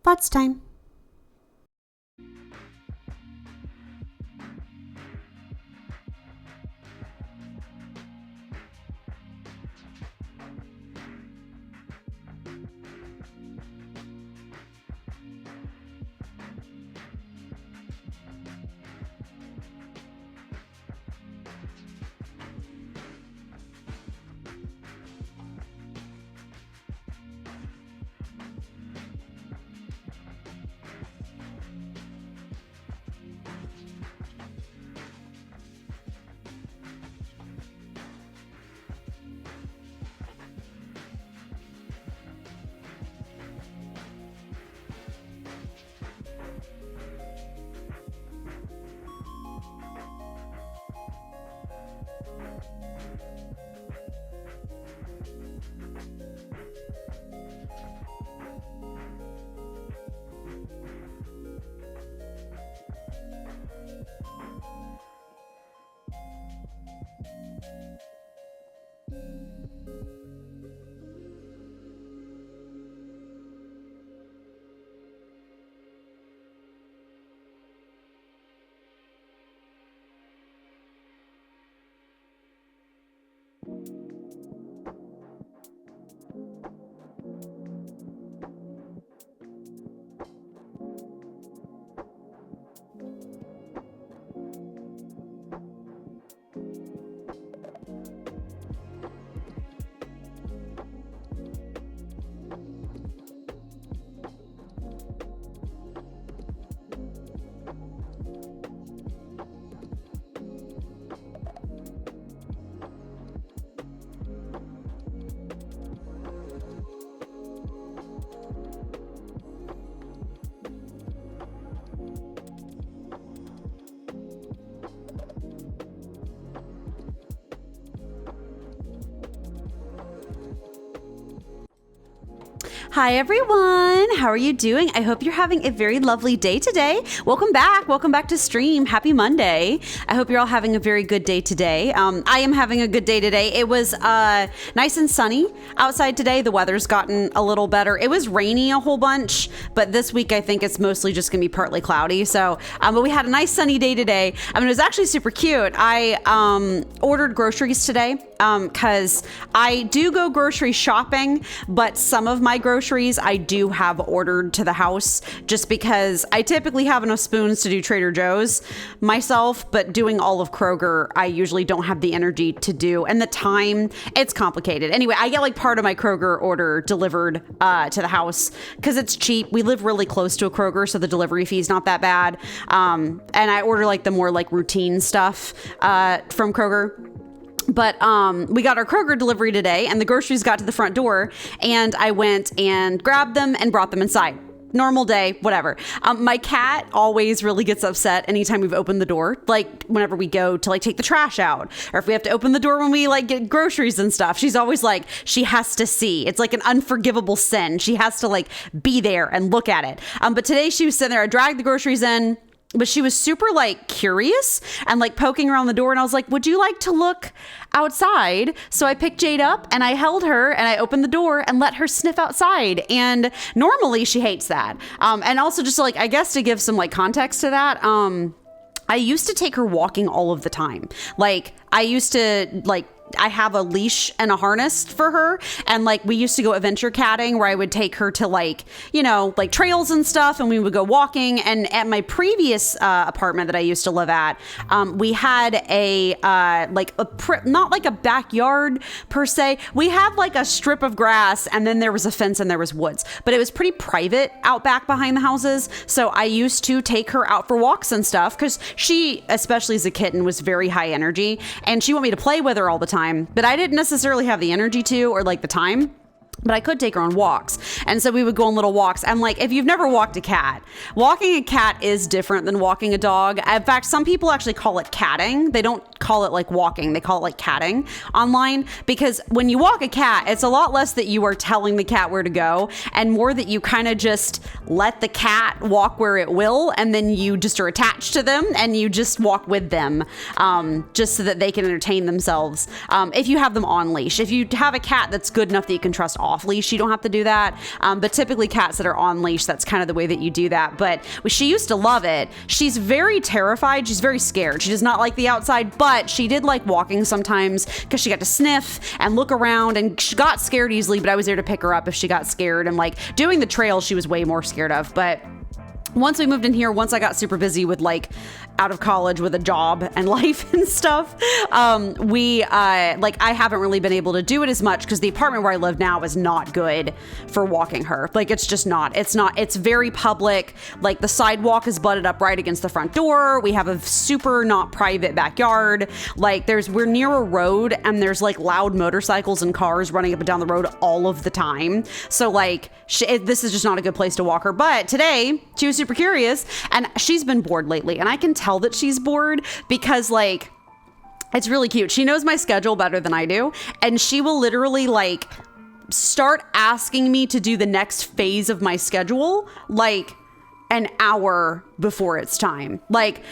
thoughts time. Hi everyone, how are you doing? I hope you're having a very lovely day today. Welcome back to stream. Happy Monday. I hope you're all having a very good day today. I am having a good day today. It was nice and sunny outside today. The weather's gotten a little better. It was rainy a whole bunch, but this week I think it's mostly just gonna be partly cloudy. So, but we had a nice sunny day today. I mean, it was actually super cute. I ordered groceries today because I do go grocery shopping, but some of my groceries I do have ordered to the house just because I typically have enough spoons to do Trader Joe's myself, but doing all of Kroger, I usually don't have the energy to do. And the time, it's complicated. Anyway, I get like part of my Kroger order delivered to the house because it's cheap. We live really close to a Kroger, so the delivery fee is not that bad. And I order like the more like routine stuff from Kroger. But we got our Kroger delivery today and the groceries got to the front door and I went and grabbed them and brought them inside. Normal day, whatever. My cat always really gets upset anytime we've opened the door, like whenever we go to like take the trash out or if we have to open the door when we like get groceries and stuff. She's always like, she has to see. It's like an unforgivable sin. She has to like be there and look at it. But today she was sitting there. I dragged the groceries in. But she was super like curious and like poking around the door. And I was like, would you like to look outside? So I picked Jade up and I held her and I opened the door and let her sniff outside. And normally she hates that. And also just like, I guess to give some like context to that, I used to take her walking all of the time. Like I used to like, I have a leash and a harness for her. And like, we used to go adventure catting where I would take her to like, you know, like trails and stuff. And we would go walking. And at my previous apartment that I used to live at, we had a, not like a backyard per se. We had like a strip of grass and then there was a fence and there was woods, but it was pretty private out back behind the houses. So I used to take her out for walks and stuff because she, especially as a kitten, was very high energy and she wanted me to play with her all the time. But I didn't necessarily have the energy to or like the time. But I could take her on walks. And so we would go on little walks. And like, if you've never walked a cat, walking a cat is different than walking a dog. In fact, some people actually call it catting. They don't call it like walking. They call it like catting online, because when you walk a cat, it's a lot less that you are telling the cat where to go and more that you kind of just let the cat walk where it will, and then you just are attached to them and you just walk with them, just so that they can entertain themselves. If you have them on leash, if you have a cat that's good enough that you can trust off leash, you don't have to do that. But typically cats that are on leash, that's kind of the way that you do that. But she used to love it. She's very terrified. She's very scared. She does not like the outside, but she did like walking sometimes because she got to sniff and look around, and she got scared easily, but I was there to pick her up if she got scared. And like doing the trail, she was way more scared of. But once we moved in here, once I got super busy with like out of college with a job and life and stuff, I haven't really been able to do it as much because the apartment where I live now is not good for walking her. Like it's just not, it's very public. Like the sidewalk is butted up right against the front door. We have a super not private backyard. Like we're near a road and there's like loud motorcycles and cars running up and down the road all of the time. So like this is just not a good place to walk her. But today she was super curious and she's been bored lately, and I can tell that she's bored because like it's really cute. She knows my schedule better than I do, and she will literally like start asking me to do the next phase of my schedule like an hour before it's time. Like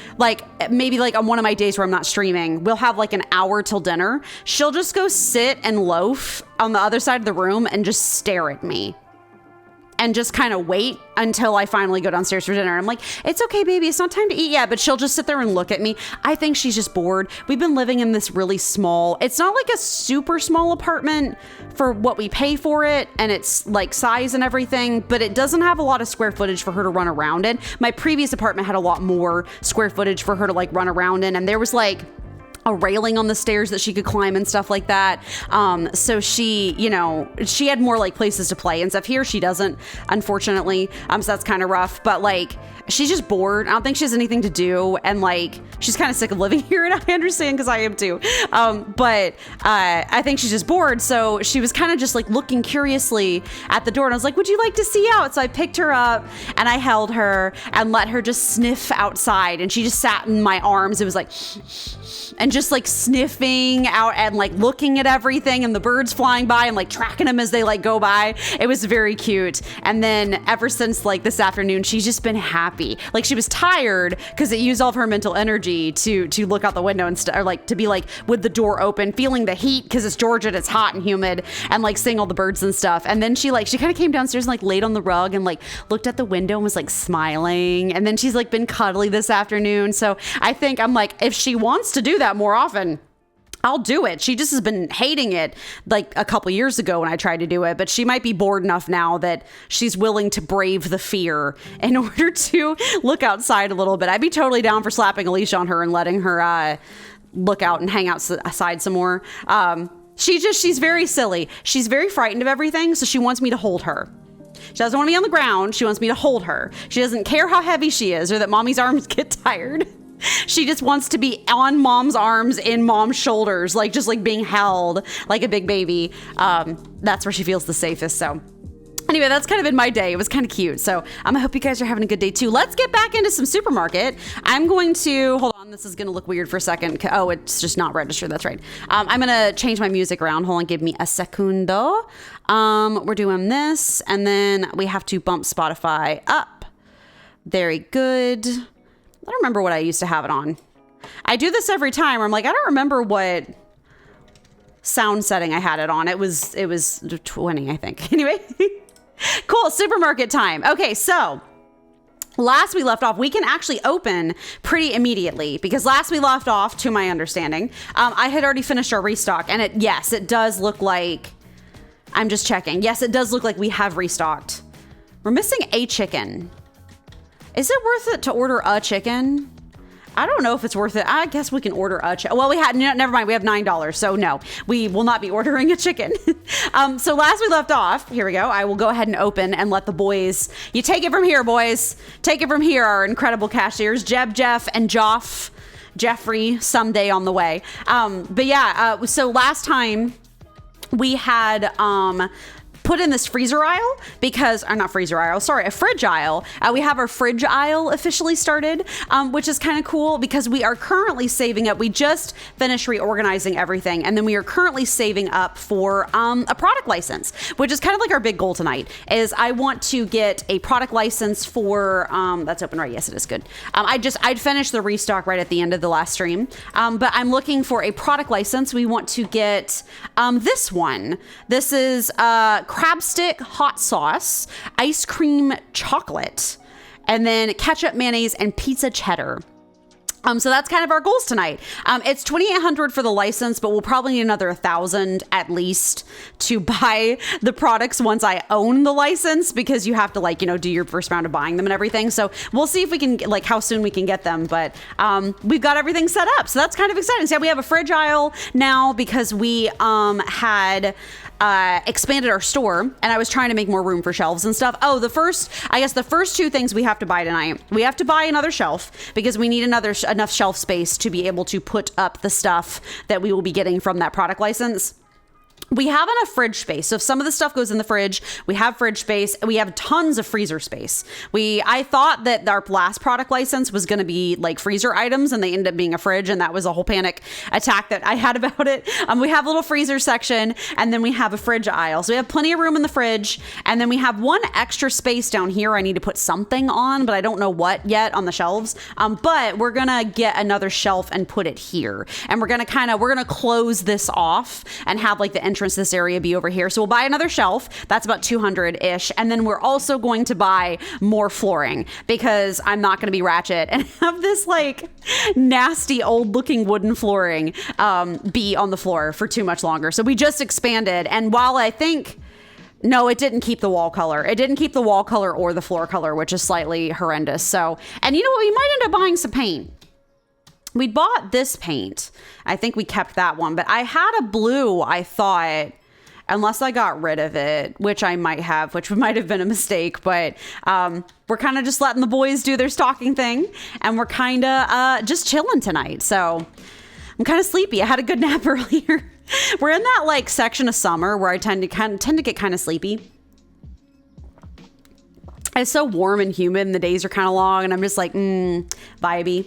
maybe like on one of my days where I'm not streaming, we'll have like an hour till dinner. She'll just go sit and loaf on the other side of the room and just stare at me and just kind of wait until I finally go downstairs for dinner. I'm like, it's okay, baby. It's not time to eat yet. But she'll just sit there and look at me. I think she's just bored. We've been living in this really small, it's not like a super small apartment for what we pay for it, and it's like size and everything, but it doesn't have a lot of square footage for her to run around in. My previous apartment had a lot more square footage for her to like run around in, and there was like a railing on the stairs that she could climb and stuff like that. So she, she had more like places to play and stuff. Here she doesn't, unfortunately. So that's kind of rough, but like she's just bored. I don't think she has anything to do, and like she's kind of sick of living here, and I understand because I am too. But I think she's just bored. So she was kind of just like looking curiously at the door, and I was like, would you like to see out? So I picked her up and I held her and let her just sniff outside, and she just sat in my arms. It was like, and just like sniffing out and like looking at everything and the birds flying by and like tracking them as they like go by. It was very cute. And then ever since like this afternoon, she's just been happy. Like she was tired because it used all of her mental energy to look out the window and or like to be like with the door open, feeling the heat because it's Georgia and it's hot and humid, and like seeing all the birds and stuff. And then she kind of came downstairs and like laid on the rug and like looked at the window and was like smiling. And then she's like been cuddly this afternoon. So I think I'm like, if she wants to do that more often, I'll do it. She just has been hating it like a couple years ago when I tried to do it, but she might be bored enough now that she's willing to brave the fear in order to look outside a little bit. I'd be totally down for slapping a leash on her and letting her look out and hang outside some more. She's very silly. She's very frightened of everything, so she wants me to hold her. She doesn't want to be on the ground. She wants me to hold her. She doesn't care how heavy she is or that mommy's arms get tired. She just wants to be on mom's arms, in mom's shoulders, like just like being held like a big baby. That's where she feels the safest. So anyway, that's kind of been my day. It was kind of cute. So I hope you guys are having a good day too. Let's get back into some supermarket. I'm going to, hold on, this is going to look weird for a second. Oh, it's just not registered. That's right. I'm going to change my music around. Hold on, give me a secundo. We're doing this, and then we have to bump Spotify up. Very good. I don't remember what I used to have it on. I do this every time where I'm like, I don't remember what sound setting I had it on. It was 20, I think. Anyway, cool. Supermarket time. Okay, so last we left off, we can actually open pretty immediately because last we left off, to my understanding, I had already finished our restock, and it does look like, I'm just checking. Yes, it does look like we have restocked. We're missing a chicken. Is it worth it to order a chicken? I don't know if it's worth it. I guess we can order a chicken. Well, never mind. We have $9. So no, we will not be ordering a chicken. So last we left off, here we go. I will go ahead and open and let the boys, you take it from here, boys. Take it from here, our incredible cashiers, Jeff, and Jeffrey, someday on the way. But yeah, so last time we had, put in this freezer aisle because, or not freezer aisle, sorry, a fridge aisle. We have our fridge aisle officially started, which is kind of cool because we are currently saving up. We just finished reorganizing everything, and then we are currently saving up for a product license, which is kind of like our big goal tonight. Is I want to get a product license for that's open, right? Yes, it is good. I'd finished the restock right at the end of the last stream, but I'm looking for a product license. We want to get this one. This is crab stick hot sauce, ice cream chocolate, and then ketchup, mayonnaise, and pizza cheddar. So that's kind of our goals tonight. It's $2,800 for the license, but we'll probably need another $1,000 at least to buy the products once I own the license, because you have to do your first round of buying them and everything. So we'll see if we can how soon we can get them, but we've got everything set up. So that's kind of exciting. So yeah, we have a fridge aisle now because we had expanded our store, and I was trying to make more room for shelves and stuff. Oh, the first two things we have to buy tonight. We have to buy another shelf because we need enough shelf space to be able to put up the stuff that we will be getting from that product license. We have enough fridge space. So if some of the stuff goes in the fridge, we have fridge space. We have tons of freezer space. I thought that our last product license was going to be freezer items, and they ended up being a fridge. And that was a whole panic attack that I had about it. We have a little freezer section, and then we have a fridge aisle. So we have plenty of room in the fridge. And then we have one extra space down here I need to put something on, but I don't know what yet on the shelves. But we're going to get another shelf and put it here. And we're going to close this off and have the entrance to this area be over here. So we'll buy another shelf. That's about 200-ish. And then we're also going to buy more flooring because I'm not going to be ratchet and have this nasty old looking wooden flooring be on the floor for too much longer. So we just expanded. And while I think, no, it didn't keep the wall color. It didn't keep the wall color or the floor color, which is slightly horrendous. So, and you know what? We might end up buying some paint. We bought this paint. I think we kept that one, but I had a blue, I thought, unless I got rid of it, which I might have, which might have been a mistake, but we're kind of just letting the boys do their stocking thing, and we're kind of just chilling tonight. So I'm kind of sleepy. I had a good nap earlier. We're in that section of summer where I tend to get kind of sleepy. It's so warm and humid and the days are kind of long, and I'm just vibey.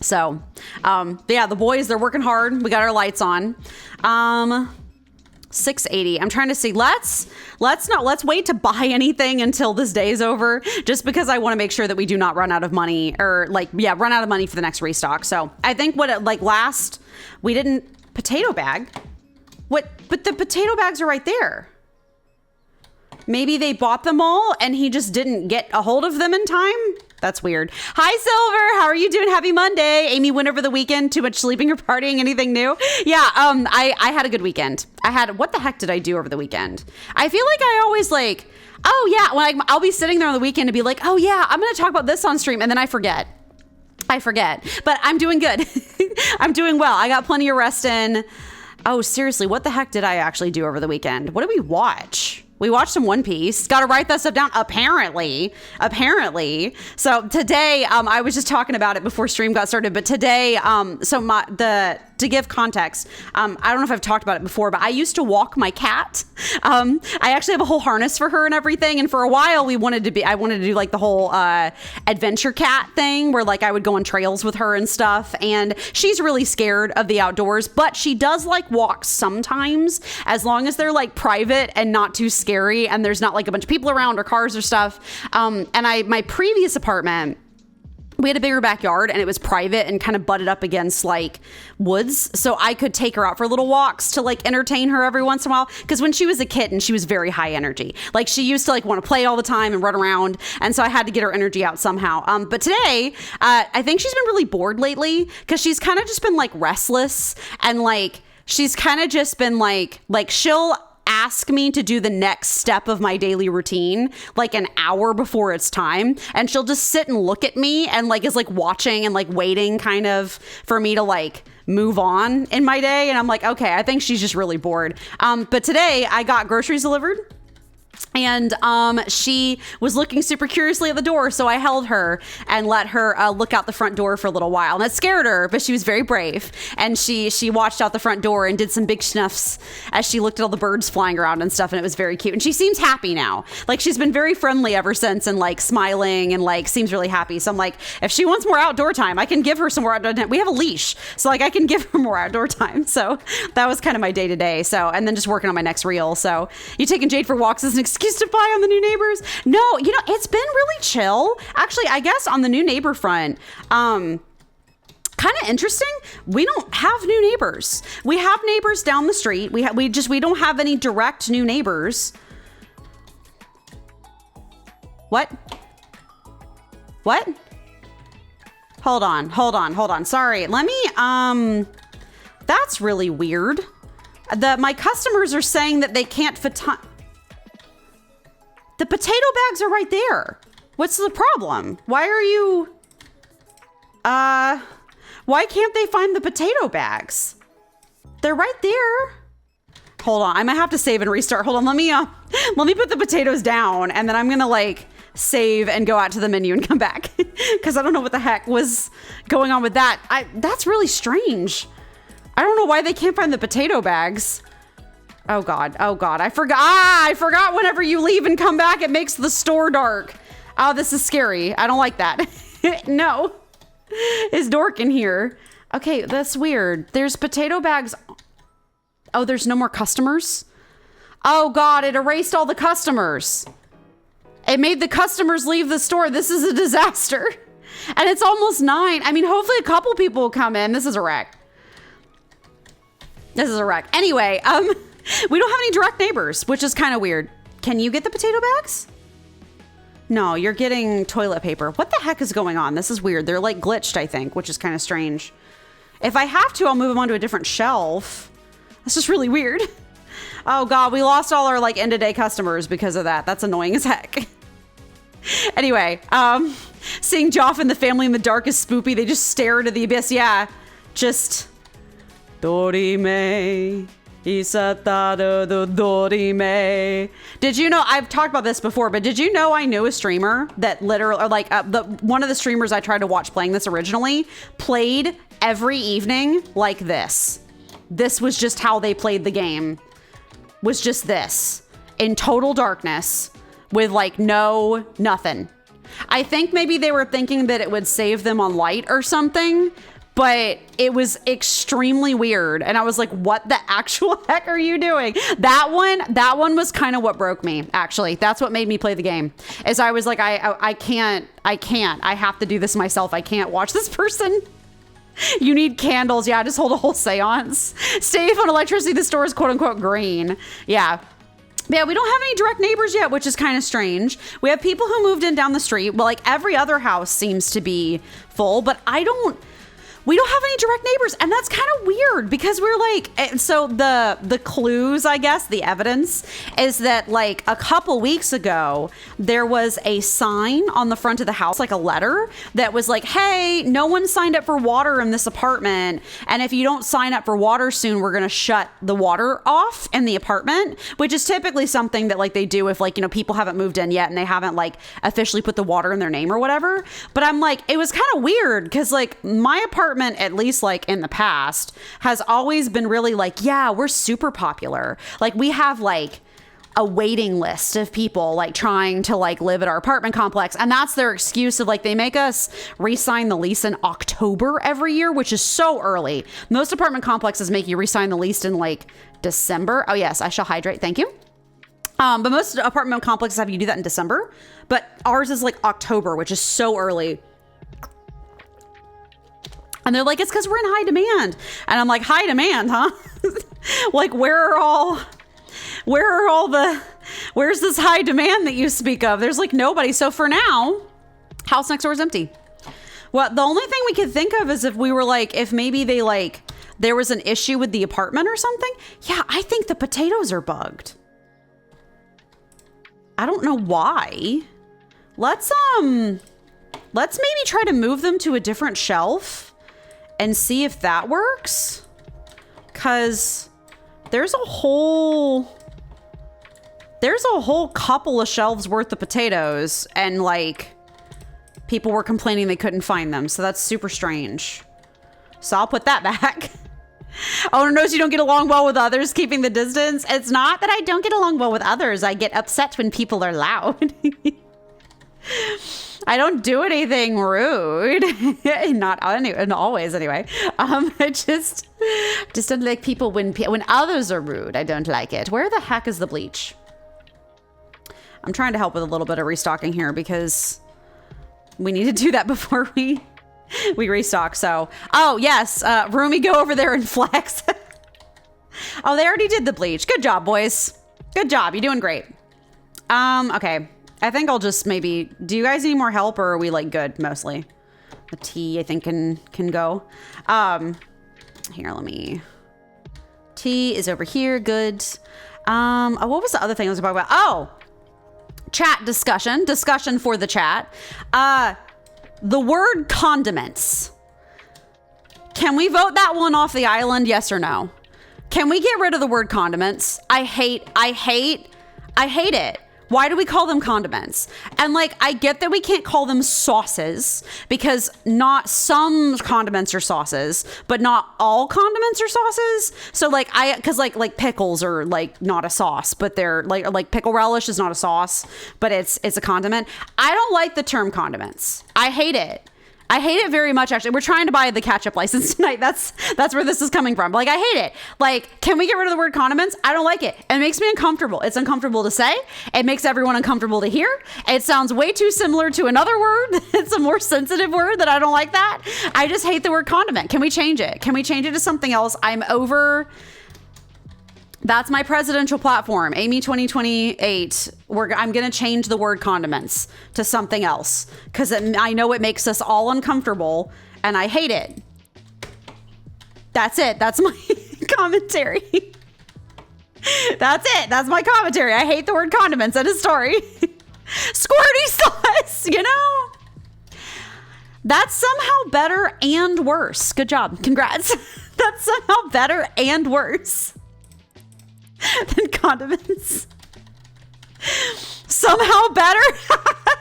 So, yeah, the boys, they're working hard. We got our lights on. 680. I'm trying to see. Let's wait to buy anything until this day is over, just because I want to make sure that we do not run out of money or run out of money for the next restock. So I think we didn't potato bag. But the potato bags are right there. Maybe they bought them all and he just didn't get a hold of them in time. That's weird. Hi, Silver. How are you doing? Happy Monday. Amy went over the weekend. Too much sleeping or partying? Anything new? Yeah, I had a good weekend. What the heck did I do over the weekend? I feel like I always oh yeah, I'll be sitting there on the weekend and be like, oh yeah, I'm going to talk about this on stream. And then I forget, but I'm doing good. I'm doing well. I got plenty of rest in. Oh, seriously, what the heck did I actually do over the weekend? What did we watch? We watched some One Piece. Got to write that stuff down. Apparently. So today, I was just talking about it before stream got started, but today, to give context, I don't know if I've talked about it before, but I used to walk my cat. I actually have a whole harness for her and everything. And for a while I wanted to do the whole, adventure cat thing where I would go on trails with her and stuff. And she's really scared of the outdoors, but she does like walks sometimes, as long as they're private and not too scary. And there's not a bunch of people around or cars or stuff. And my previous apartment, we had a bigger backyard and it was private and kind of butted up against woods. So I could take her out for little walks to entertain her every once in a while. Cause when she was a kitten, she was very high energy. She used to want to play all the time and run around. And so I had to get her energy out somehow. But today, I think she's been really bored lately cause she's kind of just been restless and she's kind of just been she'll ask me to do the next step of my daily routine an hour before it's time, and she'll just sit and look at me and is watching and waiting kind of for me to move on in my day. And I'm okay, I think she's just really bored. But today I got groceries delivered And she was looking super curiously at the door, so I held her and let her look out the front door for a little while. And it scared her, but she was very brave. And she watched out the front door and did some big snuffs as she looked at all the birds flying around and stuff, and it was very cute. And she seems happy now. Like, she's been very friendly ever since, and like smiling and like seems really happy. So I'm like, if she wants more outdoor time, I can give her some more outdoor time. We have a leash, so like I can give her more outdoor time. So that was kind of my day to day. So, and then just working on my next reel. So you taking Jade for walks is an excuse to buy on the new neighbors? No, you know, it's been really chill. Actually, I guess on the new neighbor front, kind of interesting. We don't have new neighbors. We have neighbors down the street. We don't have any direct new neighbors. What? Hold on. Sorry. Let me, that's really weird. My customers are saying that they can't fit. The potato bags are right there. What's the problem? Why are you... why can't they find the potato bags? They're right there. Hold on. I might have to save and restart. Hold on. Let me put the potatoes down, and then I'm going to like save and go out to the menu and come back because I don't know what the heck was going on with that. That's really strange. I don't know why they can't find the potato bags. Oh God. I forgot whenever you leave and come back, it makes the store dark. Oh, this is scary. I don't like that. No, it's dark in here. Okay, that's weird. There's potato bags. Oh, there's no more customers. Oh God, it erased all the customers. It made the customers leave the store. This is a disaster. And it's almost 9. I mean, hopefully a couple people will come in. This is a wreck. Anyway, we don't have any direct neighbors, which is kind of weird. Can you get the potato bags? No, you're getting toilet paper. What the heck is going on? This is weird. They're like glitched, I think, which is kind of strange. If I have to, I'll move them onto a different shelf. That's just really weird. Oh God, we lost all our like end of day customers because of that. That's annoying as heck. Anyway, seeing Joff and the family in the dark is spoopy. They just stare into the abyss. Yeah, just Dorime. Dorime. Did you know, I've talked about this before, but did you know I knew a streamer that literally, or like one of the streamers I tried to watch playing this originally played every evening like this. This was just how they played the game. Was just this in total darkness with like nothing. I think maybe they were thinking that it would save them on light or something, but it was extremely weird. And I was like, what the actual heck are you doing? That one was kind of what broke me, actually. That's what made me play the game. Is I was like, I can't. I have to do this myself. I can't watch this person. You need candles. Yeah, just hold a whole seance. Safe on electricity. The store is quote unquote green. Yeah. Yeah, we don't have any direct neighbors yet, which is kind of strange. We have people who moved in down the street. Well, like every other house seems to be full, but we don't have any direct neighbors, and that's kind of weird because we're like, so the clues, I guess, the evidence is that like a couple weeks ago, there was a sign on the front of the house, like a letter that was like, hey, no one signed up for water in this apartment. And if you don't sign up for water soon, we're going to shut the water off in the apartment, which is typically something that like they do if like, you know, people haven't moved in yet and they haven't like officially put the water in their name or whatever. But I'm like, it was kind of weird because like my apartment, at least like in the past, has always been really like, yeah, we're super popular. Like we have like a waiting list of people like trying to like live at our apartment complex. And that's their excuse of like, they make us re-sign the lease in October every year, which is so early. Most apartment complexes make you re-sign the lease in like December. Oh yes, I shall hydrate. Thank you. But most apartment complexes have you do that in December, but ours is like October, which is so early. And they're like, it's because we're in high demand. And I'm like, high demand, huh? Like, where's this high demand that you speak of? There's like nobody. So for now, house next door is empty. Well, the only thing we could think of is if we were like, if maybe they like, there was an issue with the apartment or something. Yeah, I think the potatoes are bugged. I don't know why. Let's maybe try to move them to a different shelf and see if that works. 'Cause there's a whole there's a whole couple of shelves worth of potatoes, and like people were complaining they couldn't find them. So that's super strange. So I'll put that back. Oh, notice you don't get along well with others, keeping the distance. It's not that I don't get along well with others. I get upset when people are loud. I don't do anything rude. Not always anyway. I just don't like people when others are rude. I don't like it. Where the heck is the bleach? I'm trying to help with a little bit of restocking here because we need to do that before we restock. So, oh yes, Rumi, go over there and flex. Oh, they already did the bleach. Good job, boys. Good job. You're doing great. Okay. I think I'll just maybe, do you guys need more help or are we like good mostly? The tea I think can go. Here, tea is over here. Good. Oh, what was the other thing I was about? Oh, chat discussion for the chat. The word condiments. Can we vote that one off the island? Yes or no? Can we get rid of the word condiments? I hate it. Why do we call them condiments? And like, I get that we can't call them sauces because not some condiments are sauces, but not all condiments are sauces. So like cause like pickles are like not a sauce, but they're like pickle relish is not a sauce, but it's a condiment. I don't like the term condiments. I hate it. I hate it very much, actually. We're trying to buy the ketchup license tonight. That's where this is coming from. Like, I hate it. Like, can we get rid of the word condiments? I don't like it. It makes me uncomfortable. It's uncomfortable to say. It makes everyone uncomfortable to hear. It sounds way too similar to another word. It's a more sensitive word that I don't like that. I just hate the word condiment. Can we change it? Can we change it to something else? I'm over... That's my presidential platform, Amy 2028. I'm going to change the word condiments to something else because I know it makes us all uncomfortable and I hate it. That's it. That's my commentary. That's it. That's my commentary. I hate the word condiments. End of story. Squirty sauce, you know? That's somehow better and worse. Good job. Congrats. That's somehow better and worse than condiments. Somehow better.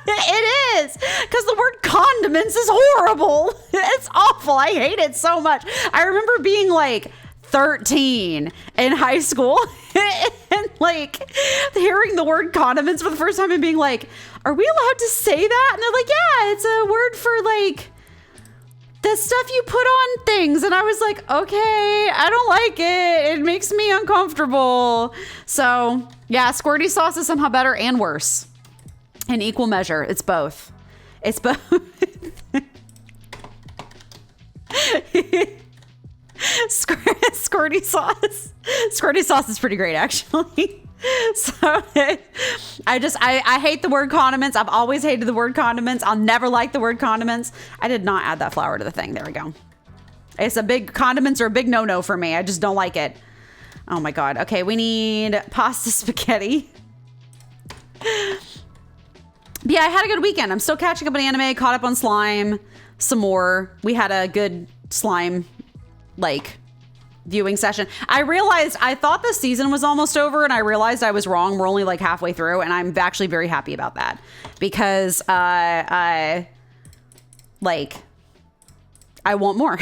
It is, because the word condiments is horrible. It's awful. I hate it so much. I remember being like 13 in high school and like hearing the word condiments for the first time and being like, are we allowed to say that? And they're like, yeah, it's a word for like the stuff you put on things. And I was like, okay, I don't like it. It makes me uncomfortable. So yeah, squirty sauce is somehow better and worse in equal measure. It's both. It's both. Squirty sauce. Squirty sauce is pretty great, actually. So I hate the word condiments. I've always hated the word condiments. I'll never like the word condiments. I did not add that flour to the thing. There we go. Condiments are a big no-no for me. I just don't like it. Oh my God. Okay, we need pasta spaghetti. Yeah, I had a good weekend. I'm still catching up on anime, caught up on slime some more. We had a good slime viewing session. I thought the season was almost over and I realized I was wrong. We're only like halfway through and I'm actually very happy about that because I want more.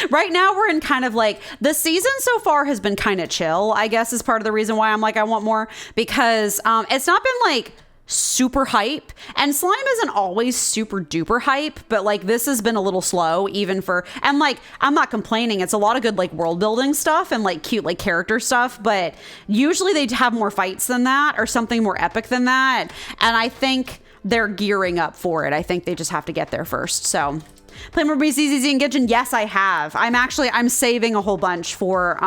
Right now we're in kind of like the season so far has been kind of chill, I guess is part of the reason why I'm like, I want more because it's not been like super hype, and slime isn't always super duper hype, but like this has been a little slow even for, and like I'm not complaining, it's a lot of good like world building stuff and like cute like character stuff, but usually they have more fights than that or something more epic than that, and I think they're gearing up for it. I think they just have to get there first. So play more BCZZ and Gidgen. Yes, I have. I'm saving a whole bunch for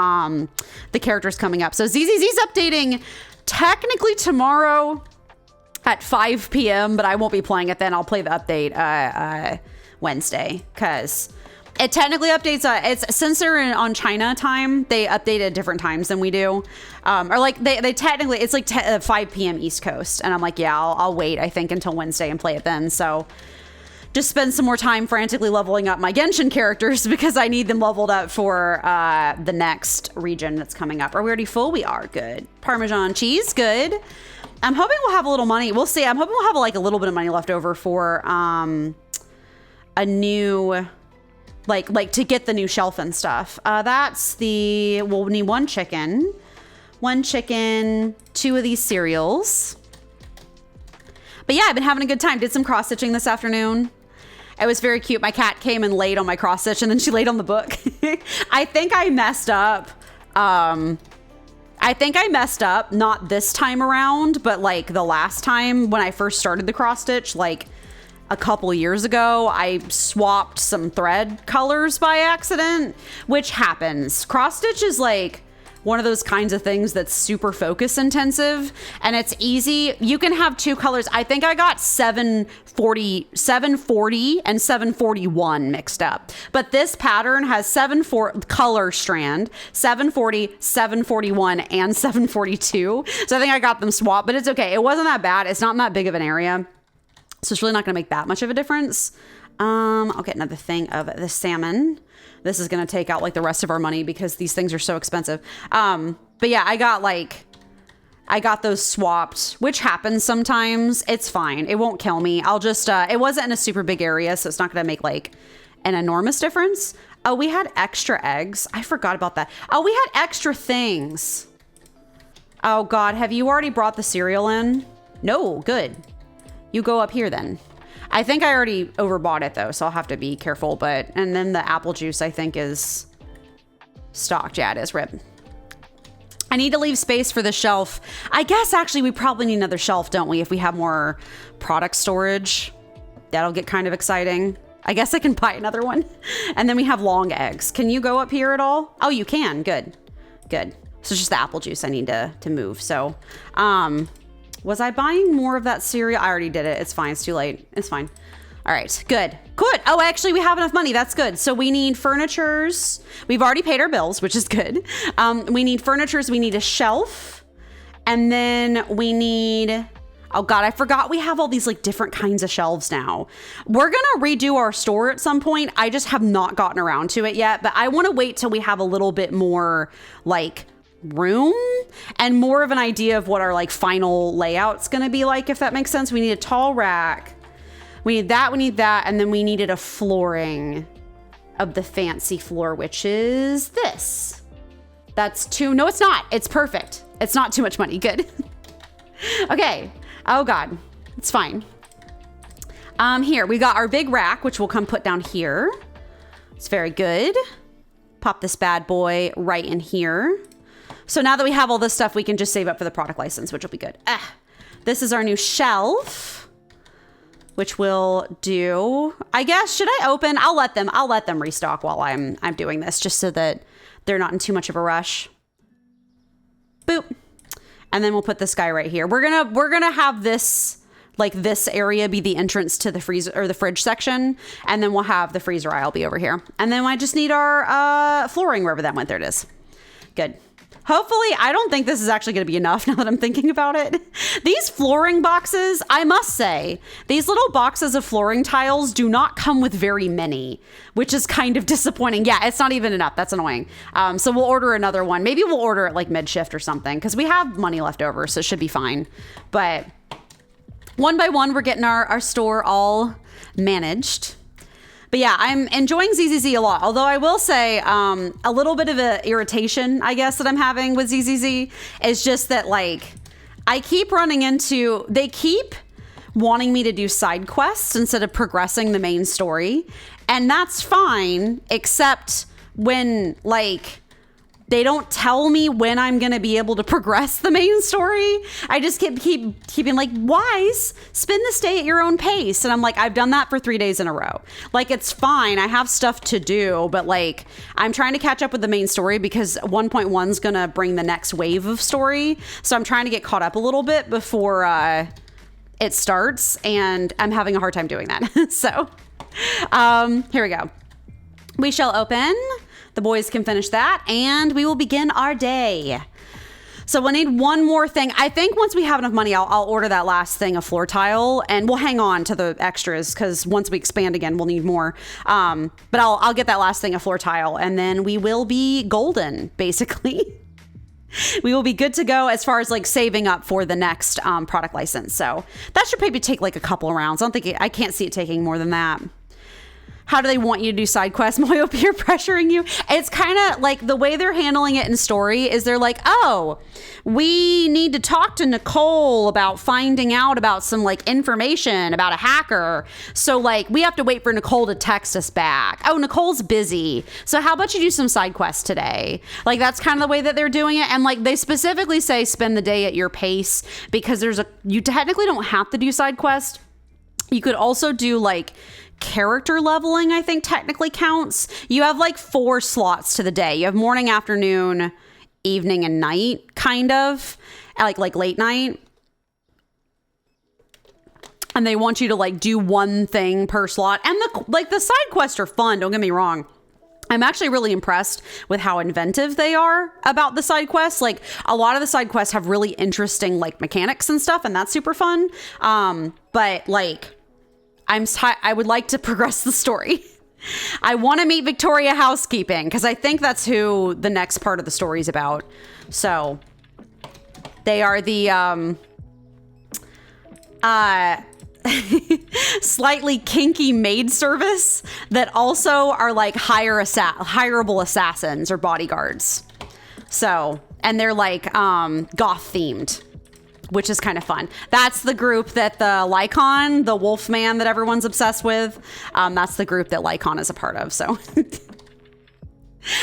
the characters coming up. So ZZZ's updating technically tomorrow at 5 p.m., but I won't be playing it then. I'll play the update Wednesday because it technically updates. It's since they're on China time, they update at different times than we do. Or like they technically, it's like 5 p.m. East Coast. And I'm like, yeah, I'll wait, I think, until Wednesday and play it then. So just spend some more time frantically leveling up my Genshin characters because I need them leveled up for the next region that's coming up. Are we already full? We are. Good. Parmesan cheese. Good. I'm hoping we'll have a little money. We'll see. I'm hoping we'll have like a little bit of money left over for a new, like to get the new shelf and stuff. We'll need one chicken, 2 of these cereals. But yeah, I've been having a good time. Did some cross stitching this afternoon. It was very cute. My cat came and laid on my cross stitch and then she laid on the book. I think I messed up. Not this time around, but like the last time when I first started the cross stitch, like a couple years ago, I swapped some thread colors by accident, which happens. Cross stitch is like one of those kinds of things that's super focus intensive, and it's easy. You can have 2 colors. I think I got 740 and 741 mixed up, but this pattern has 74 color strand, 740, 741, and 742. So I think I got them swapped, but it's okay. It wasn't that bad. It's not that big of an area, so it's really not gonna make that much of a difference. I'll get another thing of the salmon. This is going to take out like the rest of our money because these things are so expensive. But yeah, I got those swapped, which happens sometimes. It's fine. It won't kill me. I'll just, it wasn't in a super big area, so it's not going to make like an enormous difference. Oh, we had extra eggs. I forgot about that. Oh, we had extra things. Oh God, have you already brought the cereal in? No, good. You go up here then. I think I already overbought it though, so I'll have to be careful. And then the apple juice I think is stocked. Yeah, it is. Rip. I need to leave space for the shelf. I guess actually we probably need another shelf, don't we? If we have more product storage, that'll get kind of exciting. I guess I can buy another one. And then we have long eggs. Can you go up here at all? Oh, you can. Good. Good. So it's just the apple juice I need to move. So, was I buying more of that cereal? I already did it. It's fine. It's too late. It's fine. All right. Good. Good. Oh, actually, we have enough money. That's good. So we need furnitures. We've already paid our bills, which is good. We need furnitures. We need a shelf. And then we need... Oh, God, I forgot we have all these like different kinds of shelves now. We're going to redo our store at some point. I just have not gotten around to it yet. But I want to wait till we have a little bit more like... room and more of an idea of what our like final layout's gonna be like, if that makes sense. We need a tall rack, we need that, and then we needed a flooring of the fancy floor, which is this. That's too... No, it's not. It's perfect. It's not too much money. Good. Okay. Oh God, it's fine. Here we got our big rack, which we'll come put down here. It's very good. Pop this bad boy right in here. So now that we have all this stuff, we can just save up for the product license, which will be good. This is our new shelf, which we'll do. I guess, should I open? I'll let them restock while I'm doing this, just so that they're not in too much of a rush. Boop. And then we'll put this guy right here. We're gonna have this, like this area be the entrance to the freezer or the fridge section. And then we'll have the freezer aisle be over here. And then I just need our flooring wherever that went. There it is. Good. Hopefully, I don't think this is actually going to be enough now that I'm thinking about it. These flooring boxes, I must say, these little boxes of flooring tiles do not come with very many, which is kind of disappointing. Yeah, it's not even enough. That's annoying. So we'll order another one. Maybe we'll order it like mid-shift or something because we have money left over, so it should be fine. But one by one, we're getting our store all managed. But yeah, I'm enjoying ZZZ a lot. Although I will say a little bit of an irritation, I guess, that I'm having with ZZZ is just that, like, I keep running into... They keep wanting me to do side quests instead of progressing the main story. And that's fine, except when, like... They don't tell me when I'm going to be able to progress the main story. I just keep keeping like, Wise, spend this day at your own pace. And I'm like, I've done that for 3 days in a row. Like, it's fine. I have stuff to do, but like, I'm trying to catch up with the main story because 1.1 is going to bring the next wave of story. So I'm trying to get caught up a little bit before it starts. And I'm having a hard time doing that. So here we go. We shall open. The boys can finish that, and we will begin our day. So we'll need one more thing. I think once we have enough money, I'll order that last thing of floor tile, and we'll hang on to the extras because once we expand again, we'll need more. But I'll get that last thing of floor tile, and then we will be golden, basically. we will be good to go as far as like saving up for the next product license. So that should maybe take like a couple of rounds. I can't see it taking more than that. How do they want you to do side quests? Moyo peer pressuring you. It's kind of like the way they're handling it in story is they're like, oh, we need to talk to Nicole about finding out about some like information about a hacker. So like we have to wait for Nicole to text us back. Oh, Nicole's busy. So how about you do some side quests today? Like that's kind of the way that they're doing it. And like they specifically say spend the day at your pace because you technically don't have to do side quests. You could also do like character leveling, I think technically counts. You have like 4 slots to the day. You have morning, afternoon, evening, and night, kind of like late night. And they want you to like do one thing per slot. And the side quests are fun. Don't get me wrong. I'm actually really impressed with how inventive they are about the side quests. Like a lot of the side quests have really interesting like mechanics and stuff, and that's super fun. But like I would like to progress the story. I want to meet Victoria Housekeeping because I think that's who the next part of the story is about. So they are the slightly kinky maid service that also are like hireable assassins or bodyguards. So, and they're like goth themed, which is kind of fun. That's the group that the Lycon, the wolf man that everyone's obsessed with, that's the group that Lycon is a part of. So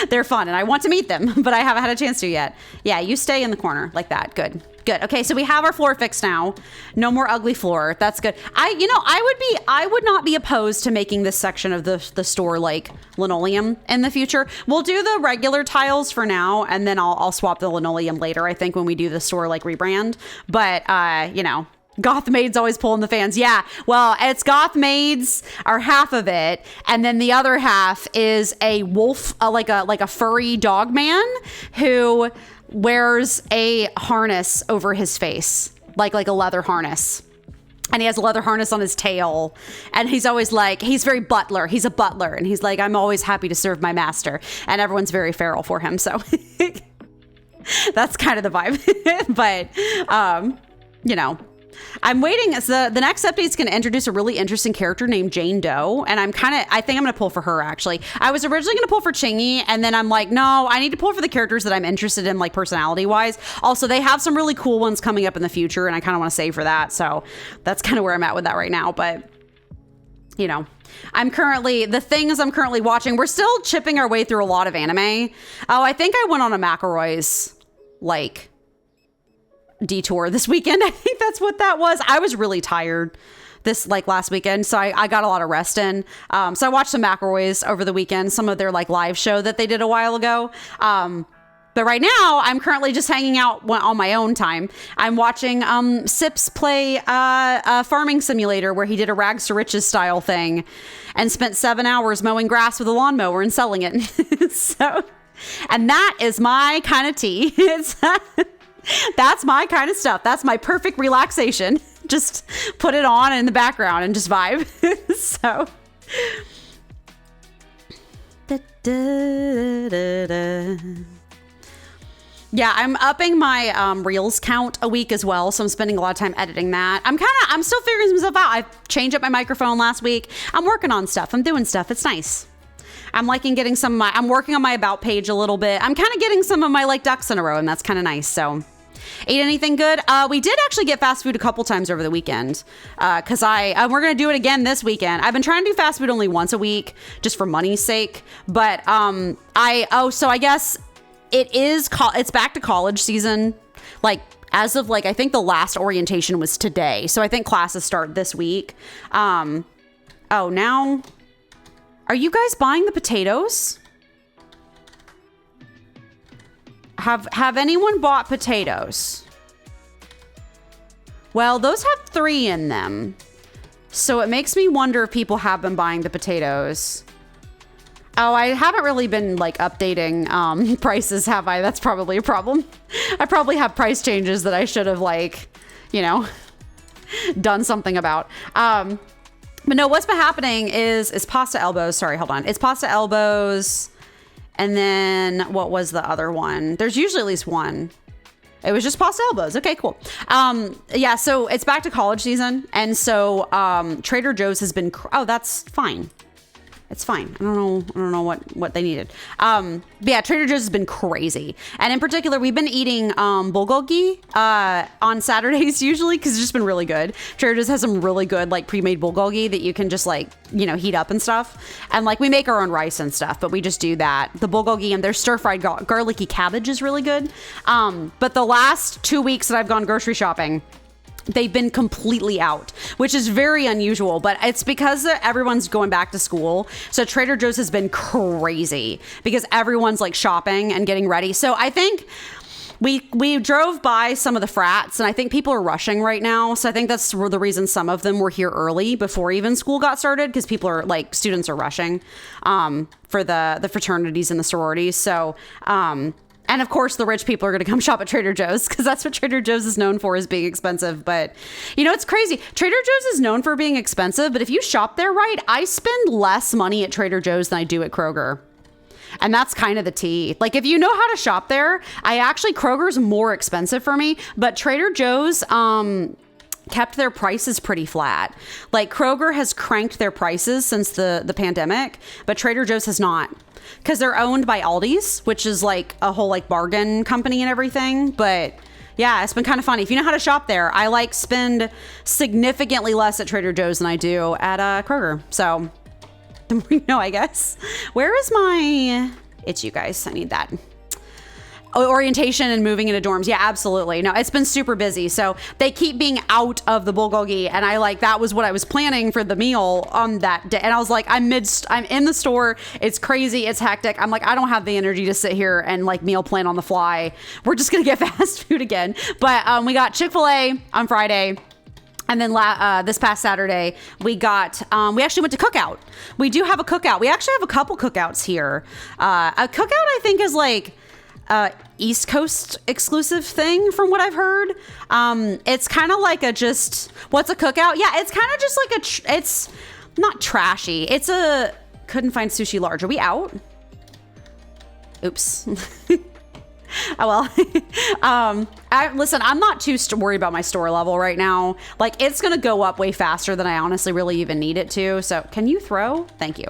they're fun and I want to meet them, but I haven't had a chance to yet. Yeah, you stay in the corner like that. Good. Okay, so we have our floor fixed now. No more ugly floor. That's good. I would not be opposed to making this section of the store like linoleum in the future. We'll do the regular tiles for now, and then I'll swap the linoleum later, I think, when we do the store like rebrand. But Goth Maids always pulling the fans. Yeah, well, it's Goth Maids are half of it, and then the other half is a wolf, like a furry dog man who wears a harness over his face, like a leather harness. And he has a leather harness on his tail. And he's always like, he's very butler. He's a butler. And he's like, I'm always happy to serve my master. And everyone's very feral for him. So that's kind of the vibe. But, I'm waiting. So the next update is going to introduce a really interesting character named Jane Doe. And I think I'm going to pull for her, actually. I was originally going to pull for Chingy. And then I'm like, no, I need to pull for the characters that I'm interested in, like personality wise. Also, they have some really cool ones coming up in the future. And I kind of want to save for that. So that's kind of where I'm at with that right now. But, I'm currently watching. We're still chipping our way through a lot of anime. Oh, I think I went on a McElroy's, detour this weekend. I think that's what that was. I was really tired this last weekend, so I got a lot of rest in. So I watched some McElroys over the weekend, some of their live show that they did a while ago. But right now I'm currently just hanging out on my own time. I'm watching Sips play a farming simulator where he did a rags to riches style thing and spent 7 hours mowing grass with a lawnmower and selling it. And that is my kind of tea. That's my kind of stuff. That's my perfect relaxation. Just put it on in the background and just vibe. So. Yeah, I'm upping my reels count a week as well. So I'm spending a lot of time editing that. I'm still figuring some stuff out. I changed up my microphone last week. I'm working on stuff. I'm doing stuff. It's nice. I'm liking getting I'm working on my about page a little bit. I'm kind of getting some of my ducks in a row, and that's kind of nice. So ate anything good? We did actually get fast food a couple times over the weekend because we're going to do it again this weekend. I've been trying to do fast food only once a week just for money's sake. But so I guess it's back to college season. As of I think the last orientation was today. So I think classes start this week. Now... Are you guys buying the potatoes? Have anyone bought potatoes? Well, those have 3 in them. So it makes me wonder if people have been buying the potatoes. Oh, I haven't really been updating prices, have I? That's probably a problem. I probably have price changes that I should have done something about. But no, what's been happening is pasta elbows. Sorry, hold on. It's pasta elbows. And then what was the other one? There's usually at least one. It was just pasta elbows. Okay, cool. Yeah, so it's back to college season. And so Trader Joe's has been, oh, that's fine. It's fine. I don't know what they needed. But yeah, Trader Joe's has been crazy. And in particular, we've been eating bulgogi on Saturdays usually because it's just been really good. Trader Joe's has some really good like pre-made bulgogi that you can just like, you know, heat up and stuff. And like we make our own rice and stuff, but we just do that. The bulgogi and their stir-fried garlicky cabbage is really good. But the last 2 weeks that I've gone grocery shopping, they've been completely out, which is very unusual, but it's because everyone's going back to school. So Trader Joe's has been crazy because everyone's like shopping and getting ready. So I think we drove by some of the frats and I think people are rushing right now. So I think that's the reason some of them were here early before even school got started, because people are like, students are rushing for the fraternities and the sororities. So, and of course, the rich people are going to come shop at Trader Joe's because that's what Trader Joe's is known for, is being expensive. But, you know, it's crazy. Trader Joe's is known for being expensive, but if you shop there right, I spend less money at Trader Joe's than I do at Kroger. And that's kind of the tea. Like, if you know how to shop there, Kroger's more expensive for me, but Trader Joe's kept their prices pretty flat. Like, Kroger has cranked their prices since the pandemic, but Trader Joe's has not. Because they're owned by Aldi's, which is like a whole like bargain company and everything. But yeah, it's been kind of funny. If you know how to shop there, I like spend significantly less at Trader Joe's than I do at Kroger. So the more you know, I guess. Where is my... It's you guys. I need that. Orientation and moving into dorms. Yeah, absolutely. No, it's been super busy. So they keep being out of the bulgogi. And that was what I was planning for the meal on that day. And I was like, I'm in the store. It's crazy. It's hectic. I'm like, I don't have the energy to sit here and like meal plan on the fly. We're just going to get fast food again. But we got Chick-fil-A on Friday. And then this past Saturday, we actually went to Cookout. We do have a cookout. We actually have a couple cookouts here. A cookout, I think, is like East Coast exclusive thing from what I've heard. It's kind of like what's a cookout? Yeah, it's kind of just like it's not trashy. Couldn't find sushi large. Are we out? Oops. Oh, well, listen, I'm not too worried about my store level right now. Like, it's going to go up way faster than I honestly really even need it to. So can you throw? Thank you.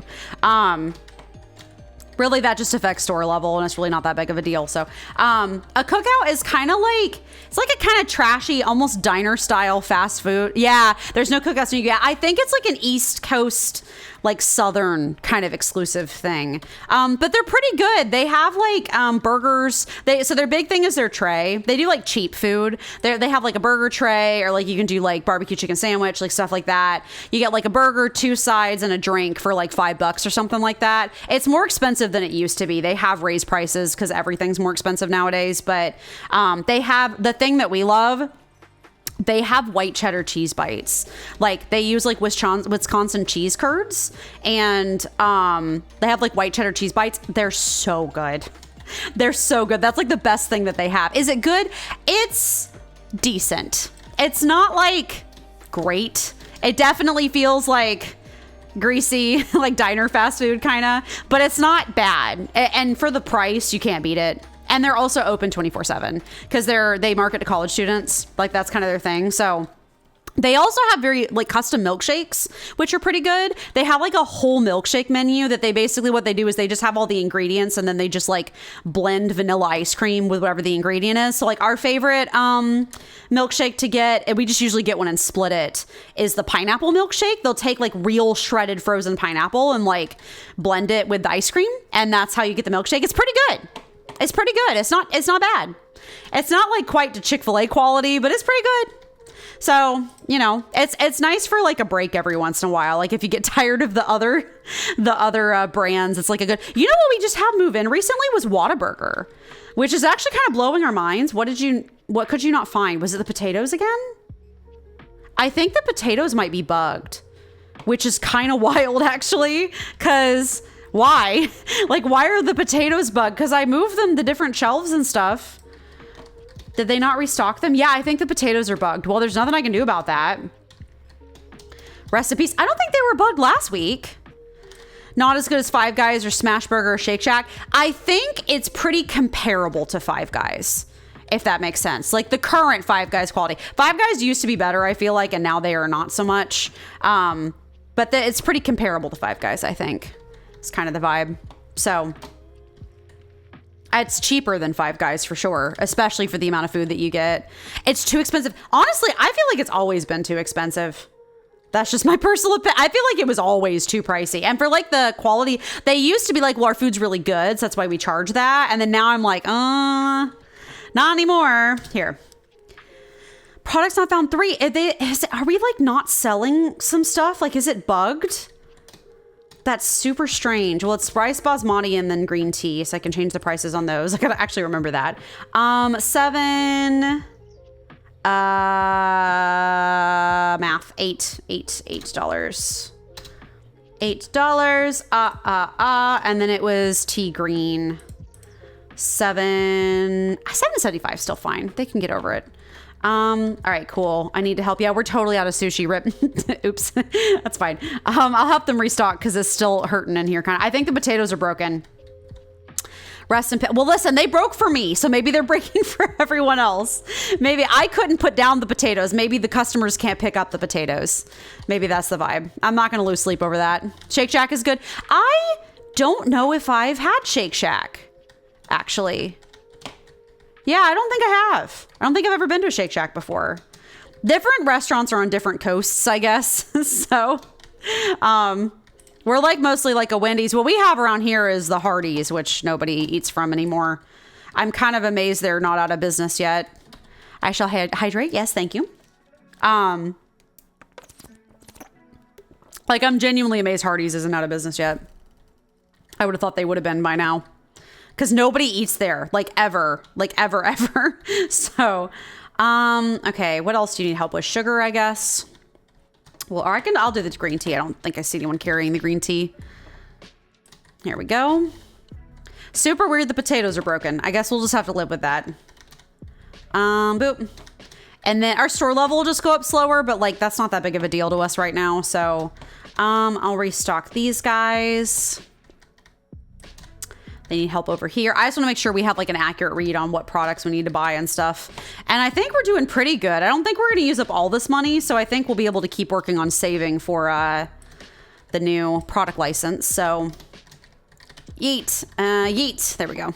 Really, that just affects store level, and it's really not that big of a deal. So a cookout is kind of like, it's like a kind of trashy, almost diner style fast food. Yeah, there's no cookouts. I think it's like an East Coast, like Southern kind of exclusive thing. But they're pretty good. They have like burgers. So their big thing is their tray. They do like cheap food. They have like a burger tray, or like you can do like barbecue chicken sandwich, like stuff like that. You get like a burger, 2 sides, and a drink for like $5 or something like that. It's more expensive than it used to be. They have raised prices because everything's more expensive nowadays. But they have the thing that we love. They have white cheddar cheese bites. Like, they use like Wisconsin cheese curds, and they have like white cheddar cheese bites. They're so good. They're so good. That's like the best thing that they have. Is it good? It's decent. It's not like great. It definitely feels like greasy, like diner fast food kind of, but it's not bad. And for the price, you can't beat it. And they're also open 24/7 because they market to college students. Like, that's kind of their thing. So they also have very like custom milkshakes, which are pretty good. They have like a whole milkshake menu that what they do is they just have all the ingredients, and then they just like blend vanilla ice cream with whatever the ingredient is. So like our favorite milkshake to get, and we just usually get one and split it, is the pineapple milkshake. They'll take like real shredded frozen pineapple and like blend it with the ice cream, and that's how you get the milkshake. It's pretty good. It's pretty good. It's not bad. It's not like quite to Chick-fil-A quality, but it's pretty good. So, you know, it's nice for like a break every once in a while. Like, if you get tired of the other brands, it's like a good, you know what we just had move in recently was Whataburger, which is actually kind of blowing our minds. What could you not find? Was it the potatoes again? I think the potatoes might be bugged, which is kind of wild actually, because why? Like, why are the potatoes bugged? Because I moved them to different shelves and stuff. Did they not restock them? Yeah, I think the potatoes are bugged. Well, there's nothing I can do about that. Recipes. I don't think they were bugged last week. Not as good as Five Guys or Smash Burger or Shake Shack. I think it's pretty comparable to Five Guys. if that makes sense. Like the current Five Guys quality. Five Guys used to be better, I feel like, and now they are not so much. But it's pretty comparable to Five Guys, I think. It's kind of the vibe. So it's cheaper than Five Guys for sure, especially for the amount of food that you get. It's too expensive. Honestly, I feel like it's always been too expensive. That's just my personal opinion. I feel like it was always too pricey. And for like the quality, they used to be like, well, our food's really good, so that's why we charge that. And then now I'm like, not anymore. Here. Products not found 3. Are we like not selling some stuff? Like, is it bugged? That's super strange. Well, it's rice basmati and then green tea, so I can change the prices on those. I gotta actually remember that. 7... math. $8. And then it was tea green. 7.75, still fine. They can get over it. All right, cool. I need to help. Yeah, we're totally out of sushi. Rip. Oops. That's fine. I'll help them restock because it's still hurting in here. I think the potatoes are broken. Rest in peace. Well, listen, they broke for me, so maybe they're breaking for everyone else. Maybe I couldn't put down the potatoes. Maybe the customers can't pick up the potatoes. Maybe that's the vibe. I'm not going to lose sleep over that. Shake Shack is good. I don't know if I've had Shake Shack, actually. Yeah, I don't think I have. I don't think I've ever been to a Shake Shack before. Different restaurants are on different coasts, I guess. So, we're like mostly like a Wendy's. What we have around here is the Hardee's, which nobody eats from anymore. I'm kind of amazed they're not out of business yet. I shall hydrate. Yes, thank you. Like I'm genuinely amazed Hardee's isn't out of business yet. I would have thought they would have been by now. Because nobody eats there, like ever. So, okay, what else do you need help with? Sugar, I guess. Well, I'll do the green tea. I don't think I see anyone carrying the green tea. Here we go. Super weird the potatoes are broken. I guess we'll just have to live with that. Boop. And then our store level will just go up slower, but like that's not that big of a deal to us right now. So, I'll restock these guys. They need help over here. I just want to make sure we have like an accurate read on what products we need to buy and stuff. And I think we're doing pretty good. I don't think we're going to use up all this money. So I think we'll be able to keep working on saving for the new product license. So yeet. There we go.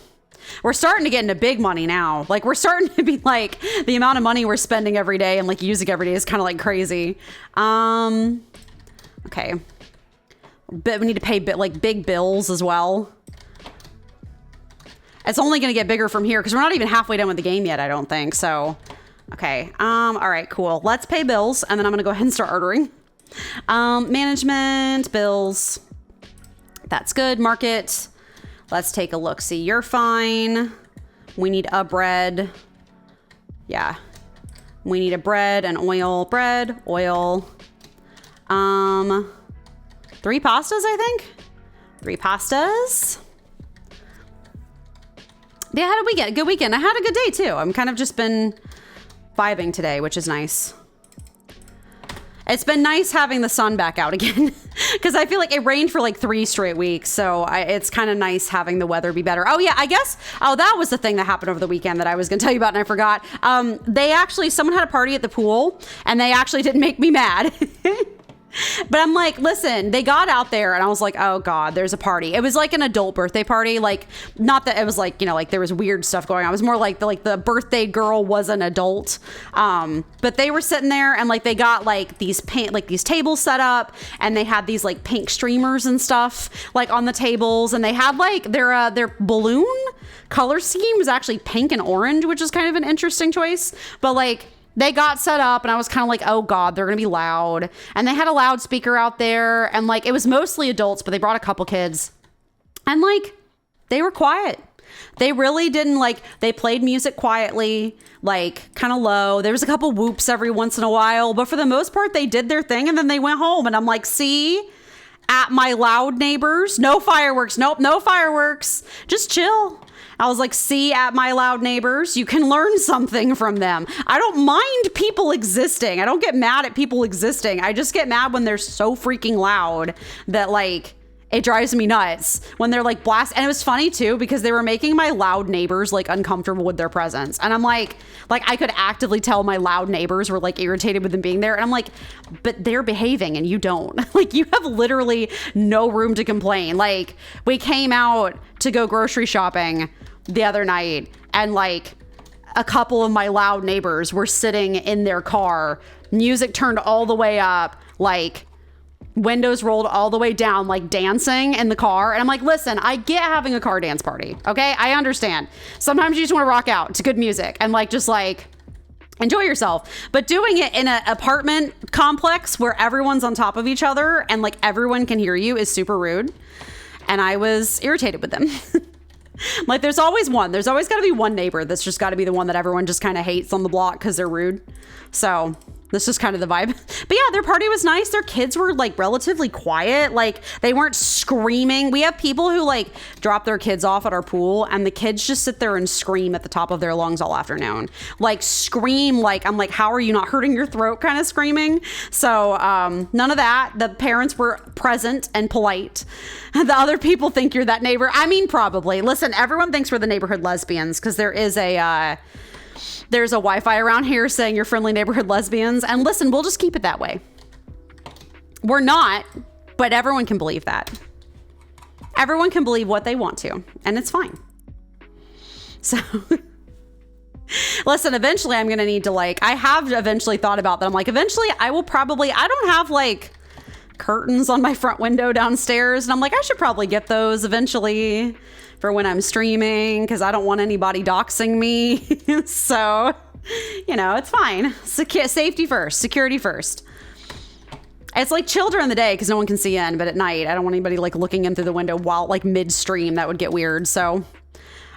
We're starting to get into big money now. Like we're starting to be like the amount of money we're spending every day and like using every day is kind of like crazy. Okay. But we need to pay like big bills as well. It's only going to get bigger from here because we're not even halfway done with the game yet, I don't think. So, okay. All right, cool. Let's pay bills, and then I'm going to go ahead and start ordering. Management, bills. That's good. Market. Let's take a look. See, you're fine. We need a bread. Yeah. We need a bread and oil. Bread, oil. 3 pastas, I think. 3 pastas. Yeah, how did we get? Good weekend. I had a good day too. I'm kind of just been vibing today, which is nice. It's been nice having the sun back out again because I feel like it rained for like 3 straight weeks. So it's kind of nice having the weather be better. Oh yeah, I guess. Oh, that was the thing that happened over the weekend that I was going to tell you about and I forgot. Someone had a party at the pool and they actually didn't make me mad. But I'm like, listen, they got out there and I was like, oh God, there's a party. It was like an adult birthday party. Like, not that it was like, you know, like there was weird stuff going on. It was more like the birthday girl was an adult. But they were sitting there and like, they got like these tables set up and they had these like pink streamers and stuff like on the tables. And they had like their balloon color scheme was actually pink and orange, which is kind of an interesting choice. But like, they got set up and I was kind of like, oh God, they're going to be loud. And they had a loudspeaker out there and like, it was mostly adults, but they brought a couple kids and like, they were quiet. They really didn't like, they played music quietly, like kind of low. There was a couple whoops every once in a while, but for the most part, they did their thing and then they went home and I'm like, see, at my loud neighbors, no fireworks. Nope. No fireworks. Just chill. I was like, see, at my loud neighbors, you can learn something from them. I don't mind people existing. I don't get mad at people existing. I just get mad when they're so freaking loud that like, It drives me nuts when they're like blast. And it was funny too, because they were making my loud neighbors like uncomfortable with their presence. And I'm like I could actively tell my loud neighbors were like irritated with them being there. And I'm like, but they're behaving and you don't. Like, you have literally no room to complain. Like, we came out to go grocery shopping the other night, and like a couple of my loud neighbors were sitting in their car, music turned all the way up, like windows rolled all the way down, like dancing in the car. And I'm like, listen, I get having a car dance party. Okay. I understand. Sometimes you just want to rock out to good music and like, just like enjoy yourself, but doing it in an apartment complex where everyone's on top of each other and like everyone can hear you is super rude. And I was irritated with them. Like, there's always got to be one neighbor that's just got to be the one that everyone just kind of hates on the block because they're rude. So that's just kind of the vibe. But yeah, their party was nice. Their kids were like relatively quiet. Like, they weren't screaming. We have people who like drop their kids off at our pool and the kids just sit there and scream at the top of their lungs all afternoon. Like, scream, like, I'm like, how are you not hurting your throat kind of screaming? So none of that. The parents were present and polite. The other people think you're that neighbor. I mean, probably. Listen, everyone thinks we're the neighborhood lesbians because there's a Wi-Fi around here saying you're friendly neighborhood lesbians. And listen, we'll just keep it that way. We're not, but everyone can believe that. Everyone can believe what they want to, and it's fine. So listen, eventually I'm going to need to like, I have eventually thought about that. I'm like, eventually I don't have like curtains on my front window downstairs. And I'm like, I should probably get those eventually for when I'm streaming, because I don't want anybody doxing me. So, you know, it's fine. Safety first, security first. It's like chill during the day because no one can see in, but at night, I don't want anybody like looking in through the window while like midstream. That would get weird. So,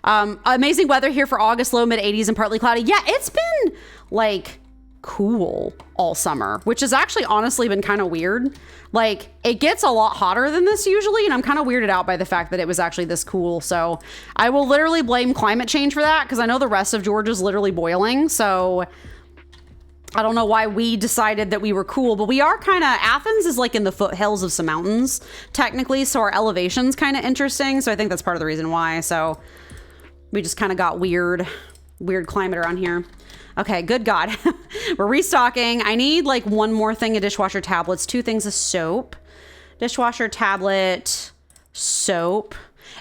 amazing weather here for August, low mid 80s and partly cloudy. Yeah, it's been like cool all summer, which has actually honestly been kind of weird. Like, it gets a lot hotter than this usually, and I'm kind of weirded out by the fact that it was actually this cool. So I will literally blame climate change for that, because I know the rest of Georgia's literally boiling. So I don't know why we decided that we were cool, but we are kind of, Athens is like in the foothills of some mountains technically, so our elevation's kind of interesting. So I think that's part of the reason why. So we just kind of got weird climate around here. Okay, good God. We're restocking. I need like one more thing of dishwasher tablets, 2 things of soap. Dishwasher tablet, soap.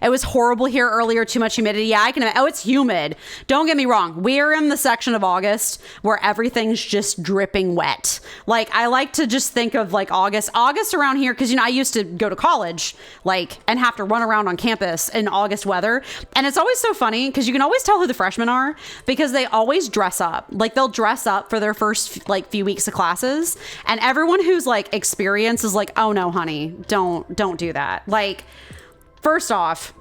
It was horrible here earlier, too much humidity. Yeah, I can imagine. Oh, it's humid. Don't get me wrong. We're in the section of August where everything's just dripping wet. Like, I like to just think of like August around here, because, you know, I used to go to college like and have to run around on campus in August weather. And it's always so funny because you can always tell who the freshmen are because they always dress up. Like, they'll dress up for their first like few weeks of classes. And everyone who's like experienced is like, oh no, honey, don't do that. Like, first off,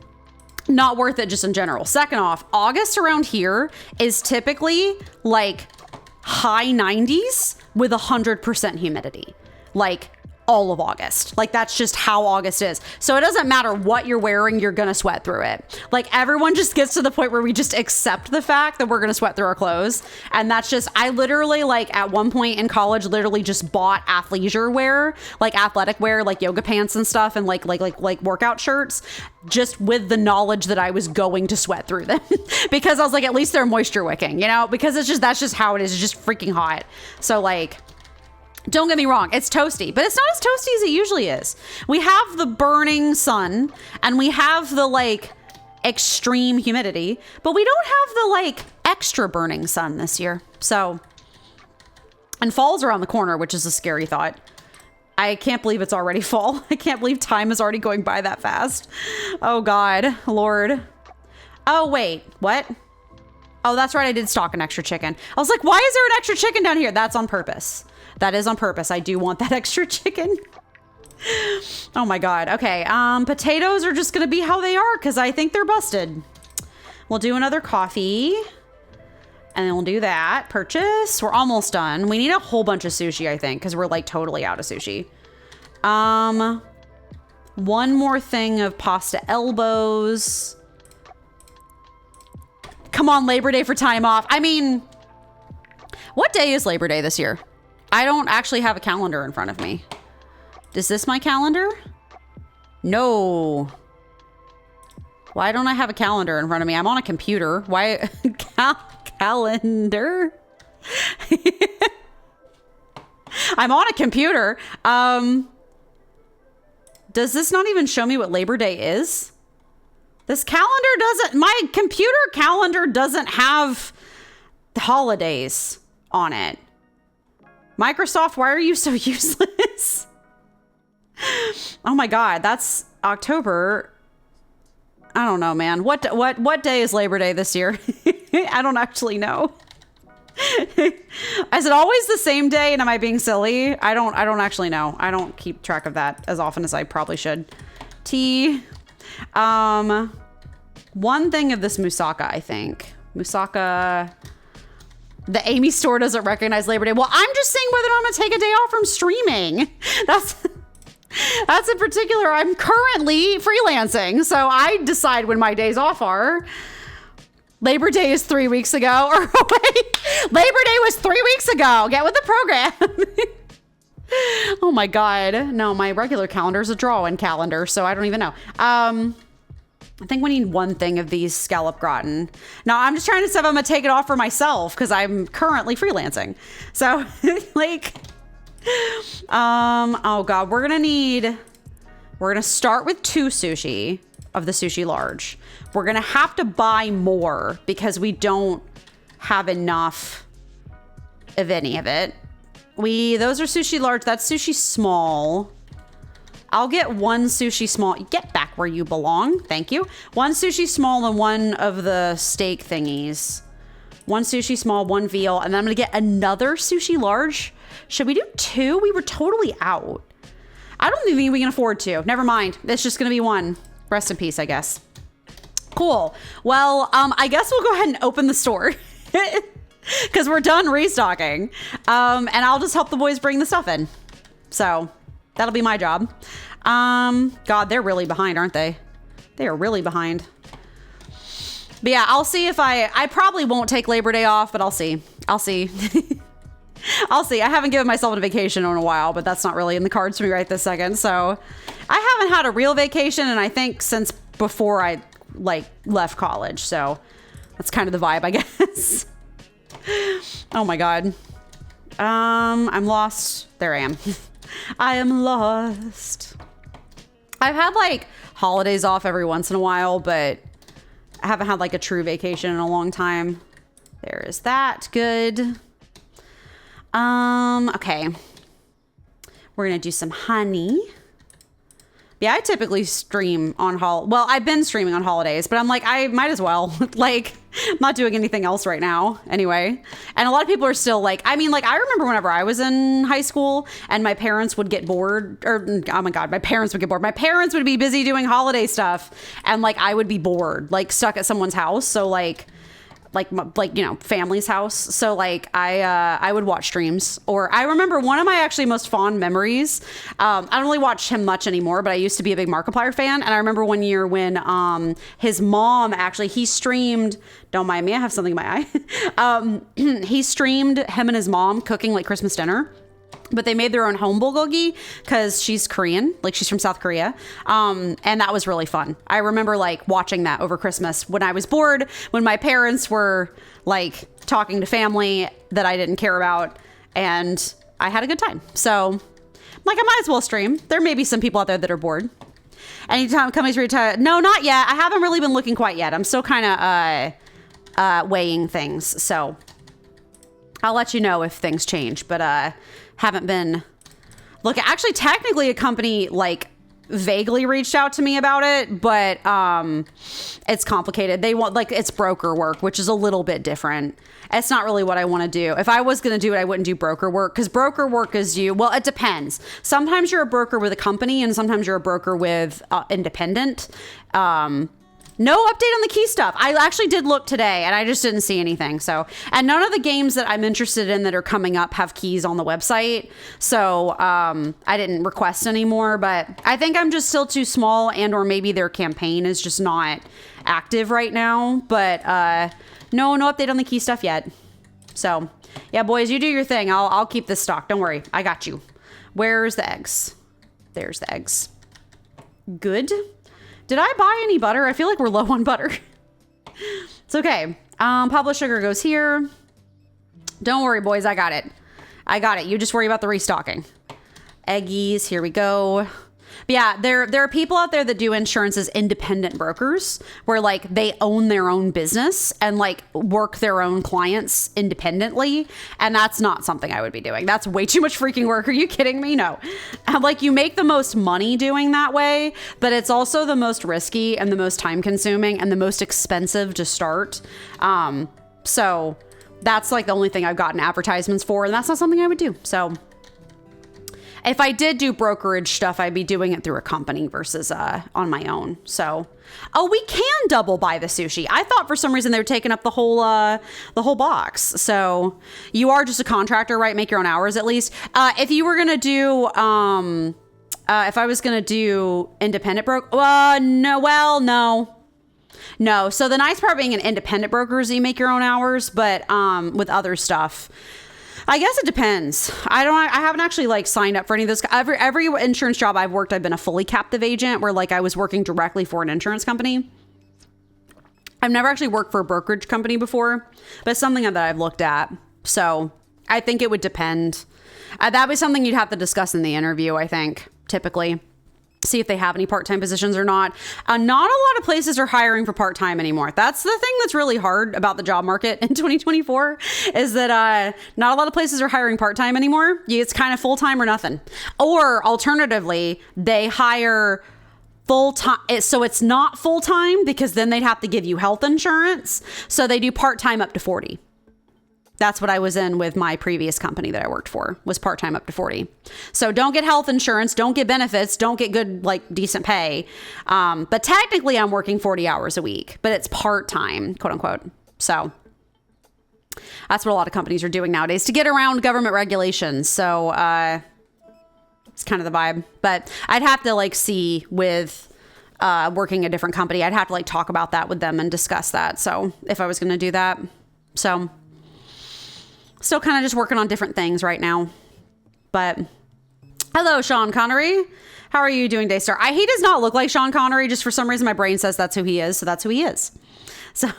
not worth it just in general. Second off, August around here is typically like high 90s with 100% humidity. Like, all of August. Like, that's just how August is. So it doesn't matter what you're wearing, you're gonna sweat through it. Like, everyone just gets to the point where we just accept the fact that we're gonna sweat through our clothes. And that's just, I literally, like, at one point in college, literally just bought athleisure wear, like athletic wear, like yoga pants and stuff, and like workout shirts, just with the knowledge that I was going to sweat through them. Because I was like, at least they're moisture wicking, you know, because that's just how it is. It's just freaking hot. So like, don't get me wrong, it's toasty, but it's not as toasty as it usually is. We have the burning sun and we have the like extreme humidity, but we don't have the like extra burning sun this year. So, and fall's around the corner, which is a scary thought. I can't believe it's already fall. I can't believe time is already going by that fast. Oh God, Lord. Oh wait, what? Oh, that's right, I did stock an extra chicken. I was like, why is there an extra chicken down here? That's on purpose. That is on purpose. I do want that extra chicken. Oh my God. Okay. Potatoes are just going to be how they are because I think they're busted. We'll do another coffee and then we'll do that. Purchase. We're almost done. We need a whole bunch of sushi, I think, because we're like totally out of sushi. One more thing of pasta elbows. Come on, Labor Day for time off. I mean, what day is Labor Day this year? I don't actually have a calendar in front of me. Is this my calendar? No. Why don't I have a calendar in front of me? I'm on a computer. Why? Calendar? I'm on a computer. Does this not even show me what Labor Day is? This calendar doesn't, my computer calendar doesn't have holidays on it. Microsoft, why are you so useless? Oh my God, that's October. I don't know, man. What day is Labor Day this year? I don't actually know. Is it always the same day? And am I being silly? I don't actually know. I don't keep track of that as often as I probably should. One thing of this Musaka, I think. Musaka. The Amy store doesn't recognize Labor Day. Well, I'm just saying whether or not I'm gonna take a day off from streaming. That's in particular. I'm currently freelancing, so I decide when my days off are. Labor Day is 3 weeks ago. Or wait, Labor Day was 3 weeks ago. Get with the program. Oh my God. No, my regular calendar is a draw-in calendar, so I don't even know. I think we need one thing of these scallop gratin. Now, I'm just trying to decide if I'm going to take it off for myself because I'm currently freelancing. So, like, oh God, we're going to start with 2 sushi of the sushi large. We're going to have to buy more because we don't have enough of any of it. Those are sushi large. That's sushi small. I'll get 1 sushi small. Get back where you belong. Thank you. 1 sushi small and 1 of the steak thingies. 1 sushi small, 1 veal. And then I'm going to get another sushi large. Should we do 2? We were totally out. I don't think we can afford 2. Never mind. It's just going to be 1. Rest in peace, I guess. Cool. Well, I guess we'll go ahead and open the store. Because we're done restocking. And I'll just help the boys bring the stuff in. So that'll be my job. God, they're really behind, aren't they? They are really behind. But yeah, I'll see if I probably won't take Labor Day off, but I'll see. I'll see. I'll see. I haven't given myself a vacation in a while, but that's not really in the cards for me right this second. So I haven't had a real vacation, and I think since before I left college. So that's kind of the vibe, I guess. Oh my God. I'm lost. There I am. I am lost. I've had holidays off every once in a while, but I haven't had a true vacation in a long time. There is that. Good. Okay. We're going to do some honey. Yeah, I typically stream on well, I've been streaming on holidays, but I'm I might as well. I'm not doing anything else right now anyway. And a lot of people are still I remember whenever I was in high school and my parents would get bored, or oh my God, my parents would get bored. My parents would be busy doing holiday stuff and I would be bored, stuck at someone's house. So family's house. So I would watch streams, or I remember one of my actually most fond memories. I don't really watch him much anymore, but I used to be a big Markiplier fan. And I remember one year when his mom he streamed, don't mind me, I have something in my eye. He streamed him and his mom cooking Christmas dinner. But they made their own home bulgogi because she's Korean, she's from South Korea. And that was really fun. I remember watching that over Christmas when I was bored, when my parents were talking to family that I didn't care about, and I had a good time. So I might as well stream. There may be some people out there that are bored. Anytime companies retire. No, not yet. I haven't really been looking quite yet. I'm still kind of weighing things. So I'll let you know if things change, but haven't been looking. Actually, technically a company vaguely reached out to me about it, but it's complicated. They want it's broker work, which is a little bit different. It's not really what I want to do. If I was going to do it, I wouldn't do broker work, because broker work is well, it depends. Sometimes you're a broker with a company and sometimes you're a broker with independent. No update on the key stuff. I actually did look today and I just didn't see anything. So, and none of the games that I'm interested in that are coming up have keys on the website. So, I didn't request anymore, but I think I'm just still too small, and, or maybe their campaign is just not active right now, but, no update on the key stuff yet. So yeah, boys, you do your thing. I'll keep this stock. Don't worry. I got you. Where's the eggs? There's the eggs. good. Did I buy any butter? I feel like we're low on butter. It's okay. Pablo sugar goes here. Don't worry, boys. I got it. I got it. You just worry about the restocking. Eggies. Here we go. But yeah, there are people out there that do insurance as independent brokers where like they own their own business and like work their own clients independently. And that's not something I would be doing. That's way too much freaking work. Are you kidding me? No. Like you make the most money doing that way, but it's also the most risky and the most time consuming and the most expensive to start. So that's like the only thing I've gotten advertisements for, and that's not something I would do. So if I did do brokerage stuff, I'd be doing it through a company versus on my own. So, oh, we can double buy the sushi. I thought for some reason they were taking up the whole box. So you are just a contractor, right? Make your own hours at least. If you were gonna do, if I was gonna do independent no. So the nice part being an independent broker is that you make your own hours, but with other stuff, I guess it depends. I haven't actually like signed up for any of this. Every insurance job I've worked, I've been a fully captive agent where like I was working directly for an insurance company. I've never actually worked for a brokerage company before, but it's something that I've looked at. So I think it would depend. That was something you'd have to discuss in the interview, I think, typically. See if they have any part-time positions or not. Not a lot of places are hiring for part-time anymore. That's the thing that's really hard about the job market in 2024 is that not a lot of places are hiring part-time anymore. It's kind of full-time or nothing. Or alternatively, they hire full-time. So it's not full-time because then they'd have to give you health insurance. So they do part-time up to 40. That's what I was in with my previous company that I worked for, was part-time up to 40. So don't get health insurance, don't get benefits, don't get good, like decent pay. But technically I'm working 40 hours a week, but it's part-time, quote unquote. So that's what a lot of companies are doing nowadays to get around government regulations. So it's kind of the vibe, but I'd have to like see with working a different company, I'd have to like talk about that with them and discuss that. So if I was going to do that, so still kind of just working on different things right now. But hello, Sean Connery. How are you doing, Daystar? He does not look like Sean Connery. Just for some reason, my brain says that's who he is. So that's who he is. So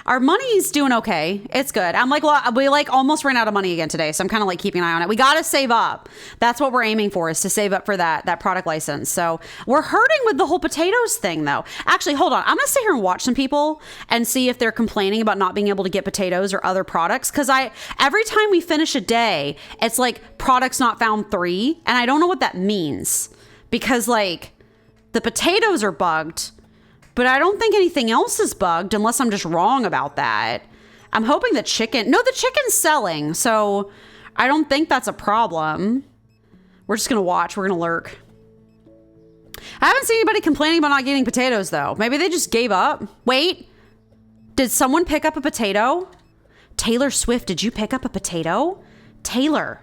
our money's doing okay. It's good. I'm like, well, we like almost ran out of money again today. So I'm kind of like keeping an eye on it. We got to save up. That's what we're aiming for, is to save up for that product license. So we're hurting with the whole potatoes thing though. Actually, hold on. I'm going to sit here and watch some people and see if they're complaining about not being able to get potatoes or other products. Cause every time we finish a day, it's like products not found 3. And I don't know what that means because like the potatoes are bugged, but I don't think anything else is bugged unless I'm just wrong about that. I'm hoping the chicken's selling. So I don't think that's a problem. We're just going to watch. We're going to lurk. I haven't seen anybody complaining about not getting potatoes though. Maybe they just gave up. Wait, did someone pick up a potato? Taylor Swift, did you pick up a potato? Taylor,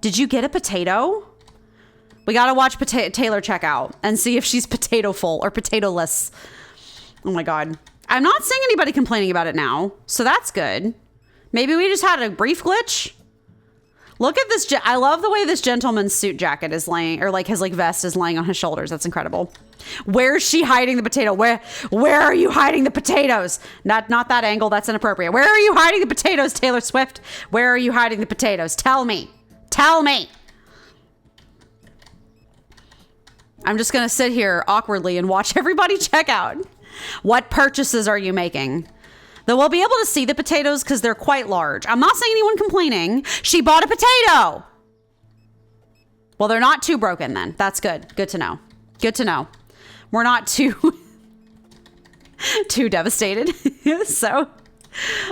did you get a potato? We got to watch Taylor check out and see if she's potato full or potato-less. Oh my God. I'm not seeing anybody complaining about it now. So that's good. Maybe we just had a brief glitch. Look at this. I love the way this gentleman's suit jacket is laying, or like his like vest is laying on his shoulders. That's incredible. Where's she hiding the potato? Where are you hiding the potatoes? Not that angle. That's inappropriate. Where are you hiding the potatoes, Taylor Swift? Where are you hiding the potatoes? Tell me. Tell me. I'm just going to sit here awkwardly and watch everybody check out. What purchases are you making? Though we'll be able to see the potatoes because they're quite large. I'm not seeing anyone complaining. She bought a potato. Well, they're not too broken then. That's good. Good to know. Good to know. We're not too devastated. So,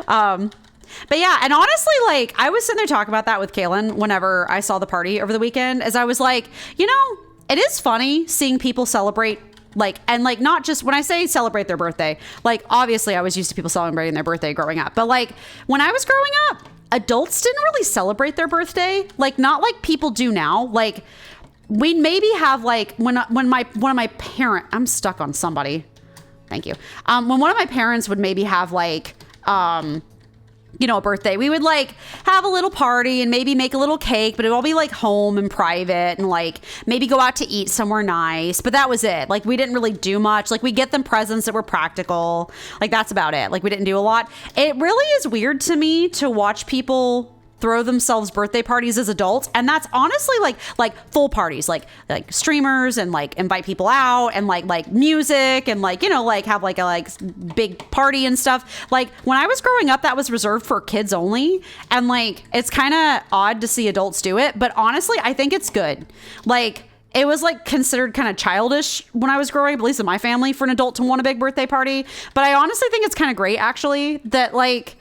but yeah, and honestly, like I was sitting there talking about that with Kaylin whenever I saw the party over the weekend, as I was like, you know, it is funny seeing people celebrate, like, and like, not just when I say celebrate their birthday, like, obviously I was used to people celebrating their birthday growing up, but like when I was growing up, adults didn't really celebrate their birthday, like not like people do now. Like we'd maybe have like when one of my parents, I'm stuck on somebody. Thank you. When one of my parents would maybe have like, a birthday, we would like have a little party and maybe make a little cake, but it'd all be like home and private, and like maybe go out to eat somewhere nice. But that was it. Like we didn't really do much. Like we get them presents that were practical. Like that's about it. Like we didn't do a lot. It really is weird to me to watch people throw themselves birthday parties as adults, and that's honestly like full parties, like streamers, and like invite people out, and like music, and like like have like a big party and stuff. Like when I was growing up, that was reserved for kids only, and like it's kind of odd to see adults do it, but honestly I think it's good. Like it was like considered kind of childish when I was growing up, at least in my family, for an adult to want a big birthday party, but I honestly think it's kind of great actually that like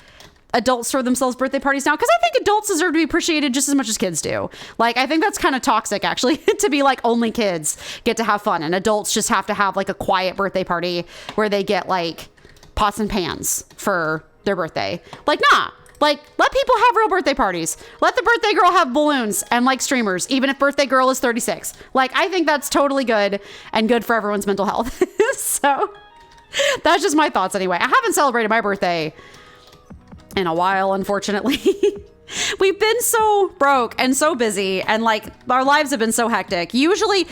adults throw themselves birthday parties now, because I think adults deserve to be appreciated just as much as kids do. Like I think that's kind of toxic actually to be like only kids get to have fun and adults just have to have like a quiet birthday party where they get like pots and pans for their birthday. Like nah, like let people have real birthday parties. Let the birthday girl have balloons and like streamers, even if birthday girl is 36. Like I think that's totally good and good for everyone's mental health. So that's just my thoughts anyway. I haven't celebrated my birthday in a while, unfortunately. We've been so broke and so busy, and like our lives have been so hectic. Usually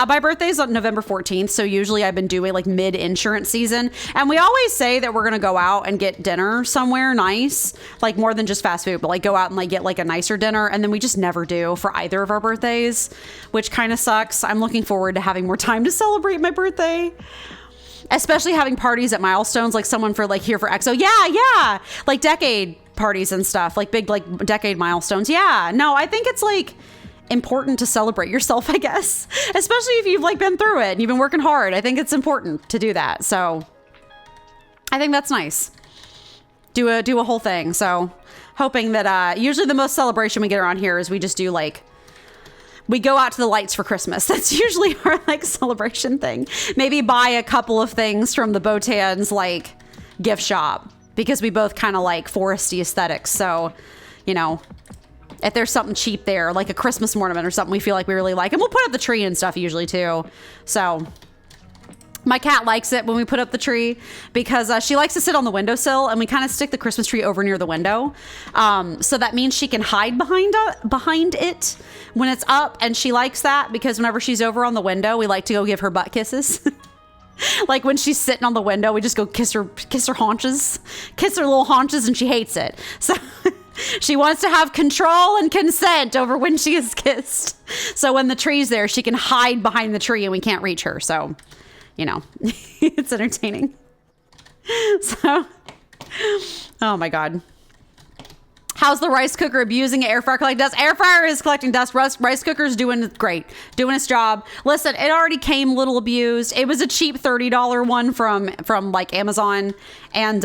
my birthday's on November 14th, so usually I've been doing like mid insurance season, and we always say that we're gonna go out and get dinner somewhere nice, like more than just fast food, but like go out and like get like a nicer dinner, and then we just never do for either of our birthdays, which kind of sucks. I'm looking forward to having more time to celebrate my birthday, especially having parties at milestones, like someone for like here for EXO. Yeah. Like decade parties and stuff, like big, like decade milestones. Yeah. No, I think it's like important to celebrate yourself, I guess, especially if you've like been through it and you've been working hard. I think it's important to do that. So I think that's nice. Do a whole thing. So hoping that, usually the most celebration we get around here is we just do like, we go out to the lights for Christmas. That's usually our like celebration thing. Maybe buy a couple of things from the Botan's like gift shop, because we both kind of like foresty aesthetics. So, if there's something cheap there, like a Christmas ornament or something we feel like we really like, and we'll put up the tree and stuff usually too. So my cat likes it when we put up the tree, because she likes to sit on the windowsill, and we kind of stick the Christmas tree over near the window. So that means she can hide behind it when it's up. And she likes that because whenever she's over on the window, we like to go give her butt kisses. Like when she's sitting on the window, we just go kiss her haunches, kiss her little haunches, and she hates it. So she wants to have control and consent over when she is kissed. So when the tree's there, she can hide behind the tree and we can't reach her. So it's entertaining. So, oh my God. How's the rice cooker abusing air fryer collecting dust? Air fryer is collecting dust. Rice cooker's doing great, doing its job. Listen, it already came a little abused. It was a cheap $30 one from like Amazon, and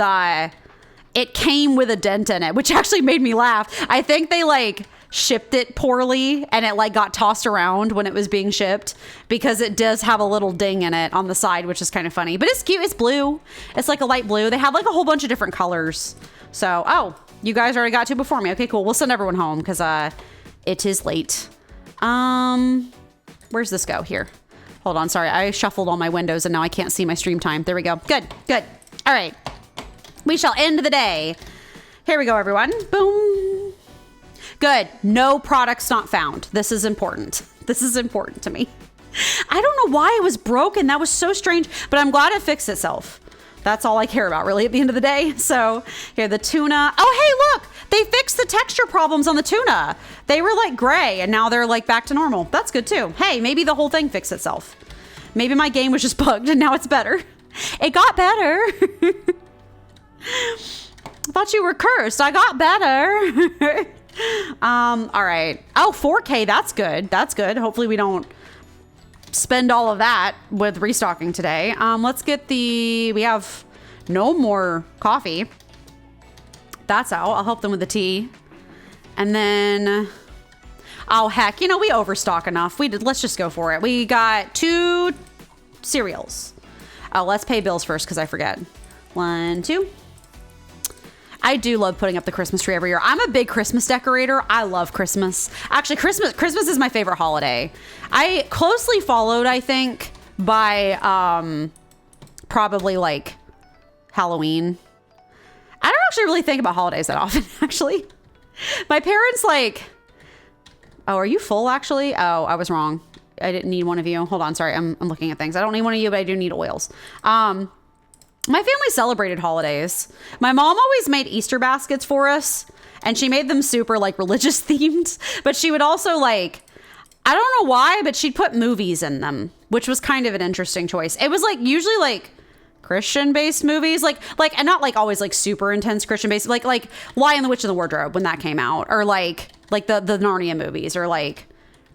it came with a dent in it, which actually made me laugh. I think they like shipped it poorly, and it like got tossed around when it was being shipped, because it does have a little ding in it on the side, which is kind of funny, but it's cute. It's blue. It's like a light blue. They have like a whole bunch of different colors. So, oh, you guys already got to before me. Okay, cool. We'll send everyone home because it is late. Where's this go? Here. Hold on. Sorry. I shuffled all my windows and now I can't see my stream time. There we go. Good. All right. We shall end the day. Here we go, everyone. Boom. Good. No products not found. This is important. This is important to me. I don't know why it was broken. That was so strange, but I'm glad it fixed itself. That's all I care about, really, at the end of the day. So here, the tuna. Oh, hey, look, they fixed the texture problems on the tuna. They were like gray and now they're like back to normal. That's good too. Hey, maybe the whole thing fixed itself. Maybe my game was just bugged and now it's better. It got better. I thought you were cursed. I got better. All right. Oh, 4K. That's good. That's good. Hopefully we don't spend all of that with restocking today. Let's get we have no more coffee. That's out. I'll help them with the tea. And then, oh heck, we overstock enough. Let's just go for it. We got 2 cereals. Oh, let's pay bills first because I forget. 1, 2. I do love putting up the Christmas tree every year. I'm a big Christmas decorator. I love Christmas. Actually, Christmas is my favorite holiday. I closely followed, I think, by probably like Halloween. I don't actually really think about holidays that often, actually. My parents like, oh, are you full actually? Oh, I was wrong. I didn't need one of you. Hold on. Sorry. I'm looking at things. I don't need one of you, but I do need oils. My family celebrated holidays. My mom always made Easter baskets for us, and she made them super like religious themed, but she would also like, I don't know why, but she'd put movies in them, which was kind of an interesting choice. It was like usually like Christian based movies, like, and not like always like super intense Christian based, like Lion, the Witch and the Wardrobe when that came out, or like the Narnia movies, or like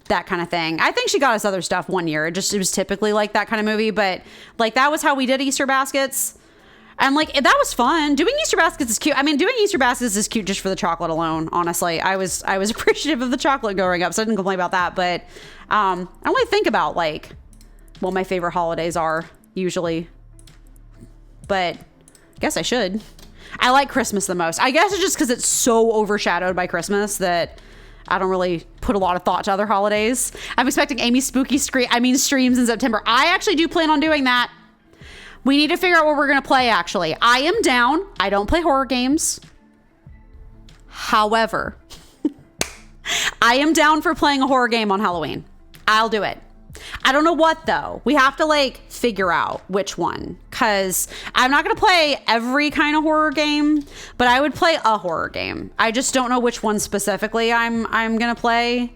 that kind of thing. I think she got us other stuff one year. It was typically like that kind of movie, but like that was how we did Easter baskets. And like, that was fun. Doing Easter baskets is cute. I mean, doing Easter baskets is cute just for the chocolate alone. Honestly, I was appreciative of the chocolate growing up, so I didn't complain about that. But I don't really think about like what my favorite holidays are usually, but I guess I should. I like Christmas the most. I guess it's just because it's so overshadowed by Christmas that I don't really put a lot of thought to other holidays. I'm expecting Amy's spooky streams in September. I actually do plan on doing that. We need to figure out what we're going to play, actually. I am down. I don't play horror games. However, I am down for playing a horror game on Halloween. I'll do it. I don't know what, though. We have to, like, figure out which one. Because I'm not going to play every kind of horror game, but I would play a horror game. I just don't know which one specifically I'm going to play.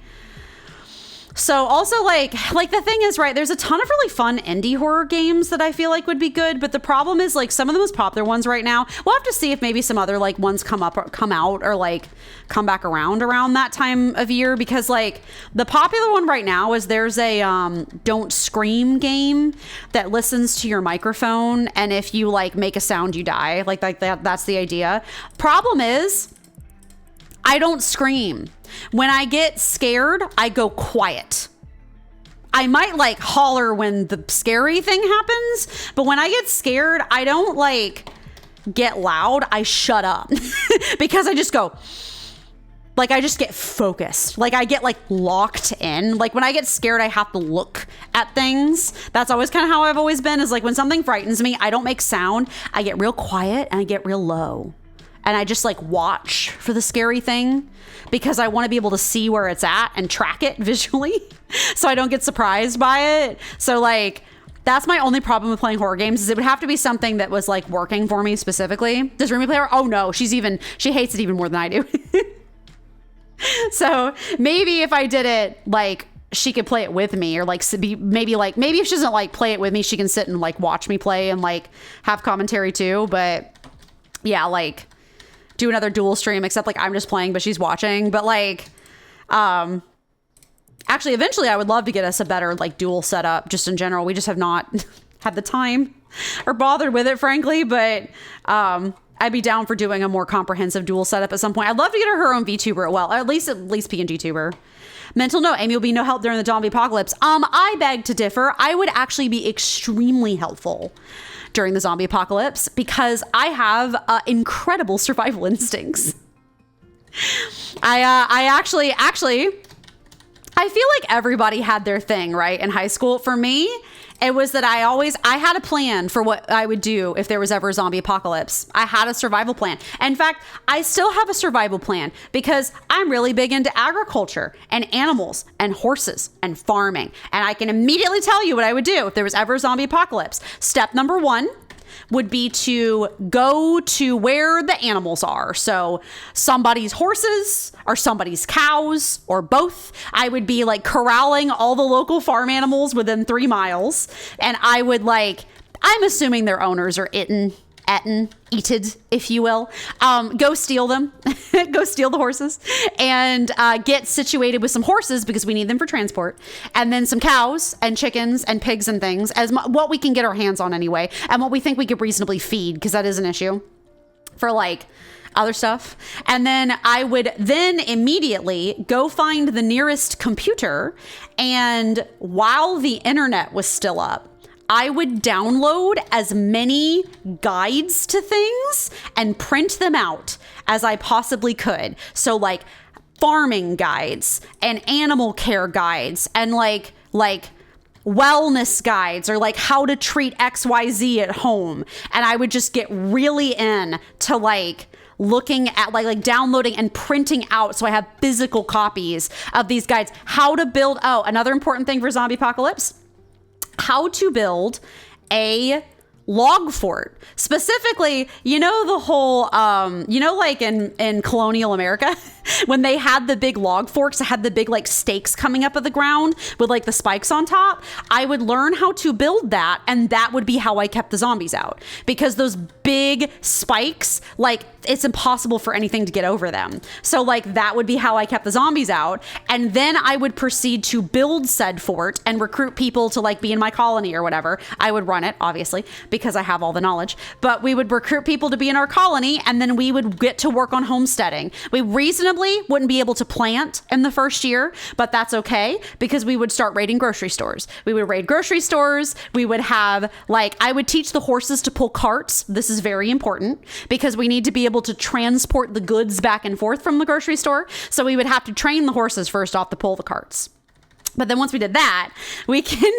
So also like the thing is, right, there's a ton of really fun indie horror games that I feel like would be good, but the problem is like some of the most popular ones right now, we'll have to see if maybe some other like ones come out or like come back around that time of year, because like the popular one right now is there's a don't scream game that listens to your microphone, and if you like make a sound you die, like that's the idea. Problem is I don't scream. When I get scared, I go quiet. I might like holler when the scary thing happens, but when I get scared, I don't like get loud. I shut up because I just go, like, I just get focused. Like I get like locked in. Like when I get scared, I have to look at things. That's always kind of how I've always been, is like when something frightens me, I don't make sound. I get real quiet and I get real low. And I just like watch for the scary thing because I want to be able to see where it's at and track it visually so I don't get surprised by it. So like, that's my only problem with playing horror games, is it would have to be something that was like working for me specifically. Does Remy play horror? Oh no, she hates it even more than I do. So maybe if I did it, like she could play it with me, or like maybe if she doesn't like play it with me, she can sit and like watch me play and like have commentary too. But yeah, like do another dual stream, except like I'm just playing but she's watching. But like actually eventually I would love to get us a better like dual setup just in general. We just have not had the time or bothered with it, frankly, but I'd be down for doing a more comprehensive dual setup at some point. I'd love to get her own VTuber, well, at least PNG tuber. Mental note, Amy will be no help during the zombie apocalypse. I beg to differ. I would actually be extremely helpful during the zombie apocalypse because I have incredible survival instincts. I actually, I feel like everybody had their thing, right? In high school. For me, it was that I had a plan for what I would do if there was ever a zombie apocalypse. I had a survival plan. In fact, I still have a survival plan because I'm really big into agriculture and animals and horses and farming. And I can immediately tell you what I would do if there was ever a zombie apocalypse. Step number 1 would be to go to where the animals are. So somebody's horses or somebody's cows or both. I would be like corralling all the local farm animals within 3 miles. And I would I'm assuming their owners are eaten, if you will, go steal them, go steal the horses and get situated with some horses because we need them for transport. And then some cows and chickens and pigs and things what we can get our hands on anyway. And what we think we could reasonably feed, because that is an issue for like other stuff. And then I would then immediately go find the nearest computer. And while the internet was still up, I would download as many guides to things and print them out as I possibly could. So like farming guides and animal care guides and like wellness guides or like how to treat XYZ at home. And I would just get really in to like looking at like downloading and printing out, so I have physical copies of these guides. How to build, another important thing for zombie apocalypse, how to build a log fort. Specifically, the whole, like in colonial America, when they had the big log forts that had the big like stakes coming up of the ground with like the spikes on top, I would learn how to build that, and that would be how I kept the zombies out, because those big spikes, like, it's impossible for anything to get over them. So like that would be how I kept the zombies out. And then I would proceed to build said fort and recruit people to like be in my colony or whatever. I would run it, obviously, because I have all the knowledge, but we would recruit people to be in our colony, and then we would get to work on homesteading. We reasonably wouldn't be able to plant in the first year, but that's okay, because we would start raiding grocery stores. We would raid grocery stores. We would have I would teach the horses to pull carts. This is very important because we need to be able to transport the goods back and forth from the grocery store. So we would have to train the horses first off to pull the carts. But then once we did that, we can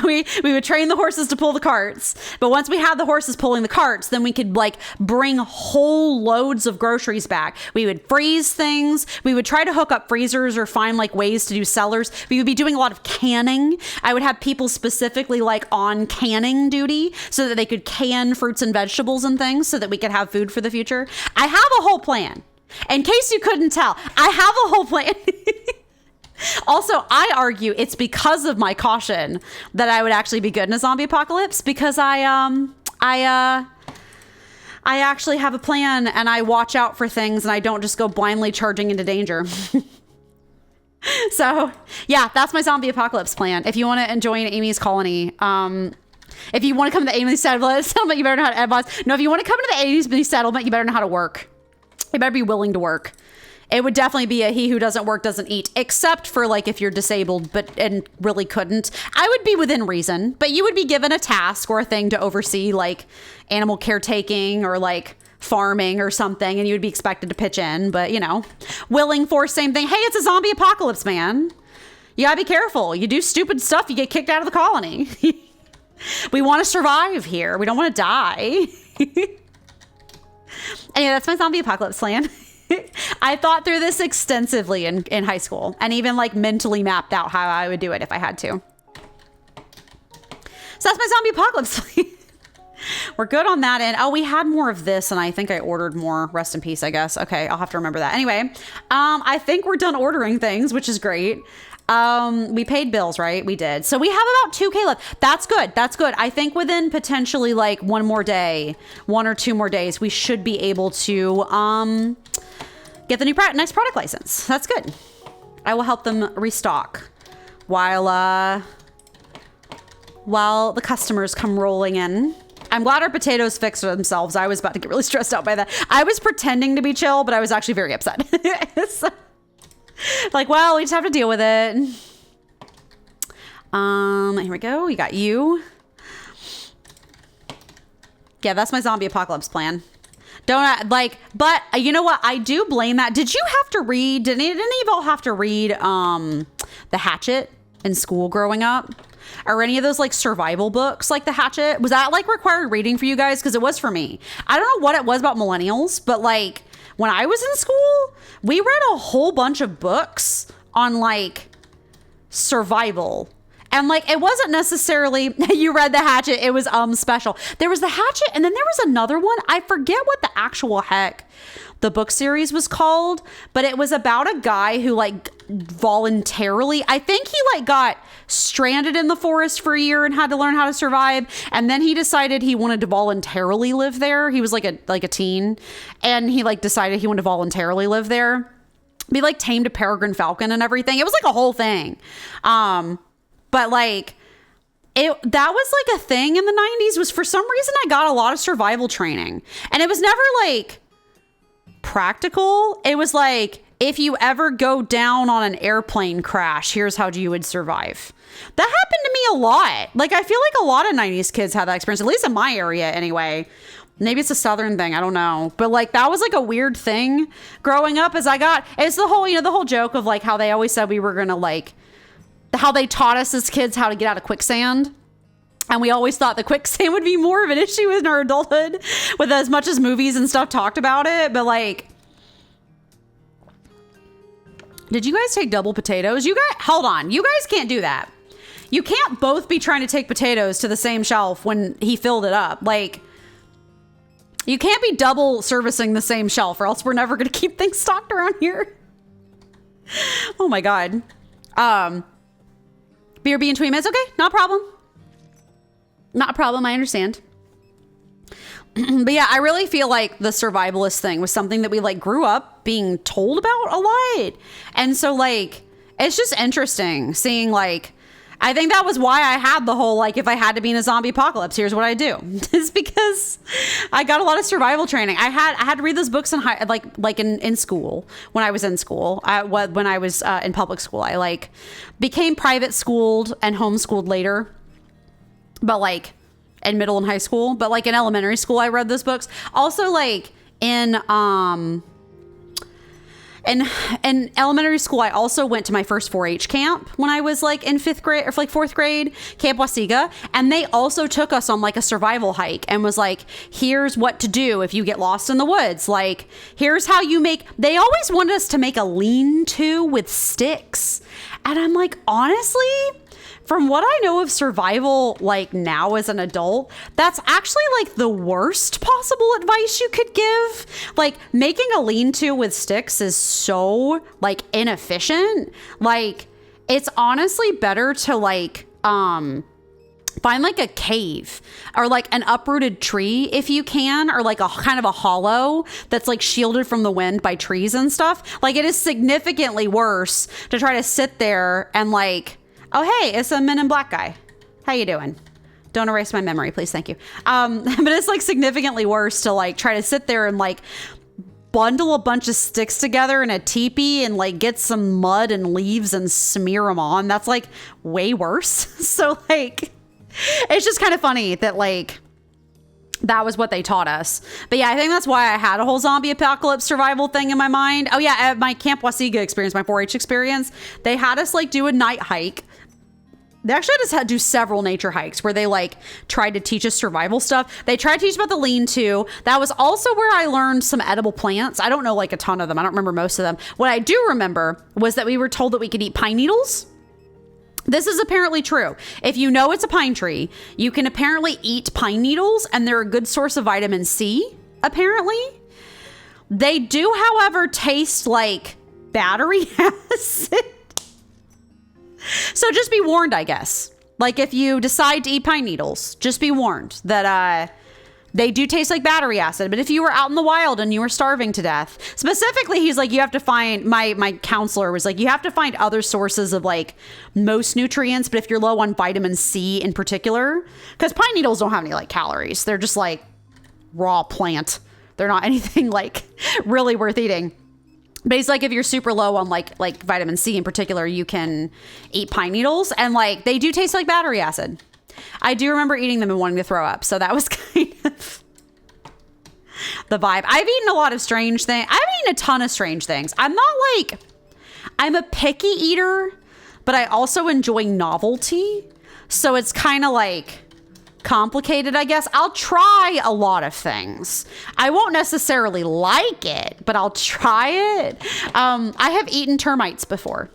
we would train the horses to pull the carts. But once we had the horses pulling the carts, then we could bring whole loads of groceries back. We would freeze things. We would try to hook up freezers or find ways to do cellars. We would be doing a lot of canning. I would have people specifically on canning duty so that they could can fruits and vegetables and things so that we could have food for the future. I have a whole plan. In case you couldn't tell, I have a whole plan. Also, I argue it's because of my caution that I would actually be good in a zombie apocalypse, because I actually have a plan, and I watch out for things, and I don't just go blindly charging into danger. So yeah, that's my zombie apocalypse plan. If you want to join Amy's colony, if you want to come to the Amy's settlement, you better know how to advise. No, if you want to come to the Amy's settlement, you better know how to work. You better be willing to work. It would definitely be a he who doesn't work doesn't eat, except for if you're disabled and really couldn't. I would be within reason, but you would be given a task or a thing to oversee, animal caretaking or farming or something, and you would be expected to pitch in. But willing for same thing. Hey, it's a zombie apocalypse, man. You gotta be careful. You do stupid stuff, you get kicked out of the colony. We want to survive here. We don't want to die. Anyway, that's my zombie apocalypse plan. I thought through this extensively in high school, and even mentally mapped out how I would do it if I had to. So that's my zombie apocalypse plan. We're good on that end. Oh, we had more of this, and I think I ordered more. Rest in peace, I guess. Okay, I'll have to remember that. Anyway, I think we're done ordering things, which is great. We paid bills, right? We did. So we have about 2K left. That's good. That's good. I think within potentially one more day, 1 or 2 more days, we should be able to get the next product license. That's good. I will help them restock while the customers come rolling in. I'm glad our potatoes fixed themselves. I was about to get really stressed out by that. I was pretending to be chill, but I was actually very upset. So, well, we just have to deal with it. Here we go. You got you. Yeah, that's my zombie apocalypse plan. Don't but you know what? I do blame that. Did any of y'all have to read The Hatchet in school growing up? Or any of those survival books like The Hatchet? Was that required reading for you guys? Because it was for me. I don't know what it was about millennials, but when I was in school, we read a whole bunch of books on survival. And it wasn't necessarily you read The Hatchet, it was special. There was The Hatchet, and then there was another one. I forget what the actual heck the book series was called, but it was about a guy who voluntarily, I think he got stranded in the forest for a year and had to learn how to survive, and then he decided he wanted to voluntarily live there. He was a teen, and he decided he wanted to voluntarily live there. He tamed a peregrine falcon and everything. It was a whole thing. But that was a thing in the 90s. Was for some reason I got a lot of survival training, and it was never practical. It was if you ever go down on an airplane crash, here's how you would survive. That happened to me a lot. I feel a lot of 90s kids have that experience, at least in my area anyway. Maybe it's a Southern thing. I don't know. But that was a weird thing growing up it's the whole, the whole joke of how they always said we were going to how they taught us as kids how to get out of quicksand. And we always thought the quicksand would be more of an issue in our adulthood with as much as movies and stuff talked about it. But like, did you guys take double potatoes? You guys, hold on. You guys can't do that. You can't both be trying to take potatoes to the same shelf when he filled it up. Like, you can't be double servicing the same shelf or else we're never going to keep things stocked around here. Oh my God. BRB in 20 minutes. Okay, not a problem. Not a problem. I understand. But yeah, I really feel like the survivalist thing was something that we like grew up being told about a lot. And so like, it's just interesting seeing like, I think that was why I had the whole, like, if I had to be in a zombie apocalypse, here's what I do. It's because I got a lot of survival training. I had to read those books in in school, when I was in school, when I was in public school. I like became private schooled and homeschooled later, but like in middle and high school, but like in elementary school, I read those books. Also like in elementary school, I also went to my first 4-H camp when I was like in 5th grade or like 4th grade, Camp Wasiga. And they also took us on like a survival hike and was like, here's what to do if you get lost in the woods. Like, here's how you they always wanted us to make a lean-to with sticks. And I'm like, honestly, from what I know of survival, like now as an adult, that's actually like the worst possible advice you could give. Like making a lean-to with sticks is so like inefficient. Like it's honestly better to like, find like a cave or like an uprooted tree if you can, or like a kind of a hollow that's like shielded from the wind by trees and stuff. Like it is significantly worse to try to sit there and like, oh, hey, it's a Men in Black guy. How you doing? Don't erase my memory, please. Thank you. But it's like significantly worse to like try to sit there and like bundle a bunch of sticks together in a teepee and like get some mud and leaves and smear them on. That's like way worse. So like, it's just kind of funny that like, that was what they taught us. But yeah, I think that's why I had a whole zombie apocalypse survival thing in my mind. Oh yeah, at my Camp Wasiga experience, my 4-H experience, they had us like do a night hike. They actually just had to do several nature hikes where they like tried to teach us survival stuff. They tried to teach about the lean-to. That was also where I learned some edible plants. I don't know like a ton of them. I don't remember most of them. What I do remember was that we were told that we could eat pine needles. This is apparently true. If you know it's a pine tree, you can apparently eat pine needles and they're a good source of vitamin C, apparently. They do, however, taste like battery acid. So just be warned, I guess. Like if you decide to eat pine needles, just be warned that they do taste like battery acid. But if you were out in the wild and you were starving to death, specifically, he's like, you have to find, my counselor was like, you have to find other sources of like most nutrients. But if you're low on vitamin C in particular, because pine needles don't have any like calories. They're just like raw plant. They're not anything like really worth eating. But he's like, if you're super low on like vitamin C in particular, you can eat pine needles. And like, they do taste like battery acid. I do remember eating them and wanting to throw up. So that was kind of the vibe. I've eaten a lot of strange things. I've eaten a ton of strange things. I'm a picky eater, but I also enjoy novelty. So it's kind of like complicated, I guess. I'll try a lot of things. I won't necessarily like it, but I'll try it. I have eaten termites before.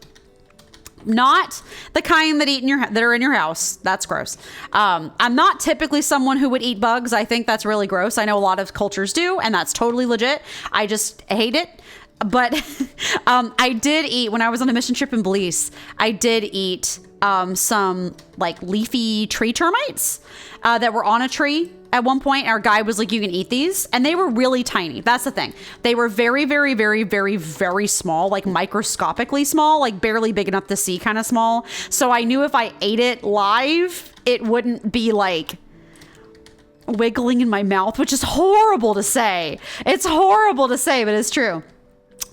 Not the kind that are in your house. That's gross. I'm not typically someone who would eat bugs. I think that's really gross. I know a lot of cultures do, and that's totally legit. I just hate it. But I did eat, when I was on a mission trip in Belize, I did eat some like leafy tree termites that were on a tree at one point. Our guide was like, you can eat these. And they were really tiny. That's the thing. They were very, very, very, very, very small, like microscopically small, like barely big enough to see kind of small. So I knew if I ate it live, it wouldn't be like wiggling in my mouth, which is horrible to say. It's horrible to say, but it's true.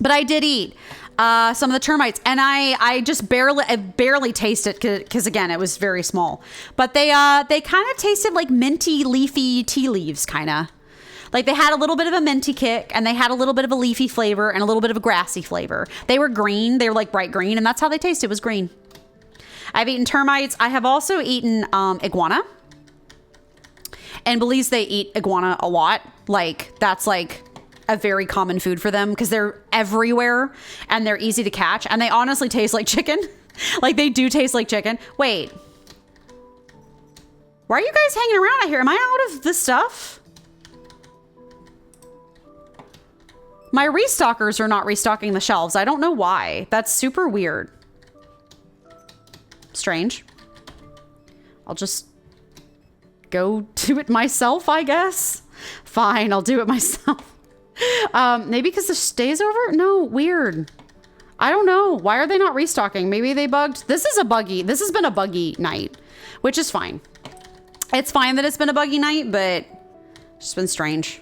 But I did eat some of the termites, and I just barely tasted because again, it was very small. But they kind of tasted like minty, leafy tea leaves, kind of. Like they had a little bit of a minty kick, and they had a little bit of a leafy flavor and a little bit of a grassy flavor. They were green. They were like bright green, and that's how they tasted, was green. I've eaten termites. I have also eaten iguana. In Belize, they eat iguana a lot. Like, that's like a very common food for them because they're everywhere and they're easy to catch. And they honestly taste like chicken. Like, they do taste like chicken. Wait. Why are you guys hanging around out here? Am I out of this stuff? My restockers are not restocking the shelves. I don't know why. That's super weird. Strange. I'll just go do it myself, I guess. Fine, I'll do it myself. Maybe because the day's over? No, weird. I don't know. Why are they not restocking? Maybe they bugged. This has been a buggy night, which is fine. It's fine that it's been a buggy night, but it's just been strange.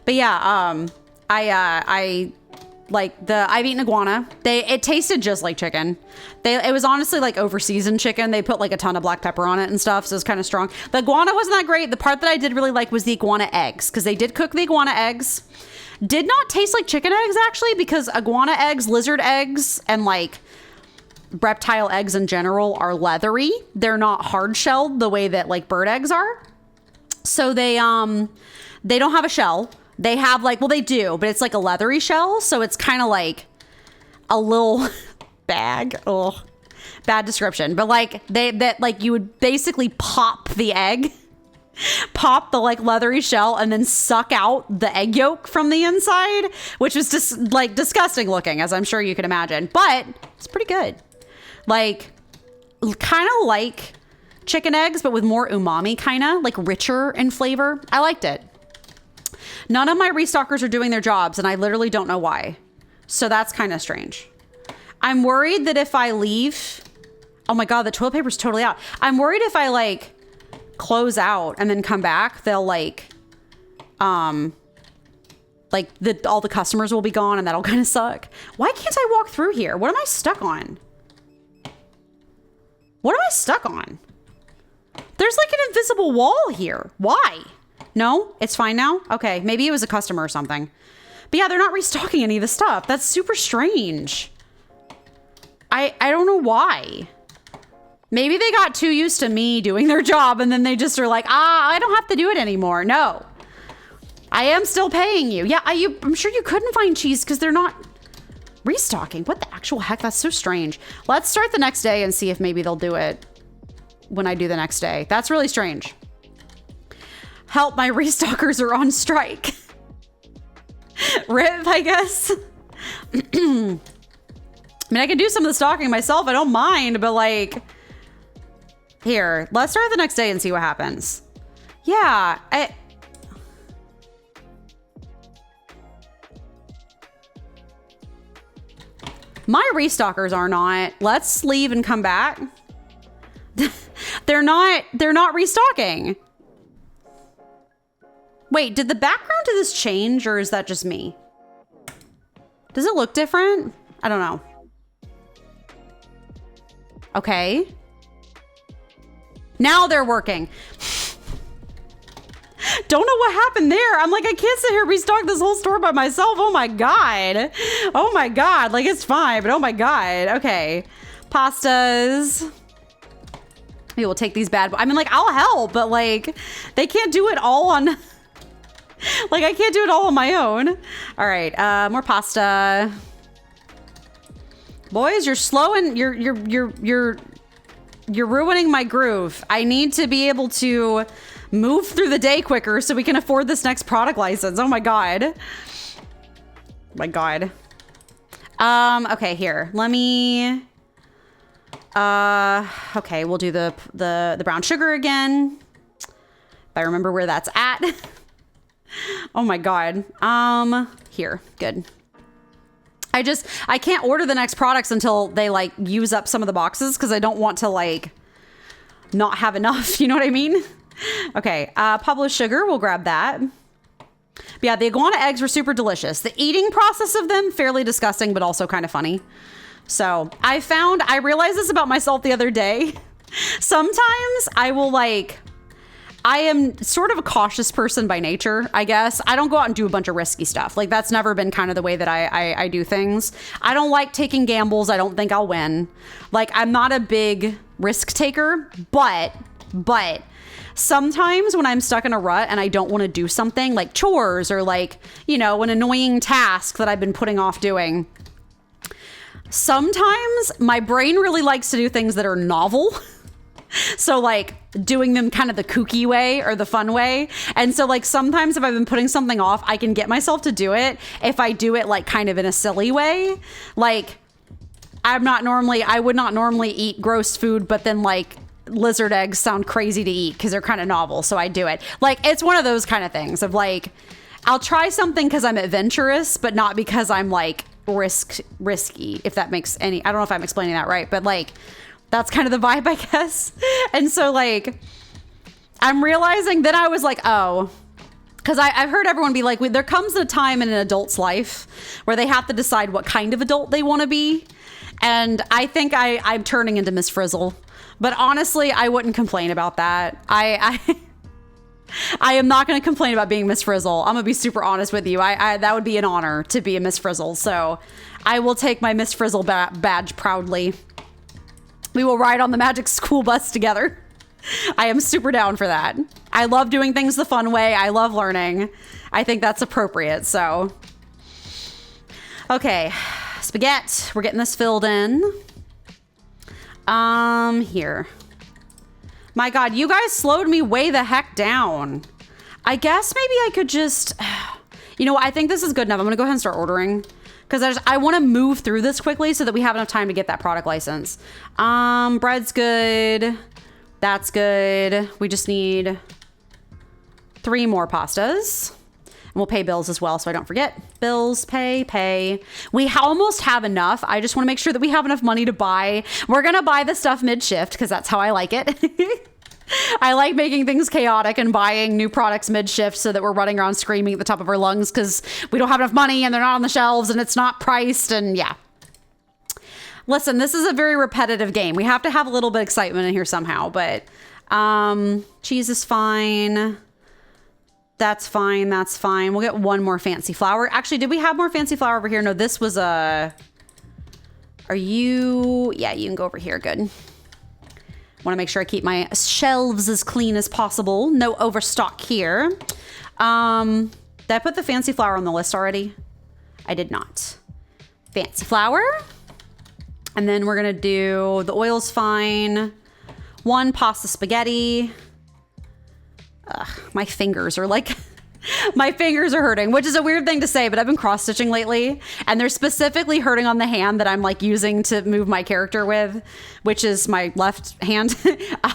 But yeah, I've eaten iguana. It tasted just like chicken. It was honestly like over-seasoned chicken. They put like a ton of black pepper on it and stuff, so it's kind of strong. The iguana wasn't that great. The part that I did really like was the iguana eggs, because they did cook the iguana eggs. Did not taste like chicken eggs, actually, because iguana eggs, lizard eggs, and like reptile eggs in general are leathery. They're not hard-shelled the way that like bird eggs are. So they don't have a shell. They have like, well, they do, but it's like a leathery shell. So it's kind of like a little bag. Oh, bad description. But like you would basically pop the egg, pop the like leathery shell, and then suck out the egg yolk from the inside, which was just like disgusting looking, as I'm sure you can imagine, but it's pretty good. Like kind of like chicken eggs, but with more umami, kind of like richer in flavor. I liked it. None of my restockers are doing their jobs, and I literally don't know why. So that's kind of strange. I'm worried that if I leave... Oh my God, the toilet paper's totally out. I'm worried if I like close out and then come back, they'll like all the customers will be gone, and that'll kind of suck. Why can't I walk through here? What am I stuck on? What am I stuck on? There's like an invisible wall here. Why? No, it's fine now. Okay, maybe it was a customer or something. But yeah, they're not restocking any of the stuff. That's super strange. I don't know why. Maybe they got too used to me doing their job, and then they just are like, I don't have to do it anymore. No, I am still paying you. Yeah, I'm sure you couldn't find cheese because they're not restocking. What the actual heck? That's so strange. Let's start the next day and see if maybe they'll do it when I do the next day. That's really strange. Help, my restockers are on strike. RIP, I guess. I mean, I can do some of the stocking myself. I don't mind, but like, here, let's start the next day and see what happens. Yeah. My restockers are not. Let's leave and come back. They're not restocking. Wait, did the background to this change, or is that just me? Does it look different? I don't know. Okay. Now they're working. Don't know what happened there. I'm like, I can't sit here and restock this whole store by myself. Oh my God. Oh my God. Like, it's fine, but oh my God. Okay. Pastas. Maybe we'll take these bad. I mean, like, I'll help, but like, they can't do it all on... Like, I can't do it all on my own. All right, more pasta. Boys, you're slowing. You're ruining my groove. I need to be able to move through the day quicker so we can afford this next product license. Oh my God. My God. Okay, here. Let me. Okay, we'll do the brown sugar again. If I remember where that's at. Oh my God. Here, good. I can't order the next products until they like use up some of the boxes, because I don't want to like not have enough. You know what I mean? Okay. Pablo sugar, we'll grab that. But yeah, the iguana eggs were super delicious. The eating process of them, fairly disgusting, but also kind of funny. So I realized this about myself the other day. Sometimes I am sort of a cautious person by nature, I guess. I don't go out and do a bunch of risky stuff. Like, that's never been kind of the way that I do things. I don't like taking gambles. I don't think I'll win. Like, I'm not a big risk taker, but But sometimes when I'm stuck in a rut and I don't want to do something like chores or like, you know, an annoying task that I've been putting off doing, sometimes my brain really likes to do things that are novel. So like doing them kind of the kooky way or the fun way. And so like sometimes if I've been putting something off, I can get myself to do it if I do it like kind of in a silly way. Like I would not normally eat gross food, but then like lizard eggs sound crazy to eat because they're kind of novel. So I do it. Like it's one of those kind of things of like, I'll try something because I'm adventurous, but not because I'm like risky, if that makes any, I don't know if I'm explaining that right, but like, that's kind of the vibe, I guess. And so like, I'm realizing that I was like, oh, because I've heard everyone be like, there comes a time in an adult's life where they have to decide what kind of adult they want to be. And I think I'm turning into Miss Frizzle. But honestly, I wouldn't complain about that. I am not going to complain about being Miss Frizzle. I'm going to be super honest with you. That would be an honor to be a Miss Frizzle. So I will take my Miss Frizzle badge proudly. We will ride on the magic school bus together. I am super down for that. I love doing things the fun way. I love learning. I think that's appropriate. So, okay, spaghetti. We're getting this filled in. Here. My God, you guys slowed me way the heck down. I guess maybe I could just, you know what? I think this is good enough. I'm going to go ahead and start ordering. Because I want to move through this quickly so that we have enough time to get that product license. Bread's good. That's good. We just need 3 more pastas. And we'll pay bills as well, so I don't forget. Bills, pay. We almost have enough. I just want to make sure that we have enough money to buy. We're going to buy the stuff mid-shift because that's how I like it. I like making things chaotic and buying new products mid-shift so that we're running around screaming at the top of our lungs because we don't have enough money and they're not on the shelves and it's not priced and yeah. Listen, this is a very repetitive game. We have to have a little bit of excitement in here somehow, but cheese is fine. That's fine. That's fine. We'll get one more fancy flour. Actually, did we have more fancy flour over here? No, this was a... Are you... Yeah, you can go over here. Good. Want to make sure I keep my shelves as clean as possible. No overstock here. Did I put the fancy flour on the list already? I did not. Fancy flour. And then we're going to do the oil's fine. 1 pasta spaghetti. Ugh, my fingers are like... My fingers are hurting, which is a weird thing to say, but I've been cross-stitching lately, and they're specifically hurting on the hand that I'm like using to move my character with, which is my left hand.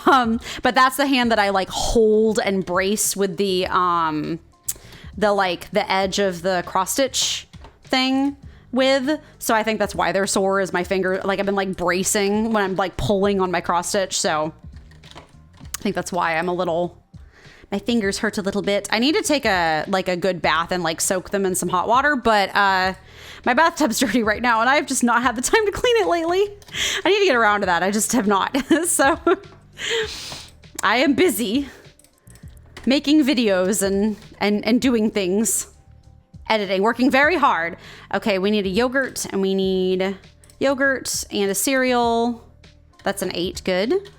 But that's the hand that I like hold and brace with the edge of the cross-stitch thing with. So I think that's why they're sore, is my finger, like I've been like bracing when I'm like pulling on my cross-stitch. So I think that's why I'm a little... My fingers hurt a little bit. I need to take a good bath and like soak them in some hot water, but my bathtub's dirty right now and I've just not had the time to clean it lately. I need to get around to that. I just have not. So I am busy making videos and doing things, editing, working very hard. Okay, we need a yogurt and we need yogurt and a cereal. That's an 8. Good.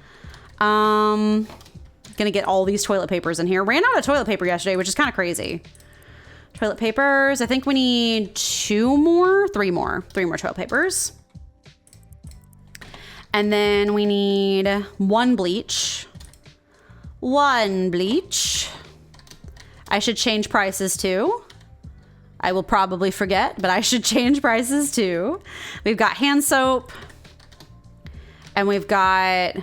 Gonna get all these toilet papers in here. Ran out of toilet paper yesterday, which is kind of crazy. Toilet papers. I think we need 3 more toilet papers. And then we need 1 bleach. 1 bleach. I should change prices too. I will probably forget, but I should change prices too. We've got hand soap. And we've got...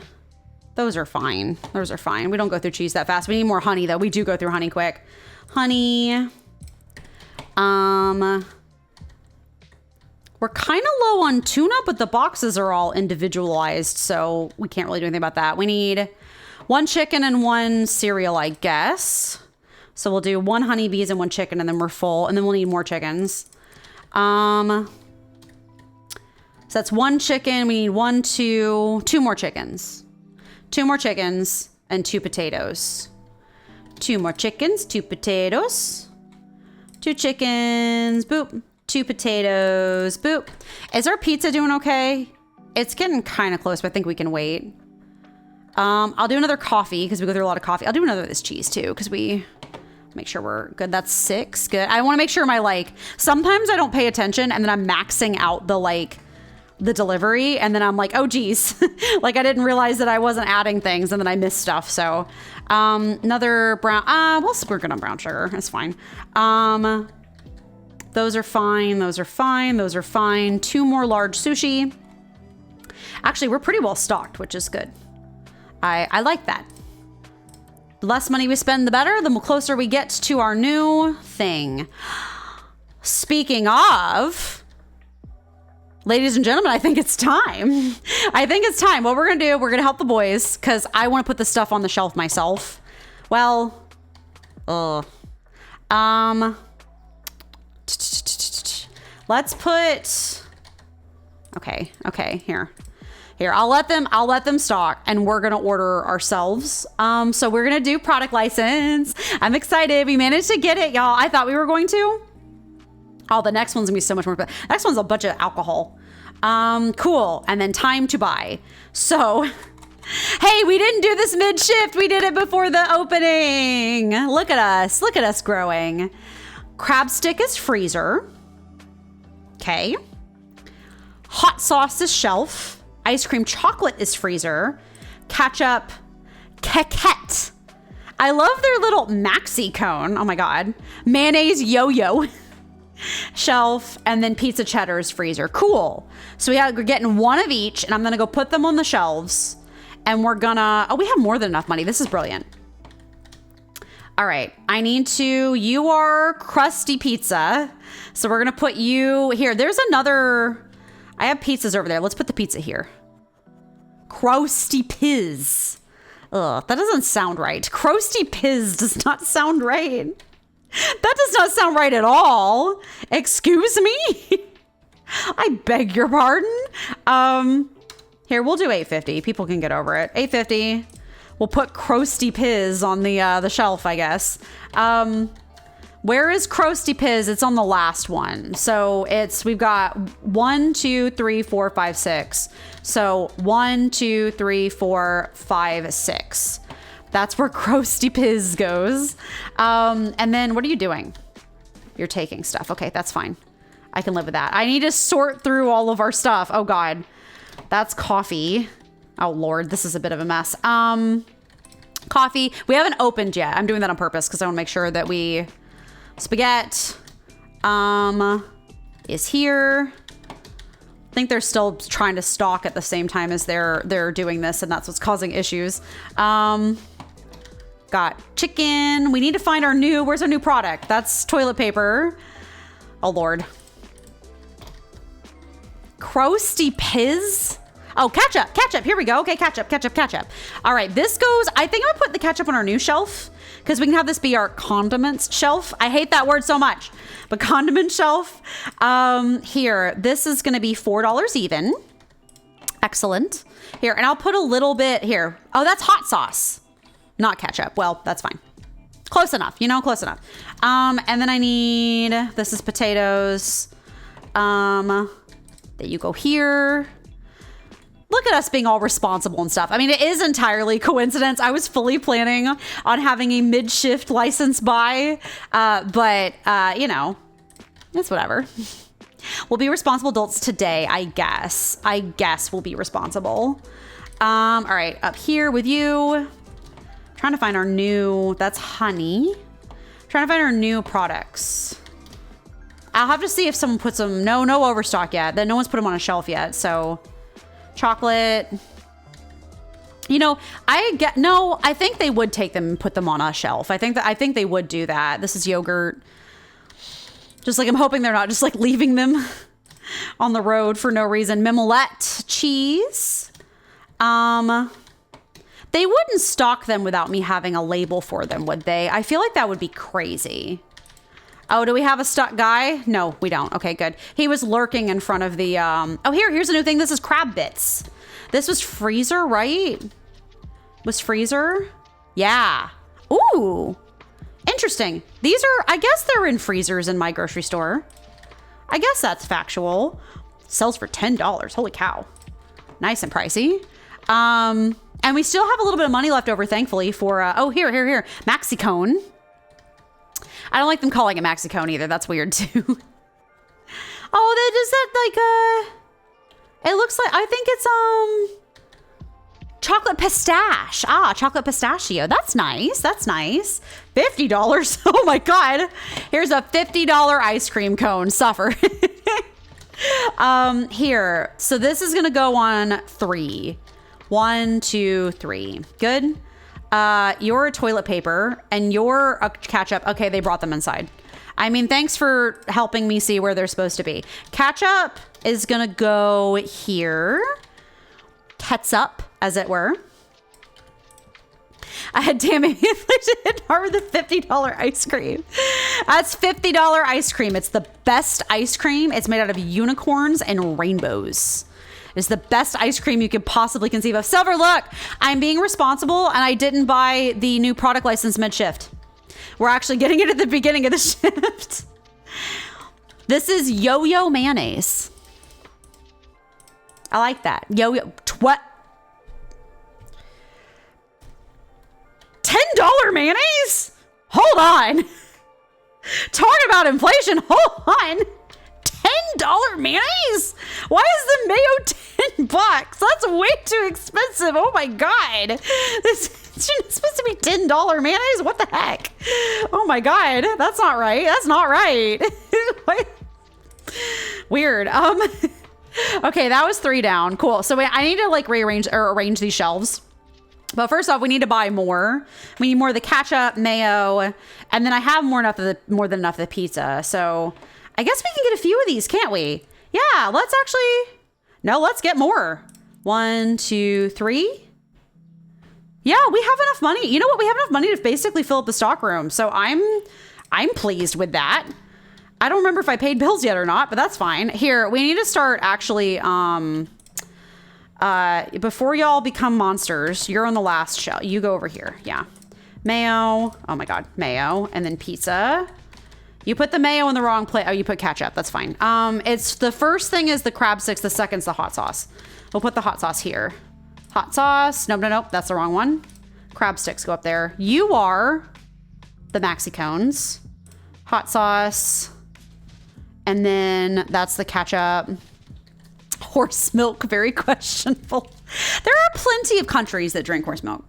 Those are fine. Those are fine. We don't go through cheese that fast. We need more honey, though. We do go through honey quick. Honey. We're kind of low on tuna, but the boxes are all individualized, so we can't really do anything about that. We need 1 chicken and 1 cereal, I guess. So we'll do 1 honeybees and 1 chicken, and then we're full. And then we'll need more chickens. So that's 1 chicken. We need 2 more chickens. 2 more chickens and 2 potatoes. 2 more chickens, 2 potatoes. 2 chickens, boop. 2 potatoes, boop. Is our pizza doing okay? It's getting kind of close, but I think we can wait. I'll do another coffee because we go through a lot of coffee. I'll do another of this cheese too because we make sure we're good. That's 6. Good. I want to make sure sometimes I don't pay attention and then I'm maxing out the delivery and then I'm like, oh geez, I didn't realize that I wasn't adding things and then I missed stuff. So another brown, we're good on brown sugar. That's fine. Those are fine. Those are fine. Those are fine. 2 more large sushi. Actually, we're pretty well stocked, which is good. I like that. The less money we spend, the better. The closer we get to our new thing. Speaking of, ladies and gentlemen, I think it's time. I think it's time. What we're going to do, we're going to help the boys because I want to put this stuff on the shelf myself. Well, let's put, okay, here, I'll let them stock and we're going to order ourselves. So we're going to do product license. I'm excited. We managed to get it, y'all. I thought we were going to. Oh, the next one's gonna be so much more. Next one's a bunch of alcohol. Cool. And then time to buy. So, hey, we didn't do this mid-shift. We did it before the opening. Look at us. Look at us growing. Crab stick is freezer. Okay. Hot sauce is shelf. Ice cream chocolate is freezer. Ketchup, keket. I love their little maxi cone. Oh my God. Mayonnaise yo-yo. Shelf, and then pizza cheddar is freezer. Cool. So we're getting 1 of each, and I'm gonna go put them on the shelves. And we're gonna, we have more than enough money. This is brilliant. All right, you are crusty pizza. So we're gonna put you here. There's another, I have pizzas over there. Let's put the pizza here. Crusty Piz. Ugh, that doesn't sound right. Crusty Piz does not sound right. That does not sound right at all. Excuse me? I beg your pardon. Here, we'll do $8.50. People can get over it. $8.50. We'll put Crusty Piz on the shelf, I guess. Where is Crusty Piz? It's on the last one. So we've got 1, 2, 3, 4, 5, 6. So 1, 2, 3, 4, 5, 6. That's where Crusty Piz goes. And then what are you doing? You're taking stuff. Okay, that's fine. I can live with that. I need to sort through all of our stuff. Oh God, that's coffee. Oh Lord, this is a bit of a mess. Coffee. We haven't opened yet. I'm doing that on purpose because I want to make sure that spaghetti is here. I think they're still trying to stock at the same time as they're doing this, and that's what's causing issues. Got chicken. We need to find where's our new product? That's toilet paper. Oh Lord. Crusty Piz. Oh, ketchup. Here we go. Okay, ketchup. All right, this goes, I think I'm gonna put the ketchup on our new shelf because we can have this be our condiments shelf. I hate that word so much, but condiment shelf. Here, this is gonna be $4 even. Excellent. Here, and I'll put a little bit here. Oh, that's hot sauce, not ketchup. Well, that's fine. Close enough, close enough. And then this is potatoes. That you go here. Look at us being all responsible and stuff. I mean, it is entirely coincidence. I was fully planning on having a mid-shift license buy, but it's whatever. We'll be responsible adults today, I guess. We'll be responsible. All right, up here with you. Trying to find that's honey. Trying to find our new products. I'll have to see if someone puts them, no overstock yet. No one's put them on a shelf yet, so... Chocolate. I think they would take them and put them on a shelf. I think they would do that. This is yogurt. Just I'm hoping they're not just leaving them on the road for no reason. Mimolette cheese. They wouldn't stock them without me having a label for them, would they? I feel like that would be crazy. Oh, do we have a stuck guy? No, we don't. Okay, good. He was lurking in front of the, oh, here's a new thing. This is crab bits. This was freezer, right? Was freezer? Yeah. Ooh, interesting. These are, I guess they're in freezers in my grocery store. I guess that's factual. Sells for $10. Holy cow. Nice and pricey. And And we still have a little bit of money left over, thankfully, for, oh, here. Maxi-cone. I don't like them calling it Maxi-cone either. That's weird, too. Oh, is that like, it looks like, I think it's, chocolate pistache. Ah, chocolate pistachio. That's nice. That's nice. $50. Oh my God. Here's a $50 ice cream cone. Suffer. Here. So this is going to go on 3. 1, 2, 3. Good. Your toilet paper and your ketchup. Okay, they brought them inside. I mean, thanks for helping me see where they're supposed to be. Ketchup is going to go here. Ketchup, as it were. Damn it, inflated with a $50 ice cream. That's $50 ice cream. It's the best ice cream. It's made out of unicorns and rainbows. It's the best ice cream you could possibly conceive of. Silver, look, I'm being responsible and I didn't buy the new product license mid-shift. We're actually getting it at the beginning of the shift. This is yo-yo mayonnaise. I like that. Yo-yo, what? $10 mayonnaise? Hold on. Talk about inflation. Hold on. $10 mayonnaise? Why is the mayo $10? That's way too expensive. Oh my God. This is supposed to be $10 mayonnaise? What the heck? Oh my God. That's not right. That's not right. Weird. Okay, that was 3 down. Cool. So I need to like rearrange or arrange these shelves. But first off, we need to buy more. We need more of the ketchup, mayo, and then I have more than enough of the pizza. So I guess we can get a few of these, can't we? Yeah, let's get more. 1, 2, 3. Yeah, we have enough money. You know what? We have enough money to basically fill up the stock room. So I'm pleased with that. I don't remember if I paid bills yet or not, but that's fine. Here, we need to start actually, before y'all become monsters, you're on the last shelf. You go over here. Yeah. Mayo. Oh my God. Mayo. And then pizza. You put the mayo in the wrong place. Oh, you put ketchup. That's fine. It's the first thing is the crab sticks. The second's the hot sauce. We'll put the hot sauce here. Hot sauce. Nope. That's the wrong one. Crab sticks go up there. You are the maxi cones. Hot sauce. And then that's the ketchup. Horse milk, very questionable. There are plenty of countries that drink horse milk.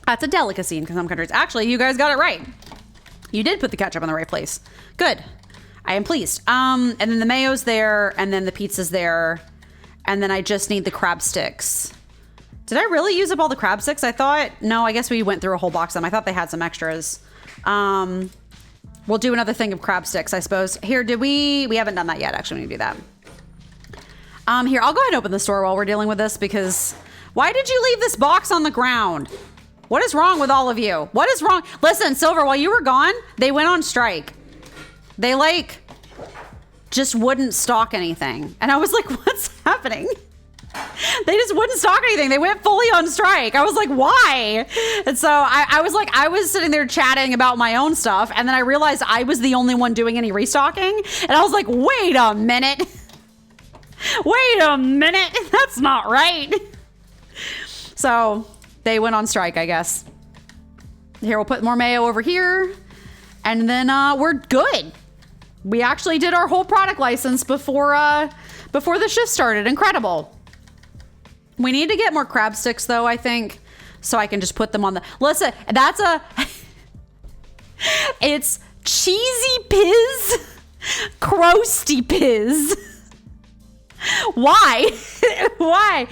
That's a delicacy in some countries. Actually, you guys got it right. You did put the ketchup in the right place. Good. I am pleased. And then the mayo's there, and then the pizza's there, and then I just need the crab sticks. Did I really use up all the crab sticks? I thought, no, I guess we went through a whole box of them. I thought they had some extras. We'll do another thing of crab sticks, I suppose. Here, we haven't done that yet. Actually, we need to do that. Here, I'll go ahead and open the store while we're dealing with this because why did you leave this box on the ground? What is wrong with all of you? What is wrong? Listen, Silver, while you were gone, they went on strike. They just wouldn't stock anything. And I was like, what's happening? They just wouldn't stock anything. They went fully on strike. I was like, why? And so I was sitting there chatting about my own stuff. And then I realized I was the only one doing any restocking. And I was like, wait a minute. Wait a minute. That's not right. So they went on strike, I guess. Here, we'll put more mayo over here. And then we're good. We actually did our whole product license before the shift started. Incredible. We need to get more crab sticks, though, I think, so I can just put them on the... Listen, it's cheesy piz, crusty piz. Why? Why?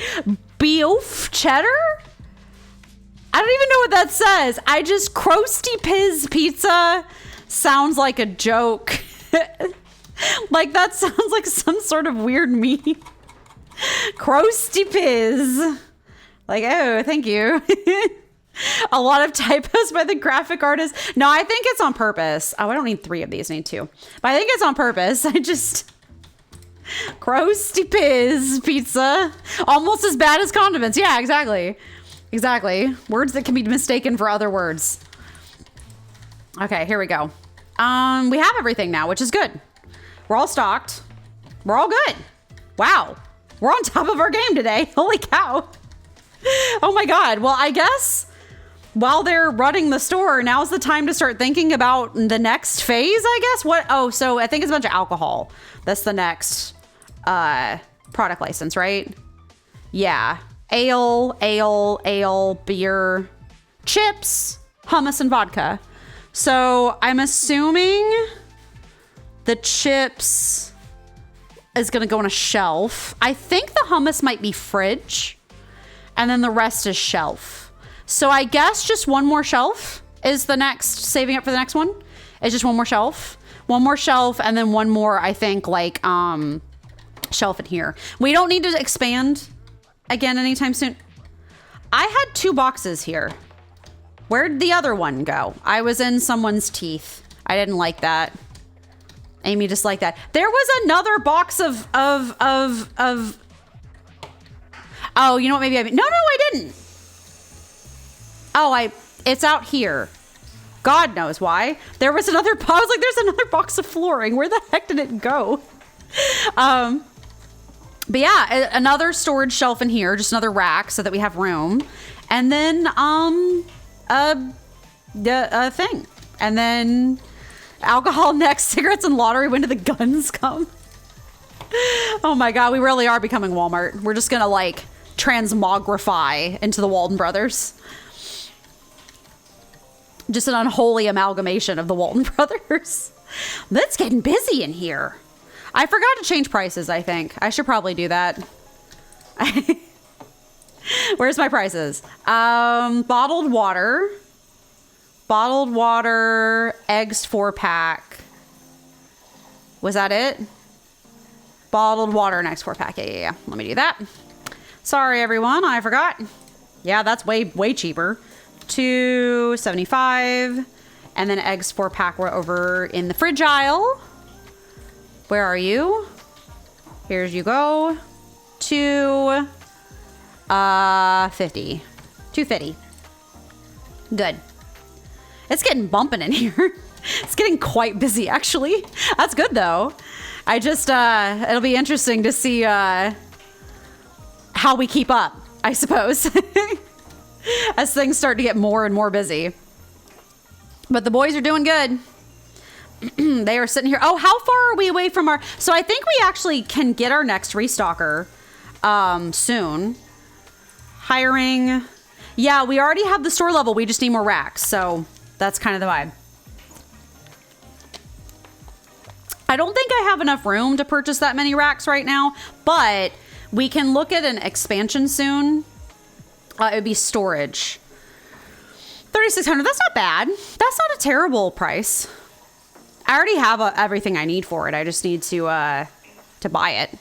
Beef cheddar? I don't even know what that says. Crusty piz pizza sounds like a joke. Like, that sounds like some sort of weird meme. Crusty piz. Like, oh, thank you. A lot of typos by the graphic artist. No, I think it's on purpose. Oh, I don't need 3 of these. I need 2. But I think it's on purpose. Crusty piz pizza. Almost as bad as condiments. Yeah, exactly. Exactly. Words that can be mistaken for other words. Okay, here we go. We have everything now, which is good. We're all stocked. We're all good. Wow. We're on top of our game today. Holy cow. Oh my God. Well, I guess while they're running the store, now's the time to start thinking about the next phase, I guess. What? Oh, so I think it's a bunch of alcohol. That's the next product license, right? Yeah. Ale, beer, chips, hummus, and vodka. So I'm assuming the chips is going to go on a shelf. I think the hummus might be fridge, and then the rest is shelf. So I guess just one more shelf is the next, saving up for the next one. It's just one more shelf, and then one more, I think, like, shelf in here. We don't need to expand again anytime soon. I had 2 boxes here. Where'd the other one go? I was in someone's teeth. I didn't like that. Amy disliked that. There was another box of oh, you know what? Maybe no, I didn't. Oh, it's out here. God knows why. There was another, I was like, there's another box of flooring. Where the heck did it go? But yeah, another storage shelf in here, just another rack so that we have room. And then, a thing. And then alcohol next, cigarettes and lottery. When do the guns come? Oh my God, we really are becoming Walmart. We're just gonna like transmogrify into the Walton Brothers. Just an unholy amalgamation of the Walton Brothers. It's getting busy in here. I forgot to change prices, I think. I should probably do that. Where's my prices? Bottled water, eggs 4-pack. Was that it? Bottled water and eggs 4-pack. Yeah. Let me do that. Sorry, everyone. I forgot. Yeah, that's way cheaper. $2.75. And then eggs 4-pack were over in the fridge aisle. Where are you? Here's you go. $2.50. $2.50. Good. It's getting bumping in here. It's getting quite busy, actually. That's good, though. I just, it'll be interesting to see how we keep up, I suppose, as things start to get more and more busy. But the boys are doing good. They are sitting here. Oh, how far are we away from our... So I think we actually can get our next restocker soon. Hiring. Yeah, we already have the store level. We just need more racks. So that's kind of the vibe. I don't think I have enough room to purchase that many racks right now, but we can look at an expansion soon. It would be storage. $3,600. That's not bad. That's not a terrible price. I already have everything I need for it. I just need to buy it.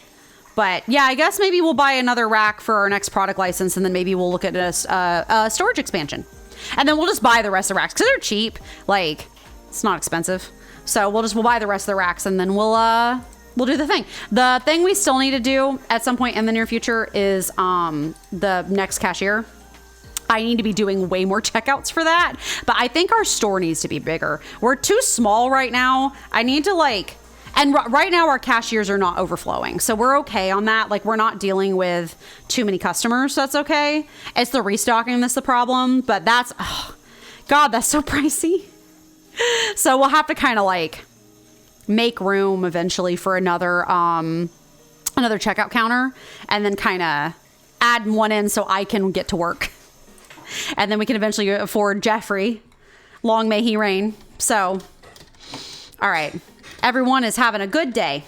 But yeah, I guess maybe we'll buy another rack for our next product license, and then maybe we'll look at a storage expansion, and then we'll just buy the rest of the racks because they're cheap. Like, it's not expensive, so we'll buy the rest of the racks, and then we'll do the thing. The thing we still need to do at some point in the near future is the next cashier. I need to be doing way more checkouts for that, but I think our store needs to be bigger. We're too small right now. I need to and right now our cashiers are not overflowing. So we're okay on that. Like, we're not dealing with too many customers. So that's okay. It's the restocking that's the problem, but that's, oh God, that's so pricey. So we'll have to kind of make room eventually for another checkout counter, and then kind of add one in so I can get to work. And then we can eventually afford Jeffrey. Long may he reign. So, all right. Everyone is having a good day.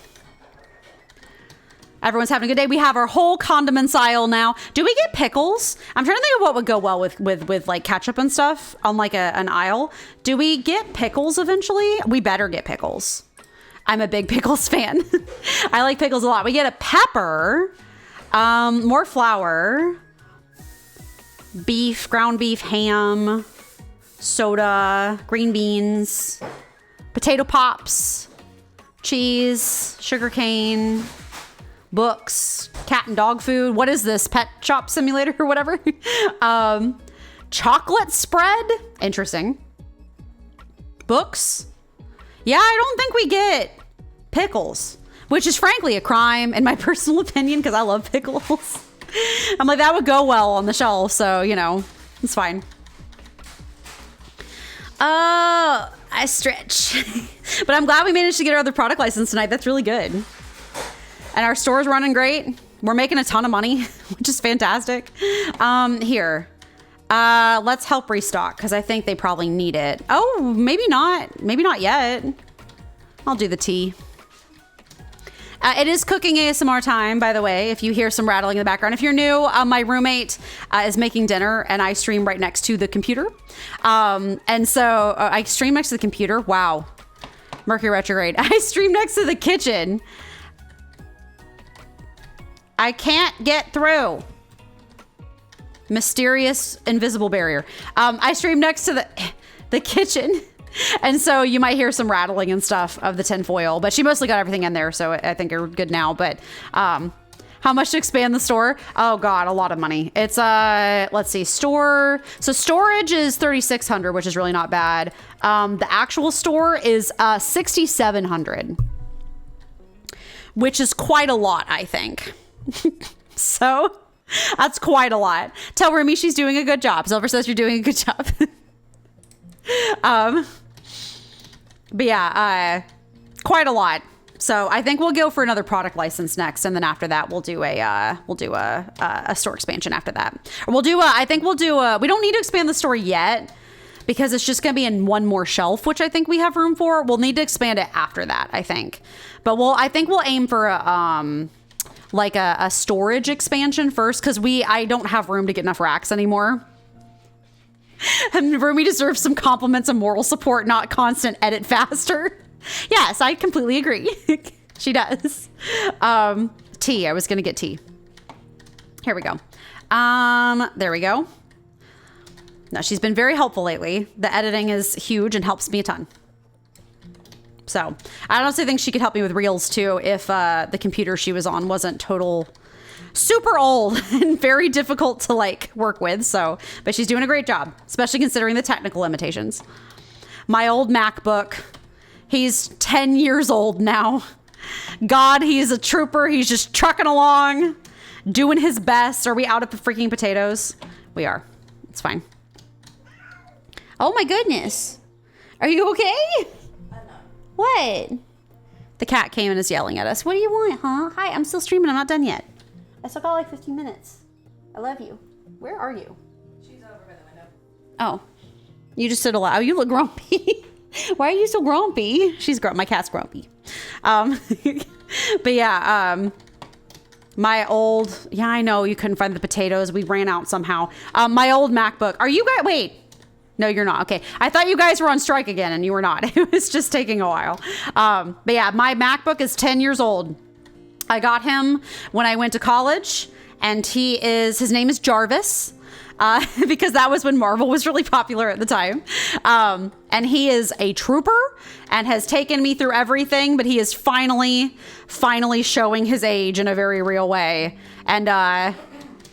Everyone's having a good day. We have our whole condiments aisle now. Do we get pickles? I'm trying to think of what would go well with like ketchup and stuff on like an aisle. Do we get pickles eventually? We better get pickles. I'm a big pickles fan. I like pickles a lot. We get a pepper, more flour, beef, ground beef, ham, soda, green beans, potato pops, cheese, sugar cane, books, cat and dog food. What is this? Pet shop simulator or whatever? Chocolate spread. Interesting. Books. Yeah, I don't think we get pickles. which is frankly a crime in my personal opinion because I love pickles. I'm like, that would go well on the shelf, so, you know, it's fine. Oh, I stretch. But I'm glad we managed to get our other product license tonight. That's really good. And our store's running great. We're making a ton of money, which is fantastic. Here. Let's help restock because I think they probably need it. Oh, maybe not. Maybe not yet. I'll do the tea. It is cooking ASMR time, by the way, if you hear some rattling in the background. If you're new, my roommate is making dinner and I stream right next to the computer. And so I stream next to the computer. Wow. Mercury retrograde. I stream next to the kitchen. I can't get through. Mysterious invisible barrier. I stream next to the kitchen. And so you might hear some rattling and stuff of the tin foil, but she mostly got everything in there. So I think you're good now. But how much to expand the store? Oh God, a lot of money. It's let's see, store. So storage is 3,600, which is really not bad. The actual store is 6,700, which is quite a lot, I think. So that's quite a lot. Tell Rumi she's doing a good job. Silver says you're doing a good job. But yeah, quite a lot. So I think we'll go for another product license next, and then after that we'll do a store expansion after that. Or we'll do we don't need to expand the store yet because it's just gonna be in one more shelf, which I think we have room for. We'll need to expand it after that, I think. But I think we'll aim for a storage expansion first because I don't have room to get enough racks anymore. And Rumi deserves some compliments and moral support, not constant edit faster. Yes, I completely agree. She does. Tea. I was going to get tea. Here we go. There we go. No, she's been very helpful lately. The editing is huge and helps me a ton. So I honestly think she could help me with reels too if the computer she was on wasn't super old and very difficult to work with. So, but she's doing a great job, especially considering the technical limitations. My old MacBook, he's 10 years old now. God, he's a trooper. He's just trucking along, doing his best. Are we out of freaking potatoes? We are. It's fine. Oh my goodness. Are you okay? What? The cat came and is yelling at us. What do you want, huh? Hi, I'm still streaming. I'm not done yet. I still got 15 minutes. I love you. Where are you? She's over by the window. Oh, you just stood alive. Oh, you look grumpy. Why are you so grumpy? My cat's grumpy. But yeah, I know you couldn't find the potatoes. We ran out somehow. My old MacBook. Are you guys, wait. No, you're not. Okay. I thought you guys were on strike again and you were not. It was just taking a while. But yeah, my MacBook is 10 years old. I got him when I went to college and his name is Jarvis because that was when Marvel was really popular at the time. And he is a trooper and has taken me through everything, but he is finally showing his age in a very real way. And,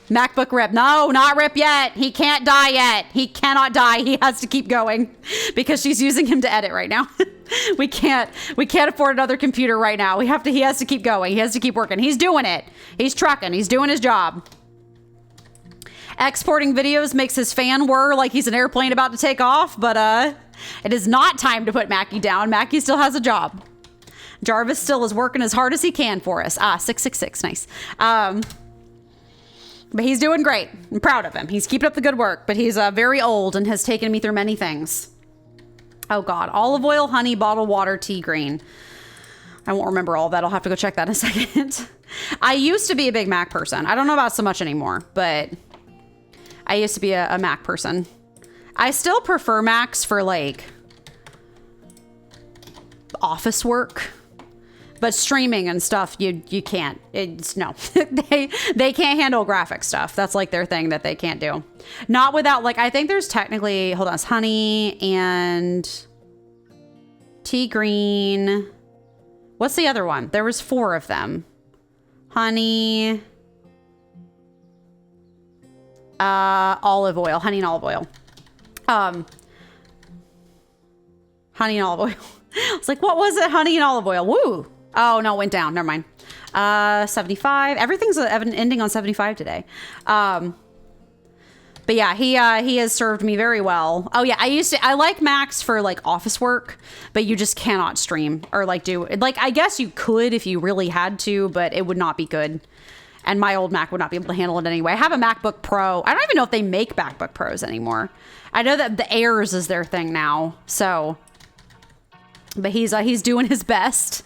MacBook rip. No, not rip yet. He can't die yet. He cannot die. He has to keep going because she's using him to edit right now. We can't afford another computer right now. He has to keep going. He has to keep working. He's doing it. He's trucking. He's doing his job. Exporting videos makes his fan whir like he's an airplane about to take off, but it is not time to put Mackie down. Mackie still has a job. Jarvis still is working as hard as he can for us. 666. Nice. But he's doing great. I'm proud of him. He's keeping up the good work, but he's very old and has taken me through many things. Oh God, olive oil, honey, bottled water, tea, green. I won't remember all of that. I'll have to go check that in a second. I used to be a big Mac person. I don't know about so much anymore, but I used to be a Mac person. I still prefer Macs for office work. But streaming and stuff, you can't. No, they can't handle graphic stuff. That's their thing that they can't do. Not without I think there's technically, hold on, it's honey and tea green. What's the other one? There was 4 of them. Honey, olive oil, honey and olive oil. Honey and olive oil. I was like, what was it? Honey and olive oil. Woo. Oh, no, it went down. Never mind. 75. Everything's ending on 75 today. But yeah, he has served me very well. Oh yeah, I like Max for like office work, but you just cannot stream or like do like, I guess you could if you really had to, but it would not be good. And my old Mac would not be able to handle it anyway. I have a MacBook Pro. I don't even know if they make MacBook Pros anymore. I know that the Airs is their thing now. So, but he's doing his best.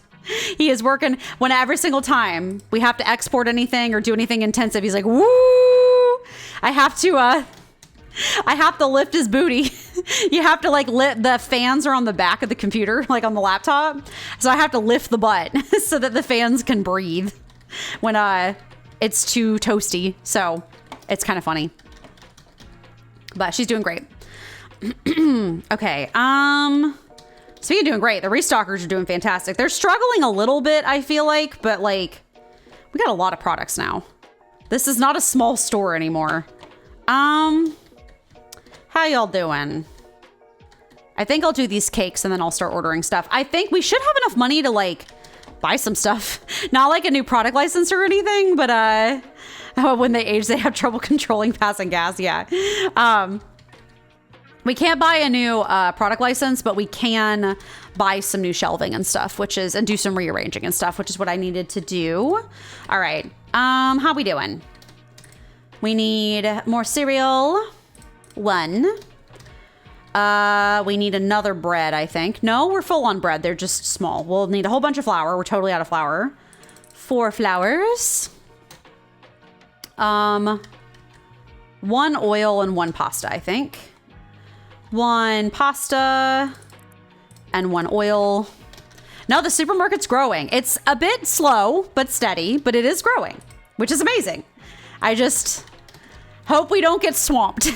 He is working when every single time we have to export anything or do anything intensive. He's like, woo, I have to lift his booty. You have to like the fans are on the back of the computer, like on the laptop. So I have to lift the butt so that the fans can breathe when it's too toasty. So it's kind of funny, but she's doing great. Okay. Speaking of doing great, the restockers are doing fantastic. They're struggling a little bit, I feel like, but like we got a lot of products now. This is not a small store anymore. How y'all doing? I think I'll do these cakes and then I'll start ordering stuff. I think we should have enough money to like buy some stuff. Not like a new product license or anything, but when they age, they have trouble controlling passing gas. Yeah. We can't buy a new product license, but we can buy some new shelving and stuff, and do some rearranging and stuff, which is what I needed to do. All right. How we doing? We need more cereal. 1. We need another bread, I think. No, we're full on bread. They're just small. We'll need a whole bunch of flour. We're totally out of flour. 4 flours. 1 oil and 1 pasta, I think. 1 pasta and 1 oil. No, the supermarket's growing. It's a bit slow, but steady, but it is growing, which is amazing. I just hope we don't get swamped.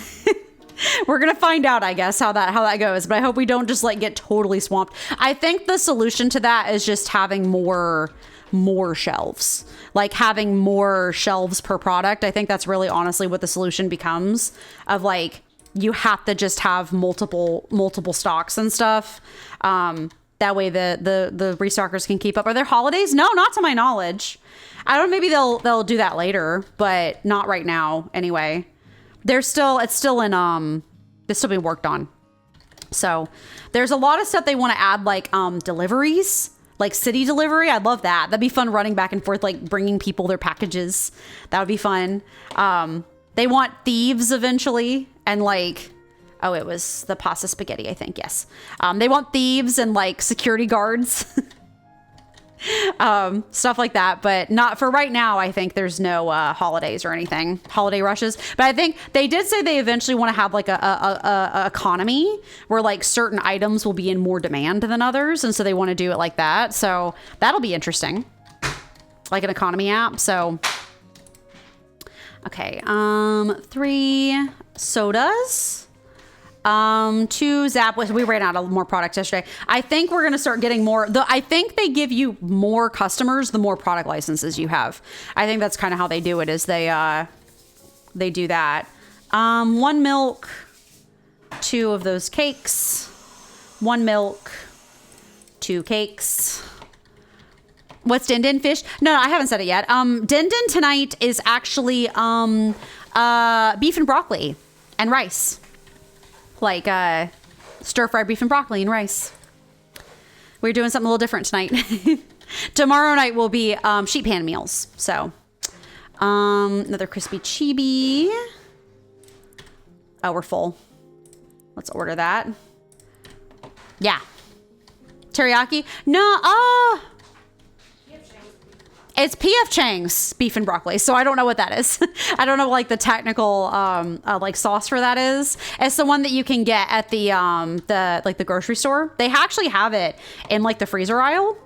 We're going to find out, I guess, how that goes, but I hope we don't just like get totally swamped. I think the solution to that is just having more shelves, like having more shelves per product. I think that's really honestly what the solution becomes, of like, you have to just have multiple stocks and stuff. That way the restockers can keep up. Are there holidays? No, not to my knowledge. I don't know, maybe they'll do that later, but not right now anyway. It's still being worked on. So there's a lot of stuff they want to add, like deliveries, like city delivery. I'd love that. That'd be fun, running back and forth, like bringing people their packages. That would be fun. They want thieves eventually, and like, oh, it was the pasta spaghetti, I think. Yes. They want thieves and like security guards, stuff like that, but not for right now. I think there's no holidays or anything, holiday rushes. But I think they did say they eventually want to have like a economy where like certain items will be in more demand than others, and so they want to do it like that. So that'll be interesting, like an economy app. So okay, 3 sodas. 2 Zap. We ran out of more products yesterday. I think we're going to start getting more. I think they give you more customers the more product licenses you have. I think that's kind of how they do it, is they do that. 1 milk, 2 of those cakes, 1 milk, 2 cakes. What's Din Din fish? No, I haven't said it yet. Din Din tonight is actually beef and broccoli and rice. Like stir-fried beef and broccoli and rice. We're doing something a little different tonight. Tomorrow night will be sheet pan meals. So another crispy chibi. Oh, we're full. Let's order that. Yeah. Teriyaki? No, it's P.F. Chang's beef and broccoli, so I don't know what that is. I don't know like the technical like sauce for that is. It's the one that you can get at the grocery store. They actually have it in like the freezer aisle,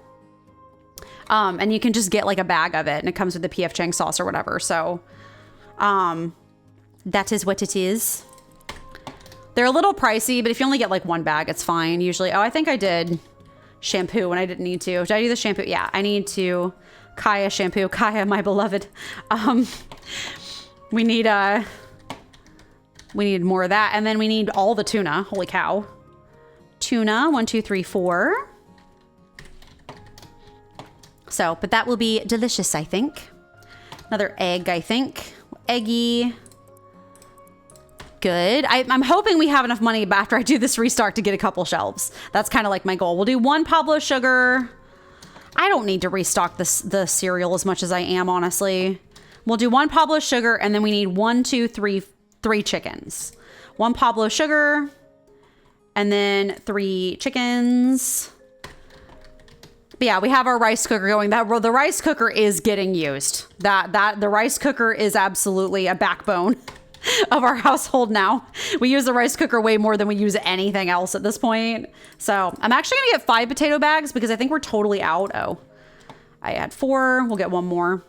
and you can just get like a bag of it, and it comes with the P.F. Chang sauce or whatever. So, that is what it is. They're a little pricey, but if you only get like 1 bag, it's fine usually. Oh, I think I did shampoo when I didn't need to. Did I do the shampoo? Yeah, I need to. Kaya shampoo. Kaya, my beloved. We need more of that, and then we need all the tuna. Holy cow. Tuna, 1, 2, 3, 4. So, but that will be delicious, I think. Another egg, I think. Eggy. Good. I'm hoping we have enough money after I do this restock to get a couple shelves. That's kind of like my goal. We'll do 1 Pablo sugar. I don't need to restock the cereal as much as I am, honestly. We'll do 1 Pablo sugar, and then we need 3 chickens. 1 Pablo sugar, and then 3 chickens. But yeah, we have our rice cooker going. The rice cooker is getting used. The rice cooker is absolutely a backbone of our household now. We use the rice cooker way more than we use anything else at this point. So I'm actually gonna get 5 potato bags because I think we're totally out. Oh, I had 4. We'll get 1 more.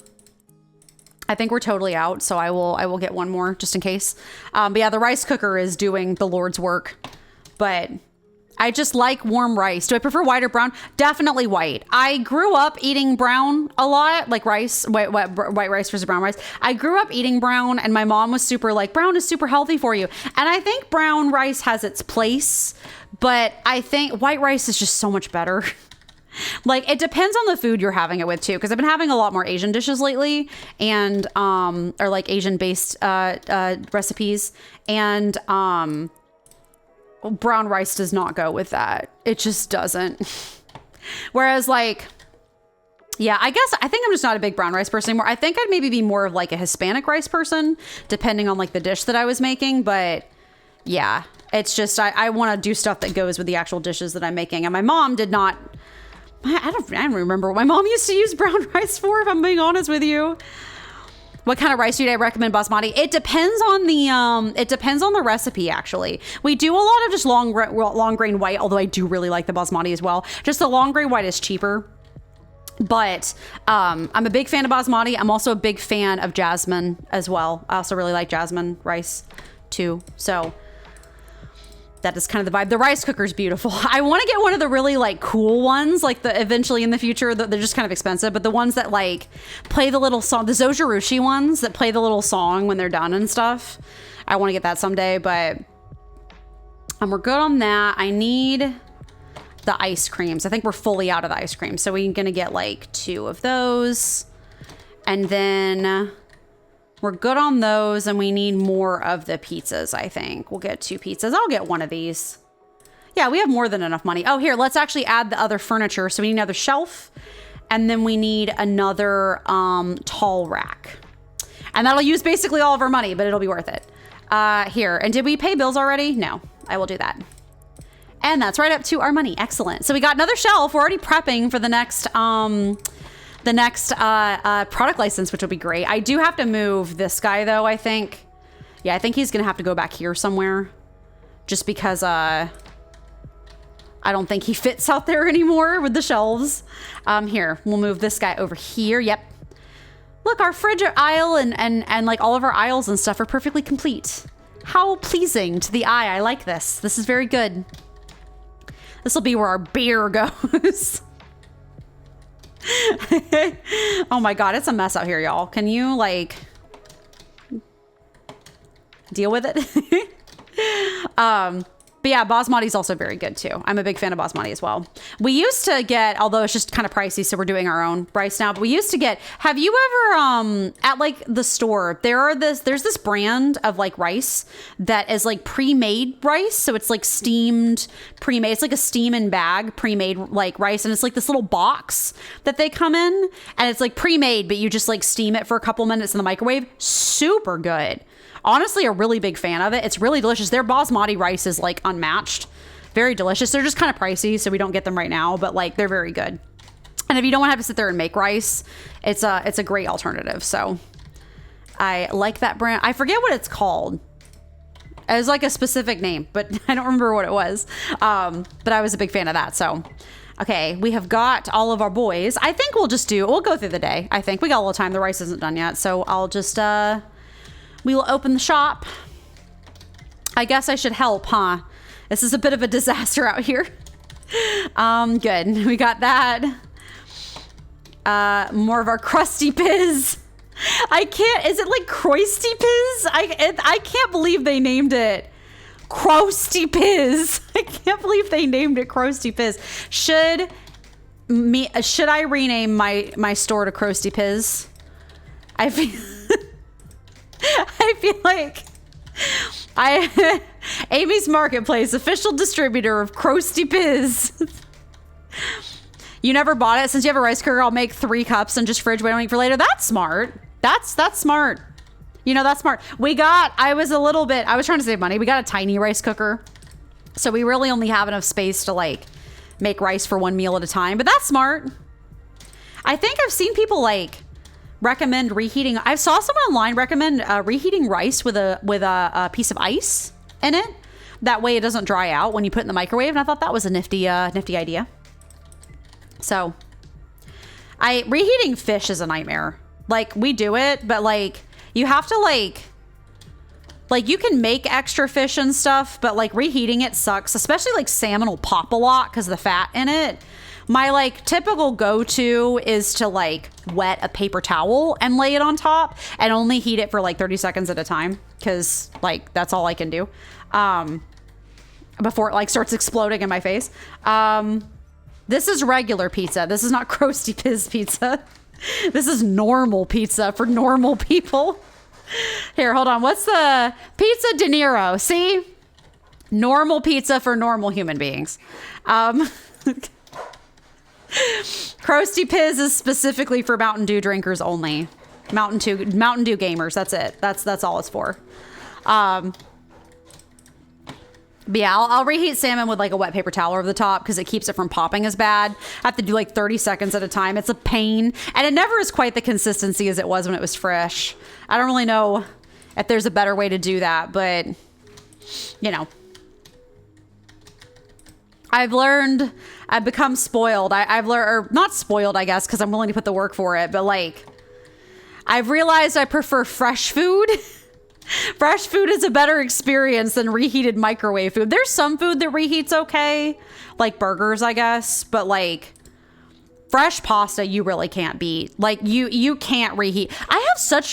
I think we're totally out, so I will get 1 more just in case. But yeah, the rice cooker is doing the Lord's work. But I just like warm rice. Do I prefer white or brown? Definitely white. I grew up eating brown a lot, like rice, white rice versus brown rice. I grew up eating brown, and my mom was super like, brown is super healthy for you. And I think brown rice has its place, but I think white rice is just so much better. Like, it depends on the food you're having it with too, because I've been having a lot more Asian dishes lately, and or like Asian based recipes, and brown rice does not go with that. It just doesn't. Whereas like, yeah, I think I'm just not a big brown rice person anymore. I think I'd maybe be more of like a Hispanic rice person, depending on like the dish that I was making. But yeah, it's just, I want to do stuff that goes with the actual dishes that I'm making. And my mom did not, I don't remember what my mom used to use brown rice for, if I'm being honest with you. What kind of rice do I recommend? Basmati? It depends on the recipe, actually. We do a lot of just long grain white, although I do really like the basmati as well. Just the long grain white is cheaper. But I'm a big fan of basmati. I'm also a big fan of jasmine as well. I also really like jasmine rice too. So that is kind of the vibe. The rice cooker is beautiful. I want to get one of the really like cool ones, like eventually in the future. They're just kind of expensive, but the ones that like play the little song, the Zojirushi ones that play the little song when they're done and stuff. I want to get that someday, but we're good on that. I need the ice creams. I think we're fully out of the ice cream, so we're gonna get like 2 of those, and then we're good on those, and we need more of the pizzas, I think. We'll get 2 pizzas. I'll get 1 of these. Yeah, we have more than enough money. Oh, here, let's actually add the other furniture. So we need another shelf, and then we need another tall rack. And that'll use basically all of our money, but it'll be worth it. Here, and did we pay bills already? No, I will do that. And that's right up to our money. Excellent. So we got another shelf. We're already prepping for the next product license, which will be great. I do have to move this guy though, I think. Yeah, I think he's gonna have to go back here somewhere, just because I don't think he fits out there anymore with the shelves. Here, we'll move this guy over here. Yep. Look, our fridge aisle and like all of our aisles and stuff are perfectly complete. How pleasing to the eye. I like this. This is very good. This will be where our beer goes. Oh my God, it's a mess out here, y'all. Can you like deal with it? But yeah, basmati is also very good too. I'm a big fan of basmati as well. We used to get, although it's just kind of pricey, so we're doing our own rice now, but we used to get, have you ever, at like the store, there's this brand of like rice that is like pre-made rice. So it's like steamed, pre-made. It's like a steam and bag pre-made like rice. And it's like this little box that they come in, and it's like pre-made, but you just like steam it for a couple minutes in the microwave. Super good. Honestly, a really big fan of it. It's really delicious. Their basmati rice is like unmatched. Very delicious. They're just kind of pricey, so we don't get them right now, but like they're very good. And if you don't want to have to sit there and make rice, it's a great alternative. So I like that brand. I forget what it's called. It was like a specific name, but I don't remember what it was. But I was a big fan of that. So, okay, we have got all of our boys. I think we'll go through the day. I think we got a little time. The rice isn't done yet. So I'll just, we will open the shop. I guess I should help, huh? This is a bit of a disaster out here. Good. We got that. More of our crusty piz. I can't, is it like croisty piz? I can't believe they named it Crusty Piz. I can't believe they named it Crusty Piz. should I rename my store to Krusty Piz? I feel I feel like Amy's Marketplace, official distributor of Krusty Piz. You never bought it? Since you have a rice cooker, I'll make 3 cups and just fridge waiting for later. That's smart. That's smart. You know, that's smart. I was trying to save money. We got a tiny rice cooker. So we really only have enough space to like make rice for 1 meal at a time, but that's smart. I think I've seen people like recommend reheating. I saw someone online recommend reheating rice with a piece of ice in it. That way it doesn't dry out when you put it in the microwave. And I thought that was a nifty idea. So reheating fish is a nightmare. Like we do it, but like you have to like you can make extra fish and stuff, but like reheating it sucks, especially like salmon will pop a lot because of the fat in it. My like typical go-to is to like wet a paper towel and lay it on top and only heat it for like 30 seconds at a time. Cause like, that's all I can do. Before it like starts exploding in my face. This is regular pizza. This is not Krusty Piz pizza. This is normal pizza for normal people. Here, hold on. What's the pizza De Niro? See? Normal pizza for normal human beings. Krusty Piz is specifically for Mountain Dew drinkers only. Mountain Dew gamers. That's it. That's all it's for. But yeah, I'll reheat salmon with like a wet paper towel over the top because it keeps it from popping as bad. I have to do like 30 seconds at a time. It's a pain. And it never is quite the consistency as it was when it was fresh. I don't really know if there's a better way to do that, but you know. I've become spoiled. I've learned, or not spoiled, I guess, because I'm willing to put the work for it, but like, I've realized I prefer fresh food. Fresh food is a better experience than reheated microwave food. There's some food that reheats okay, like burgers, I guess, but like fresh pasta, you really can't beat. Like you can't reheat. I have such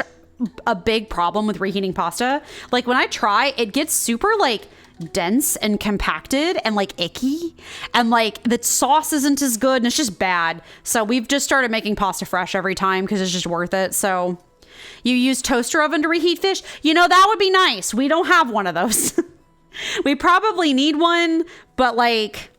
a big problem with reheating pasta. Like when I try, it gets super like dense and compacted and like icky, and like the sauce isn't as good and it's just bad. So we've just started making pasta fresh every time because it's just worth it. So you use toaster oven to reheat fish? You know, that would be nice. We don't have one of those. We probably need one, but like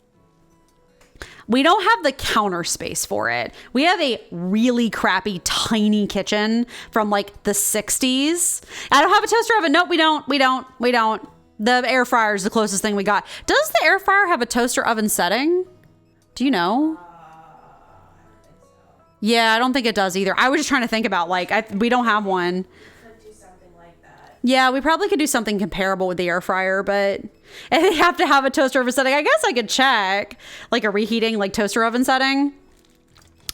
we don't have the counter space for it. We have a really crappy tiny kitchen from like the 60s. I don't have a toaster oven. Nope, we don't. The air fryer is the closest thing we got. Does the air fryer have a toaster oven setting? Do you know? Yeah, I don't think it does either. I was just trying to think about like, we don't have one. Could do something like that. Yeah, we probably could do something comparable with the air fryer, but and they have to have a toaster oven setting. I guess I could check like a reheating like toaster oven setting.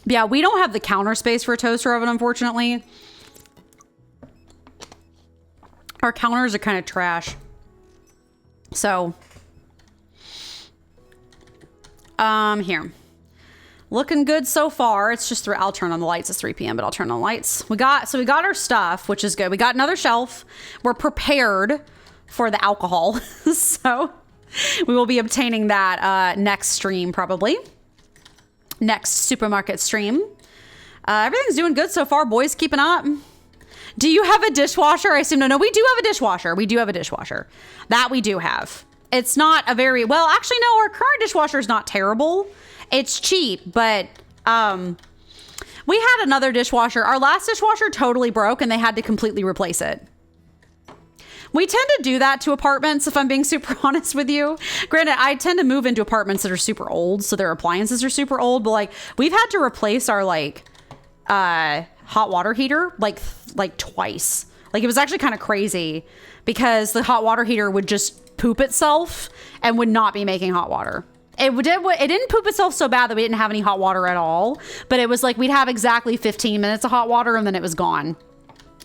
But yeah, we don't have the counter space for a toaster oven, unfortunately. Our counters are kind of trash. So, here. Looking good so far. It's just I'll turn on the lights. It's 3 p.m., but I'll turn on the lights. We got our stuff, which is good. We got another shelf. We're prepared for the alcohol. So we will be obtaining that next stream, probably. Next supermarket stream. Everything's doing good so far. Boys keeping up. Do you have a dishwasher? I assume no, we do have a dishwasher. We do have a dishwasher. That we do have. It's not a very, well, actually, no, our current dishwasher is not terrible. It's cheap, but we had another dishwasher. Our last dishwasher totally broke and they had to completely replace it. We tend to do that to apartments, if I'm being super honest with you. Granted, I tend to move into apartments that are super old, so their appliances are super old, but like we've had to replace our like hot water heater like twice. Like it was actually kind of crazy because the hot water heater would just poop itself and would not be making hot water. It didn't poop itself so bad that we didn't have any hot water at all, but it was like we'd have exactly 15 minutes of hot water and then it was gone.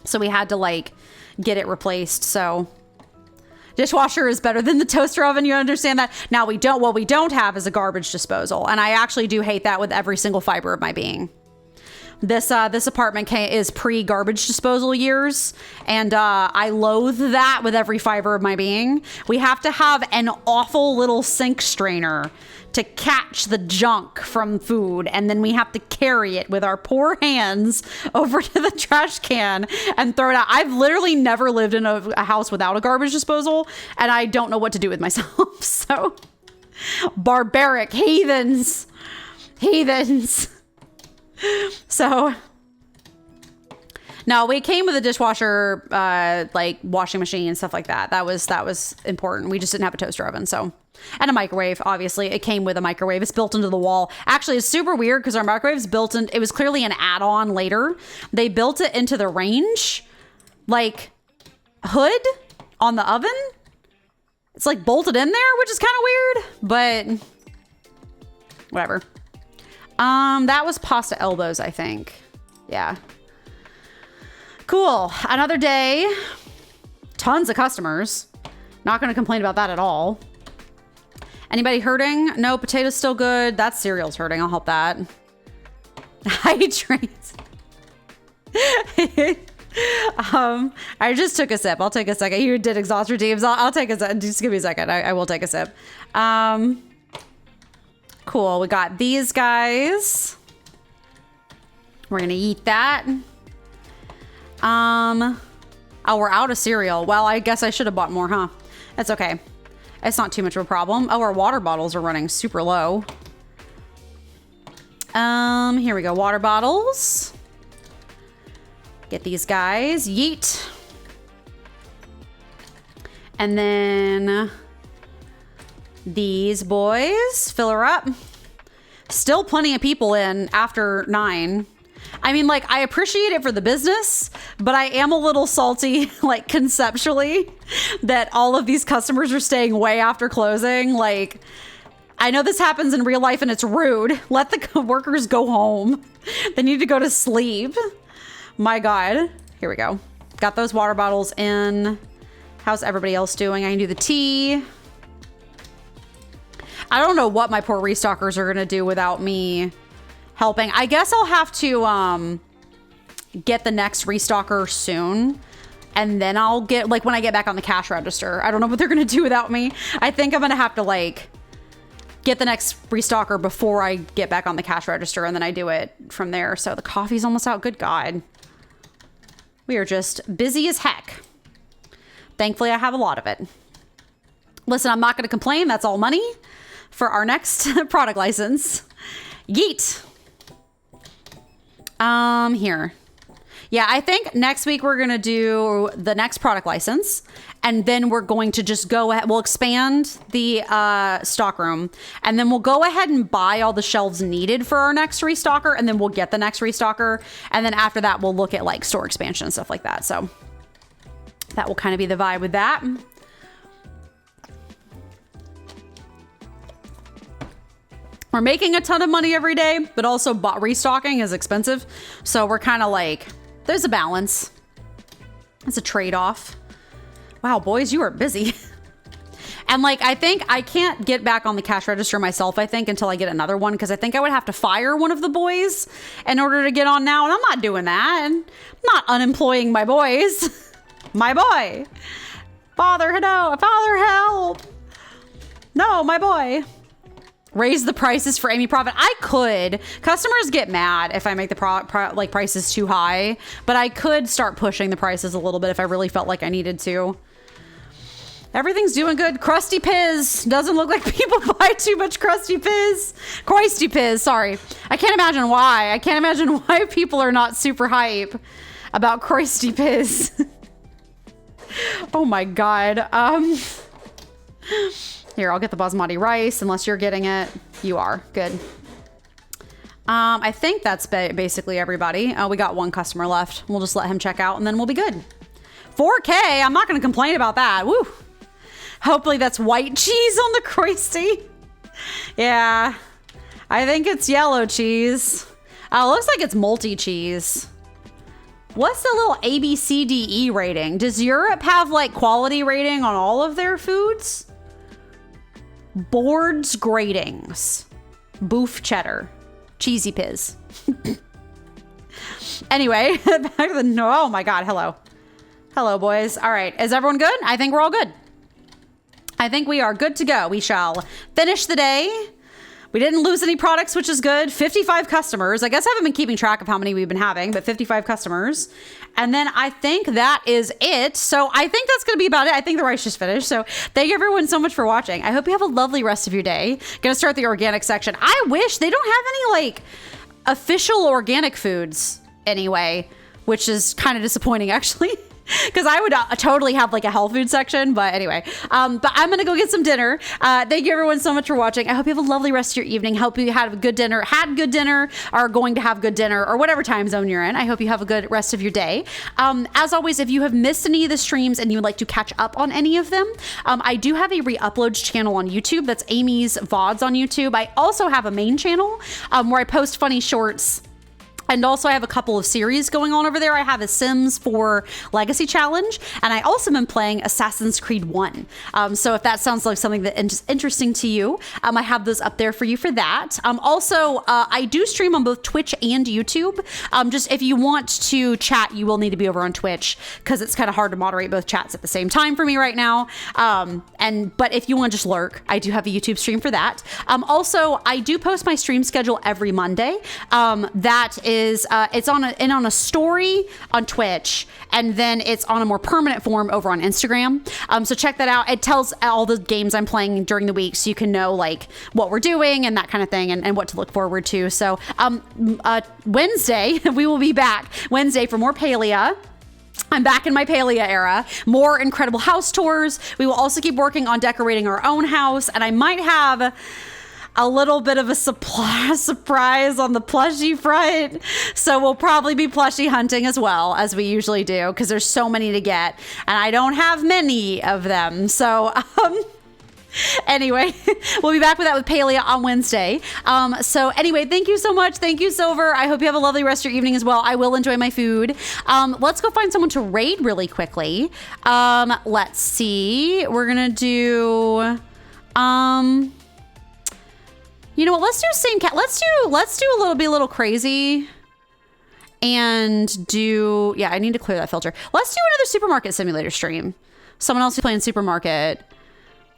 So we had to like get it replaced. So dishwasher is better than the toaster oven. You understand that? Now what we don't have is a garbage disposal. And I actually do hate that with every single fiber of my being. This apartment is pre-garbage disposal years, and I loathe that with every fiber of my being. We have to have an awful little sink strainer to catch the junk from food, and then we have to carry it with our poor hands over to the trash can and throw it out. I've literally never lived in a house without a garbage disposal, and I don't know what to do with myself. So, barbaric heathens. So, no, we came with a dishwasher, like washing machine and stuff like that. That was important. We just didn't have a toaster oven, so. And a microwave, obviously. It came with a microwave. It's built into the wall. Actually, it's super weird because our microwave's built in. It was clearly an add-on later. They built it into the range, like, hood on the oven. It's like bolted in there, which is kind of weird, but whatever. That was pasta elbows, I think. Yeah. Cool. Another day. Tons of customers. Not going to complain about that at all. Anybody hurting? No, potato's still good. That cereal's hurting. I'll help that. Hydrate. I just took a sip. I'll take a second. You did exhaust your teams. I'll take a second. Just give me a second. I will take a sip. Cool. We got these guys. We're going to eat that. Oh, we're out of cereal. Well, I guess I should have bought more, huh? That's okay. It's not too much of a problem. Oh, our water bottles are running super low. Here we go. Water bottles. Get these guys. Yeet. And then these boys. Fill her up. Still plenty of people in after 9. I mean, like, I appreciate it for the business, but I am a little salty, like, conceptually, that all of these customers are staying way after closing. Like, I know this happens in real life and it's rude. Let the workers go home. They need to go to sleep. My God. Here we go. Got those water bottles in. How's everybody else doing? I can do the tea. I don't know what my poor restockers are going to do without me helping. I guess I'll have to get the next restocker soon. And then I'll get, like, when I get back on the cash register. I don't know what they're going to do without me. I think I'm going to have to, like, get the next restocker before I get back on the cash register. And then I do it from there. So the coffee's almost out. Good God. We are just busy as heck. Thankfully, I have a lot of it. Listen, I'm not going to complain. That's all money for our next product license. Yeet. Here. Yeah, I think next week we're going to do the next product license, and then we're going to just go ahead. We'll expand the stock room, and then we'll go ahead and buy all the shelves needed for our next restocker, and then we'll get the next restocker. And then after that, we'll look at, like, store expansion and stuff like that. So that will kind of be the vibe with that. We're making a ton of money every day, but also restocking is expensive. So we're kind of like, there's a balance. It's a trade-off. Wow, boys, you are busy. And, like, I think I can't get back on the cash register myself, I think, until I get another one, because I think I would have to fire one of the boys in order to get on now. And I'm not doing that. I'm not unemploying my boys. My boy. Father, no. Father, help. No, my boy. Raise the prices for Amy Profit. I could. Customers get mad if I make the like prices too high, but I could start pushing the prices a little bit if I really felt like I needed to. Everything's doing good. Krusty Piz. Doesn't look like people buy too much Krusty Piz. Krusty Piz, sorry. I can't imagine why. I can't imagine why people are not super hype about Krusty Piz. Oh my God. Here, I'll get the basmati rice, unless you're getting it. You are. Good. I think that's basically everybody. We got one customer left. We'll just let him check out, and then we'll be good. 4K. I'm not going to complain about that. Woo. Hopefully that's white cheese on the Krusty. Yeah. I think it's yellow cheese. Looks like it's multi-cheese. What's the little A, B, C, D, E rating? Does Europe have, like, quality rating on all of their foods? Boards gratings. Boof cheddar. Cheesy Piz. Anyway, back to the, oh my God, hello. Hello, boys. All right, is everyone good? I think we're all good. I think we are good to go. We shall finish the day. We didn't lose any products, which is good. 55 customers. I guess I haven't been keeping track of how many we've been having, but 55 customers. And then I think that is it. So I think that's going to be about it. I think the rice just finished. So thank you everyone so much for watching. I hope you have a lovely rest of your day. Going to start the organic section. I wish they don't have any like official organic foods anyway, which is kind of disappointing actually. Because I would totally have like a health food section, but anyway, but I'm gonna go get some dinner. Thank you everyone so much for watching. I hope you have a lovely rest of your evening. Hope you had a good dinner, are going to have good dinner, or whatever time zone you're in. I hope you have a good rest of your day. As always, if you have missed any of the streams and you would like to catch up on any of them, I do have a re-uploads channel on YouTube. That's Amy's VODs on YouTube. I also have a main channel where I post funny shorts. And also I have a couple of series going on over there. I have a Sims 4 Legacy Challenge, and I also been playing Assassin's Creed 1. So if that sounds like something that is interesting to you, I have those up there for you for that. Also, I do stream on both Twitch and YouTube. Just if you want to chat, you will need to be over on Twitch because it's kind of hard to moderate both chats at the same time for me right now. But if you want to just lurk, I do have a YouTube stream for that. Also, I do post my stream schedule every Monday. That is it's on a story on Twitch, and then it's on a more permanent form over on Instagram. So check that out. It tells all the games I'm playing during the week, so you can know like what we're doing and that kind of thing, and what to look forward to. So Wednesday we will be back Wednesday for more Palea. I'm back in my Palea era. More incredible house tours. We will also keep working on decorating our own house, and I might have a little bit of a surprise on the plushie front. So we'll probably be plushie hunting as well, as we usually do, because there's so many to get and I don't have many of them. So anyway, we'll be back with that with Palea on Wednesday. So anyway, thank you so much. Thank you, Silver. I hope you have a lovely rest of your evening as well. I will enjoy my food. Let's go find someone to raid really quickly. Let's see. We're gonna do you know what? Let's do same cat. Let's do a little crazy, and do, yeah. I need to clear that filter. Let's do another supermarket simulator stream. Someone else who's playing supermarket.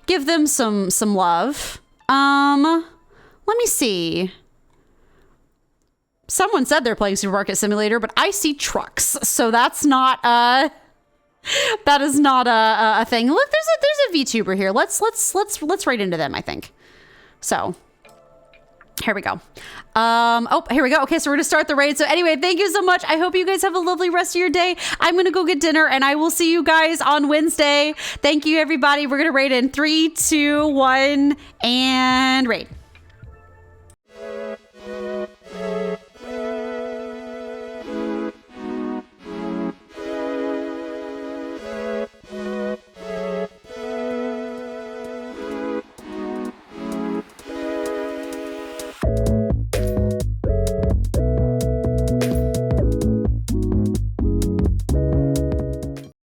Give them some love. Let me see. Someone said they're playing supermarket simulator, but I see trucks, so that's not that is not a thing. Look, there's a VTuber here. Let's raid into them, I think. So. Here we go. Oh, here we go. Okay, so we're gonna start the raid. So anyway, thank you so much. I hope you guys have a lovely rest of your day. I'm gonna go get dinner, and I will see you guys on Wednesday. Thank you, everybody. We're gonna raid in 3, 2, 1, and raid.